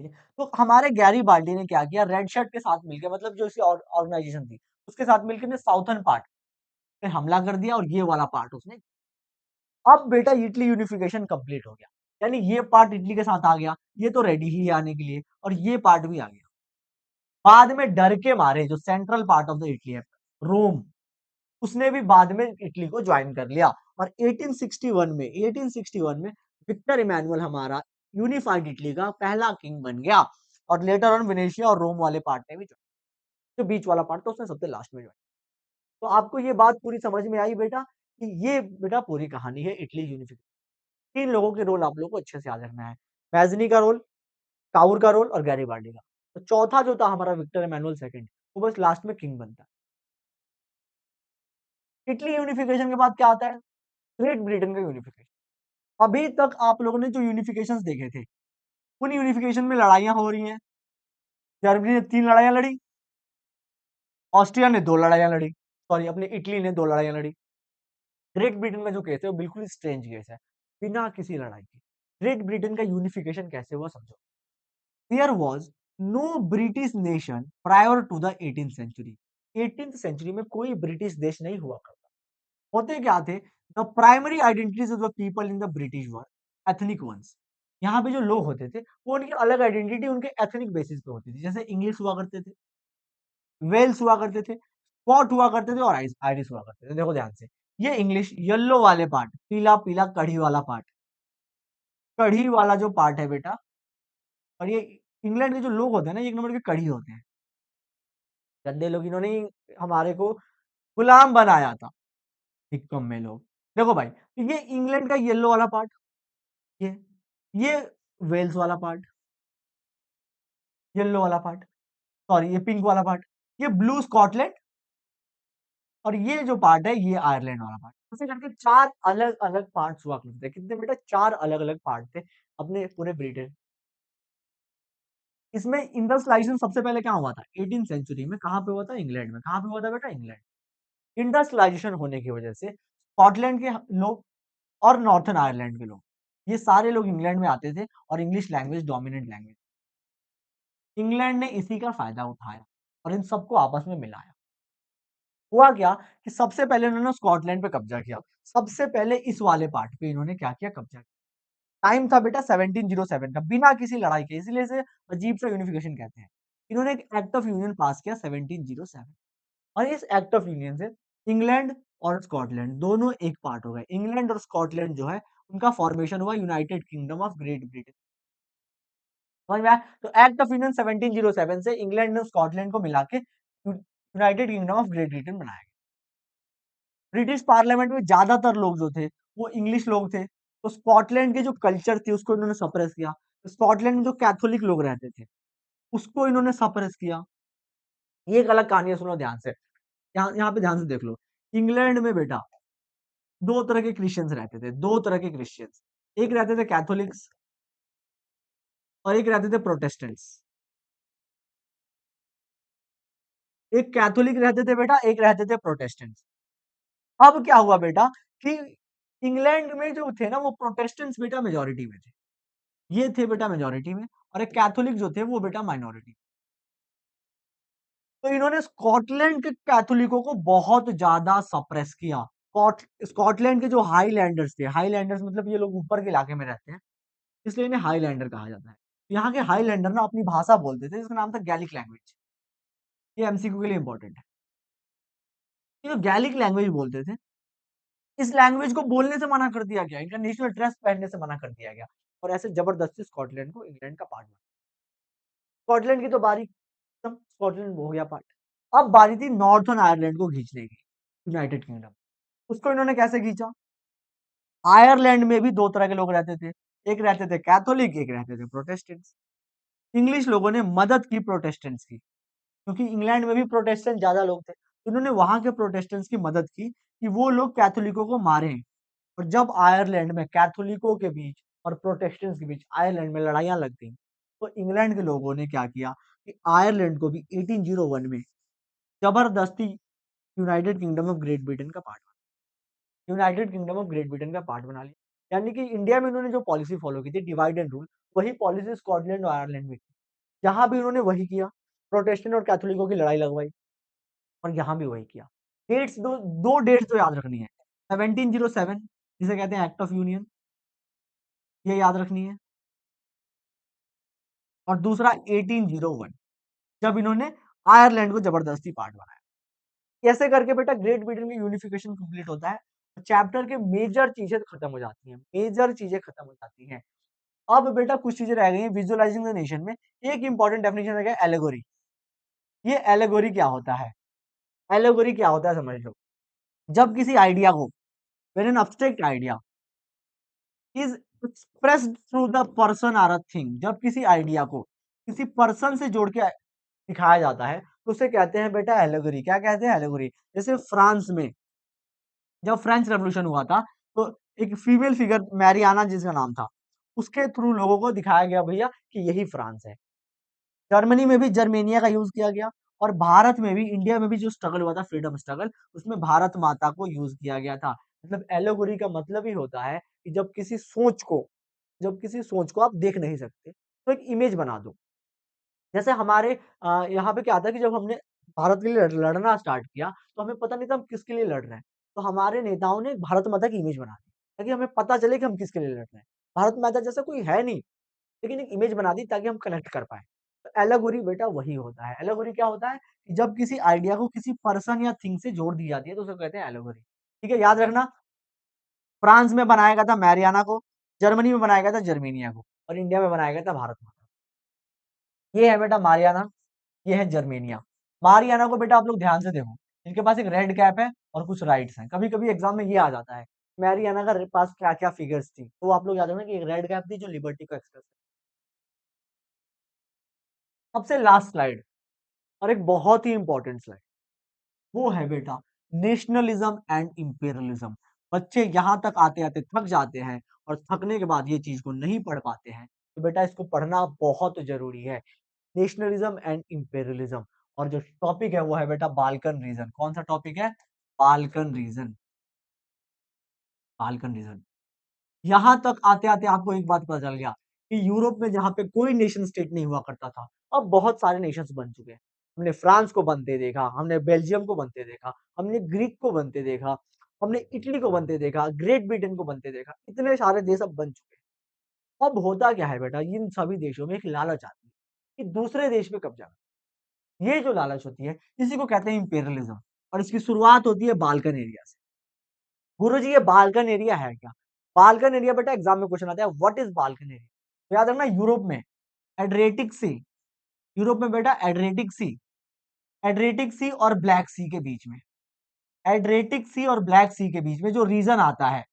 ठीक है? तो हमारे गैरीबाल्डी ने क्या किया, रेड शर्ट के साथ मिलकर, मतलब जो इसकी ऑर्गेनाइजेशन थी, उसके साथ मिलकर ने साउथर्न पार्ट पे हमला कर दिया, और ये वाला पार्ट उसने। अब बेटा इटली यूनिफिकेशन कंप्लीट हो गया। यानी ये पार्ट इटली के साथ आ गया, ये तो रेडी ही है आने के लिए, और ये पार्ट भी आ गया। बाद में डर के मारे जो central part of the Italy है, रोम, उसने भी बाद में इटली को ज्वाइन कर लिया। और 1861 में विक्टर इमैनुअल हमारा यूनिफाइड इटली का पहला किंग बन गया। और लेटर ऑन वेनेशिया और रोम वाले पार्ट ने भी ज्वाइन, जो बीच वाला पार्ट था उसने सबसे लास्ट में ज्वाइन। तो आपको ये बात पूरी समझ में आई बेटा, कि ये बेटा पूरी कहानी है इटली यूनिफिकेशन। 3 लोगों के रोल आप लोगों को अच्छे से याद रखना है। मैज़नी का रोल, काउर का रोल, और गैरीबाल्डी का। तो चौथा जो था हमारा विक्टर इमैनुअल सेकंड, वो बस लास्ट में किंग बनता है। इटली यूनिफिकेशन के बाद क्या आता है? ग्रेट ब्रिटेन का यूनिफिकेशन। अभी तक आप लोगों ने जो यूनिफिकेशंस देखे थे, उन यूनिफिकेशन में लड़ाइयाँ हो रही हैं। जर्मनी ने 3 लड़ाइयाँ लड़ी, ऑस्ट्रिया ने 2 लड़ाइयाँ लड़ी, सॉरी अपने इटली ने 2 लड़ाइयाँ लड़ी। ग्रेट ब्रिटेन का जो केस है वो बिल्कुल स्ट्रेंज केस है, बिना किसी लड़ाई के। ग्रेट ब्रिटेन का यूनिफिकेशन कैसे हुआ समझो। There was no British nation prior to the 18th century. 18th century में कोई ब्रिटिश देश नहीं हुआ करता। होते क्या थे? The primary identities of the people in the British were ethnic ones. यहाँ पे जो लोग होते थे वो उनकी अलग आइडेंटिटी उनके एथनिक बेसिस पे होती थी। जैसे इंग्लिश हुआ करते थे, वेल्स हुआ करते थे, स्कॉट हुआ करते थे, और आयरिश हुआ करते थे। देखो ध्यान से, ये इंग्लिश येलो वाले पार्ट, पीला पीला कढ़ी वाला पार्ट, कढ़ी वाला जो पार्ट है बेटा, और ये इंग्लैंड के जो लोग होते हैं ना, ये एक नंबर के कढ़ी होते हैं। गंदे लोग, इन्होंने ही हमारे को गुलाम बनाया था, निकम्मे लोग। देखो भाई, ये इंग्लैंड का येलो वाला पार्ट, ये ये वेल्स वाला पार्ट, येलो वाला पार्ट, सॉरी ये पिंक वाला पार्ट, ये ब्लू स्कॉटलैंड, और ये जो पार्ट है ये आयरलैंड वाला पार्ट। ऐसे करके 4 अलग-अलग पार्ट्स हुआ करते थे। कितने बेटा? 4 अलग-अलग पार्ट थे अपने पूरे ब्रिटेन। इसमें इंडसलाइजेशन सबसे पहले क्या हुआ था? 18th सेंचुरी में कहाँ पे हुआ था? इंग्लैंड में। कहाँ पे हुआ था बेटा? इंग्लैंड। इंडसलाइजेशन होने की वजह से स्कॉटलैंड के लोग और नॉर्थर्न आयरलैंड के लोग, ये सारे लोग इंग्लैंड में आते थे, और English language dominant language. England ने इसी का फायदा उठाया और इन सबको आपस में मिलाया। हुआ क्या कि सबसे पहले उन्होंने स्कॉटलैंड पे कब्जा किया। सबसे पहले इस वाले पार्ट पे इन्होंने क्या किया, कब्जा किया। टाइम था बेटा 1707 का, बिना किसी लड़ाई के, इसलिए इसे अजीब सा यूनिफिकेशन कहते हैं। इन्होंने एक एक्ट ऑफ यूनियन पास किया 1707, और इस एक्ट ऑफ यूनियन से इंग्लैंड और स्कॉटलैंड दोनों एक पार्ट हो गए। इंग्लैंड और स्कॉटलैंड जो है उनका फॉर्मेशन हुआ United Kingdom of Great Britain. समझ में आया? तो एक्ट ऑफ यूनियन 1707 से इंग्लैंड और स्कॉटलैंड को मिला के United Kingdom of Great Britain बनाया गया। ब्रिटिश पार्लियामेंट में ज्यादातर लोग जो थे वो इंग्लिश लोग थे, तो स्कॉटलैंड के जो कल्चर थी उसको इन्होंने सप्रेस किया। तो स्कॉटलैंड में जो कैथोलिक लोग रहते थे उसको इन्होंने सप्रेस किया। ये एक अलग कहानी है, सुनो ध्यान से। यहाँ यहाँ पे ध्यान से देख लो। इंग्लैंड में बेटा दो तरह के क्रिश्चियंस रहते थे, दो तरह के क्रिश्चियंस। एक रहते थे कैथोलिक्स और एक रहते थे प्रोटेस्टेंट्स। एक कैथोलिक रहते थे बेटा, एक रहते थे प्रोटेस्टेंट्स। अब क्या हुआ बेटा कि इंग्लैंड में जो थे ना वो प्रोटेस्टेंट्स बेटा मेजोरिटी में थे। ये थे बेटा मेजोरिटी में, और एक कैथोलिक जो थे वो बेटा माइनॉरिटी। तो इन्होंने स्कॉटलैंड के कैथोलिकों को बहुत ज्यादा सप्रेस किया। स्कॉटलैंड के जो हाईलैंडर्स थे, हाईलैंडर्स मतलब ये लोग ऊपर के इलाके में रहते हैं, इसलिए इन्हें हाईलैंडर कहा जाता है। यहाँ के हाईलैंडर ना अपनी भाषा बोलते थे जिसका नाम था गैलिक लैंग्वेज। ये एमसीक्यू के लिए इंपॉर्टेंट है। ये जो गैलिक लैंग्वेज बोलते थे, इस लैंग्वेज को बोलने से मना कर दिया गया, इनका नेशनल ड्रेस पहनने से मना कर दिया गया, और ऐसे जबरदस्ती स्कॉटलैंड को इंग्लैंड का पार्ट बना। स्कॉटलैंड की तो बारी खत्म, स्कॉटलैंड हो गया पार्ट। अब बारी थी नॉर्थर्न आयरलैंड को खींचने की, यूनाइटेड किंगडम। उसको इन्होंने कैसे खींचा? आयरलैंड में भी दो तरह के लोग रहते थे, एक रहते थे कैथोलिक, एक रहते थे प्रोटेस्टेंट्स। इंग्लिश लोगों ने मदद की प्रोटेस्टेंट्स की, क्योंकि इंग्लैंड में भी प्रोटेस्टेंट ज्यादा लोग थे। उन्होंने वहां के प्रोटेस्टेंट्स की मदद की कि वो लोग कैथोलिकों को मारें। और जब आयरलैंड में कैथोलिकों के बीच और प्रोटेस्टेंट्स के बीच आयरलैंड में लड़ाइयां लग गई, तो इंग्लैंड के लोगों ने क्या किया कि आयरलैंड को भी 1801 में जबरदस्ती United Kingdom of Great Britain का part, United Kingdom of Great Britain का पार्ट बना लिया। यानी कि इंडिया में उन्होंने जो पॉलिसी फॉलो की थी, डिवाइड एंड रूल, वही पॉलिसी स्कॉटलैंड और आयरलैंड में की। यहाँ भी उन्होंने वही किया, प्रोटेस्टेंट और कैथोलिकों की लड़ाई लगवाई, और यहाँ भी वही किया। डेट्स दो दो डेट्स तो याद रखनी है। 1707 जिसे कहते हैं एक्ट ऑफ यूनियन, ये याद रखनी है। और दूसरा 1801 जब इन्होंने आयरलैंड को जबरदस्ती पार्ट बनाया। ऐसे करके बेटा ग्रेट ब्रिटेन की यूनिफिकेशन कंप्लीट होता है। चैप्टर के मेजर चीजें खत्म हो जाती हैं, मेजर चीजें खत्म हो जाती हैं। अब बेटा कुछ चीजें रह गई हैं विजुअलाइजिंग द नेशन में। एक इंपॉर्टेंट डेफिनेशन है एलेगोरी। ये एलेगोरी क्या होता है? एलेगोरी क्या होता है समझ लो। जब किसी आइडिया को, when an abstract idea is expressed through the person or a thing, जब किसी आइडिया को किसी पर्सन से जोड़ के दिखाया जाता है तो उसे कहते हैं बेटा एलेगोरी। क्या कहते हैं? एलेगोरी। जैसे फ्रांस में जब फ्रेंच रेवोल्यूशन हुआ था, तो एक फीमेल फिगर मैरियाना जिसका नाम था, उसके थ्रू लोगों को दिखाया गया भैया कि यही फ्रांस है। जर्मनी में भी जर्मेनिया का यूज किया गया, और भारत में भी, इंडिया में भी जो स्ट्रगल हुआ था फ्रीडम स्ट्रगल, उसमें भारत माता को यूज किया गया था। मतलब एलोगोरी का मतलब ही होता है कि जब किसी सोच को आप देख नहीं सकते तो एक इमेज बना दो। जैसे हमारे यहाँ पे क्या आता है कि जब हमने भारत के लिए लड़ना स्टार्ट किया तो हमें पता नहीं था हम किसके लिए लड़ रहे हैं। तो हमारे नेताओं ने भारत माता की इमेज बना दी ताकि हमें पता चले कि हम किसके लिए लड़ रहे हैं। भारत माता जैसा कोई है नहीं, लेकिन एक इमेज बना दी ताकि हम कनेक्ट कर पाएँ। तो एलेगोरी बेटा वही होता है। एलेगोरी क्या होता है कि जब किसी आइडिया को किसी पर्सन या थिंग से जोड़ दी जाती है तो उसे कहते हैं एलेगोरी। ठीक है, याद रखना। फ्रांस में बनाया गया था मैरियाना को, जर्मनी में बनाया गया था जर्मेनिया को, और इंडिया में बनाया गया था भारत माता। ये है बेटा मारियाना, ये है जर्मेनिया। मारियाना को बेटा आप लोग ध्यान से देखो, इनके पास एक रेड कैप है और कुछ राइट्स हैं। कभी-कभी एग्जाम में ये आ जाता है, मैरियाना का पास क्या-क्या फिगर्स थी, तो आप लोग याद रखना कि एक रेड कैप थी जो लिबर्टी को एक्सप्रेस। सबसे लास्ट स्लाइड और एक बहुत ही इंपॉर्टेंट स्लाइड, वो है बेटा नेशनलिज्म एंड इंपीरियलिज्म। बच्चे यहाँ तक आते-आते थक जाते हैं, और थकने के बाद ये चीज को नहीं पढ़ पाते हैं, तो बेटा इसको पढ़ना बहुत जरूरी है। नेशनलिज्म एंड इंपीरियलिज्म, और जो टॉपिक है वो है बेटा बाल्कन रीजन। कौन सा टॉपिक है? Balkan reason. Balkan reason. यहाँ तक आते-आते आपको एक बात पता चल गया कि यूरोप में जहाँ पे कोई नेशन स्टेट नहीं हुआ करता था, अब बहुत सारे नेशंस बन चुके हैं। हमने फ्रांस को बनते देखा, हमने बेल्जियम को बनते देखा, हमने ग्रीक को बनते देखा, हमने इटली को बनते देखा, ग्रेट ब्रिटेन को बनते देखा, इतने सारे देश अब बन चुके हैं। अब होता क्या है बेटा, इन सभी देशों में एक लालच आती है कि दूसरे देश पे कब्जा करें। ये जो लालच होती है, इसी को कहते हैं इंपेरियलिज्म, और इसकी शुरुआत होती है बाल्कन एरिया से। गुरुजी ये बाल्कन एरिया है क्या? बाल्कन एरिया बेटा एग्जाम में क्वेश्चन आता है, व्हाट इज बाल्कन एरिया? तो याद रखना, यूरोप में एड्रियाटिक सी, यूरोप में बेटा एड्रियाटिक सी, एड्रियाटिक सी और ब्लैक सी के बीच में, एड्रियाटिक सी और ब्लैक सी के बीच में जो रीजन आता है,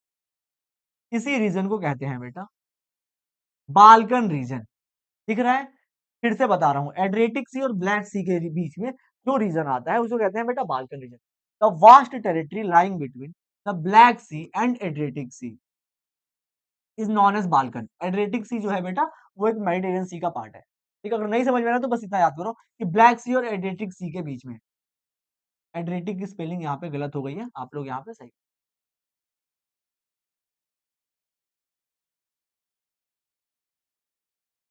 इसी रीजन को कहते हैं बेटा बाल्कन रीजन। दिख रहा है? फिर से बता रहा हूं, एड्रियाटिक सी और ब्लैक सी के बीच में जो रीजन आता है उसको कहते हैं बेटा Balkan region. The vast territory lying between the Black Sea and Adriatic Sea is known as Balkan. Adriatic Sea जो है बेटा वो एक मेडिटेरियन सी का पार्ट है। ठीक है, अगर नहीं समझ में आना तो बस इतना याद करो कि ब्लैक सी और एड्रियाटिक सी के बीच में, एड्रियाटिक की स्पेलिंग यहाँ पे गलत हो गई है, आप लोग यहाँ पे सही,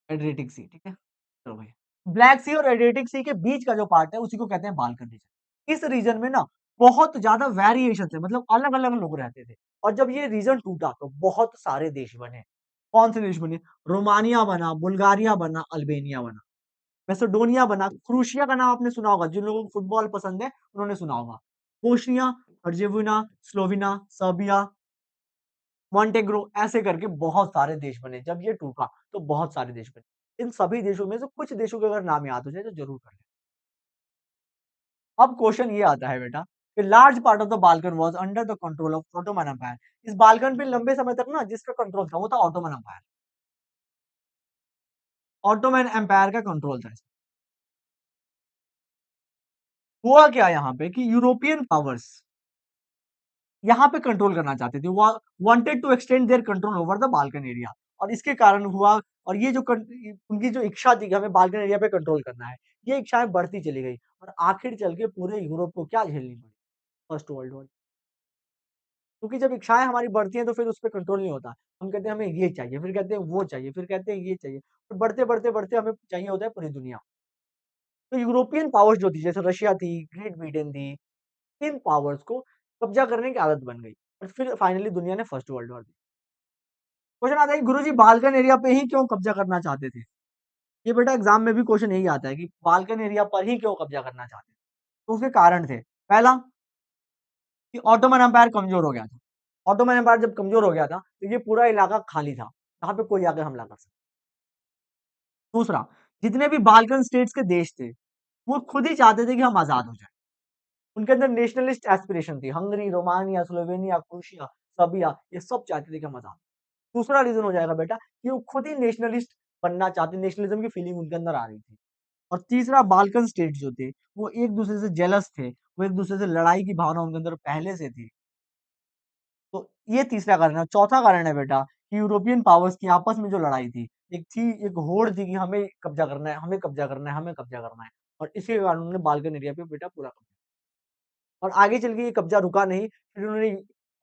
एड्रियाटिक सी, ठीक है। चलो भाई, ब्लैक सी और एड्रियाटिक सी के बीच का जो पार्ट है उसी को कहते हैं बाल्कन रीजन। इस रीजन में ना बहुत ज्यादा वेरिएशन है, मतलब अलग अलग लोग रहते थे, और जब ये रीजन टूटा तो बहुत सारे देश बने। कौन से देश बने? रोमानिया बना, बुल्गारिया बना, अल्बेनिया बना, मैसेडोनिया बना, क्रोशिया का नाम आपने सुना होगा, जिन लोगों को फुटबॉल पसंद है उन्होंने सुना होगा। बोस्निया, हर्जेगोविना, स्लोवेनिया, सर्बिया, मॉन्टेग्रो, ऐसे करके बहुत सारे देश बने। जब ये टूटा तो बहुत सारे देश बने। इन सभी देशों में से कुछ देशों के अगर नाम याद हो जाए तो जरूर कर लें। अब क्वेश्चन ये आता है बेटा कि large part of the Balkan was under the control of Ottoman empire. इस बाल्कन पे लंबे समय तक ना जिसका कंट्रोल था वो था ऑटोमन एम्पायर। ऑटोमन एम्पायर का कंट्रोल था। हुआ क्या यहाँ पे कि यूरोपियन पावर्स यहाँ पे कंट्रोल करना चाहते थे, wanted to extend their control over the Balkan area, और इसके कारण हुआ, और ये जो उनकी जो इच्छा थी कि हमें बाल्कन एरिया पे कंट्रोल करना है, ये इच्छाएं बढ़ती चली गई, और आखिर चल के पूरे यूरोप को क्या झेलनी पड़ी? First world war. क्योंकि जब इच्छाएं हमारी बढ़ती हैं तो फिर उस पर कंट्रोल नहीं होता। हम कहते हैं हमें ये चाहिए, फिर कहते हैं वो चाहिए, फिर कहते हैं ये चाहिए, तो बढ़ते बढ़ते बढ़ते हमें चाहिए होता है पूरी दुनिया। तो यूरोपियन पावर्स जो थी, जैसे रशिया थी, ग्रेट ब्रिटेन थी, इन पावर्स को कब्जा करने की आदत बन गई, और फिर फाइनली दुनिया ने फर्स्ट वर्ल्ड वॉर दी। क्वेश्चन आता है कि गुरुजी बाल्कन एरिया पे ही क्यों कब्जा करना चाहते थे? ये बेटा एग्जाम में भी क्वेश्चन यही आता है कि बाल्कन एरिया पर ही क्यों कब्जा करना चाहते थे? तो उसके कारण थे। पहला, कि ऑटोमन एम्पायर कमजोर हो गया था। ऑटोमन एम्पायर जब कमजोर हो गया था तो ये पूरा इलाका खाली था, यहाँ पे कोई आके हमला कर सकता। दूसरा, जितने भी बाल्कन स्टेट्स के देश थे वो खुद ही चाहते थे कि हम आजाद हो जाए। उनके अंदर नेशनलिस्ट एस्पिरेशन थी। Hungary, Romania, Slovenia, crochet, Serbia, ये सब चाहते थे कि हम आजाद। दूसरा रीजन हो जाएगा बेटा कि वो खुद ही नेशनलिस्ट बनना चाहते, नेशनलिज्म की फीलिंग उनके अंदर आ रही थी। और तीसरा, बाल्कन स्टेट जो थे वो एक दूसरे से जेलस थे, वो एक दूसरे से लड़ाई की भावना उनके अंदर पहले से थी। तो ये तीसरा कारण है। चौथा कारण है बेटा कि यूरोपियन पावर्स की आपस में जो लड़ाई थी, एक होड़ थी कि हमें कब्जा करना है, हमें कब्जा करना है, हमें कब्जा करना है, और इसी कारण उन्होंने बाल्कन एरिया पे बेटा पूरा कब्जा, और आगे चल के ये कब्जा रुका नहीं, फिर उन्होंने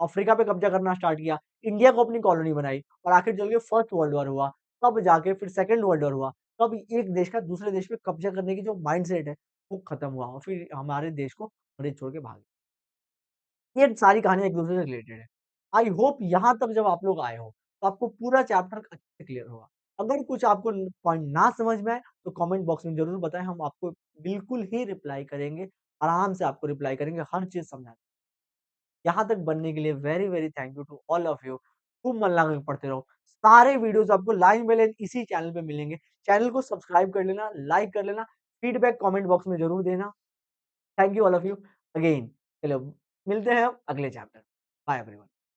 अफ्रीका पे कब्जा करना स्टार्ट किया, इंडिया को अपनी कॉलोनी बनाई, और आखिर चल के फर्स्ट वर्ल्ड वॉर हुआ। तब जाके फिर सेकंड वर्ल्ड वॉर हुआ। तब एक देश का दूसरे देश पे कब्जा करने की जो माइंडसेट है वो खत्म हुआ, और फिर हमारे देश को ब्रिटिश छोड़ के भागे। ये सारी कहानियाँ एक-दूसरे से रिलेटेड है। आई होप यहाँ तक जब आप लोग आए हो, तो आपको पूरा चैप्टर अच्छे से क्लियर होगा। अगर कुछ आपको पॉइंट ना समझ में आए, तो कमेंट बॉक्स में ज़रूर बताएँ, हम आपको बिल्कुल ही रिप्लाई करेंगे, आराम से आपको रिप्लाई करेंगे, हर चीज़ समझा। यहाँ तक बनने के लिए very, very thank you to all of you. खूब मन लगा के पढ़ते रहो। सारे वीडियोज़ आपको लाइन बाय लाइन इसी चैनल पे मिलेंगे। चैनल को सब्सक्राइब कर लेना, लाइक कर लेना, फीडबैक कमेंट बॉक्स में ज़रूर देना। Thank you all of you again. चलो मिलते हैं अब अगले चैप्टर। Bye everyone.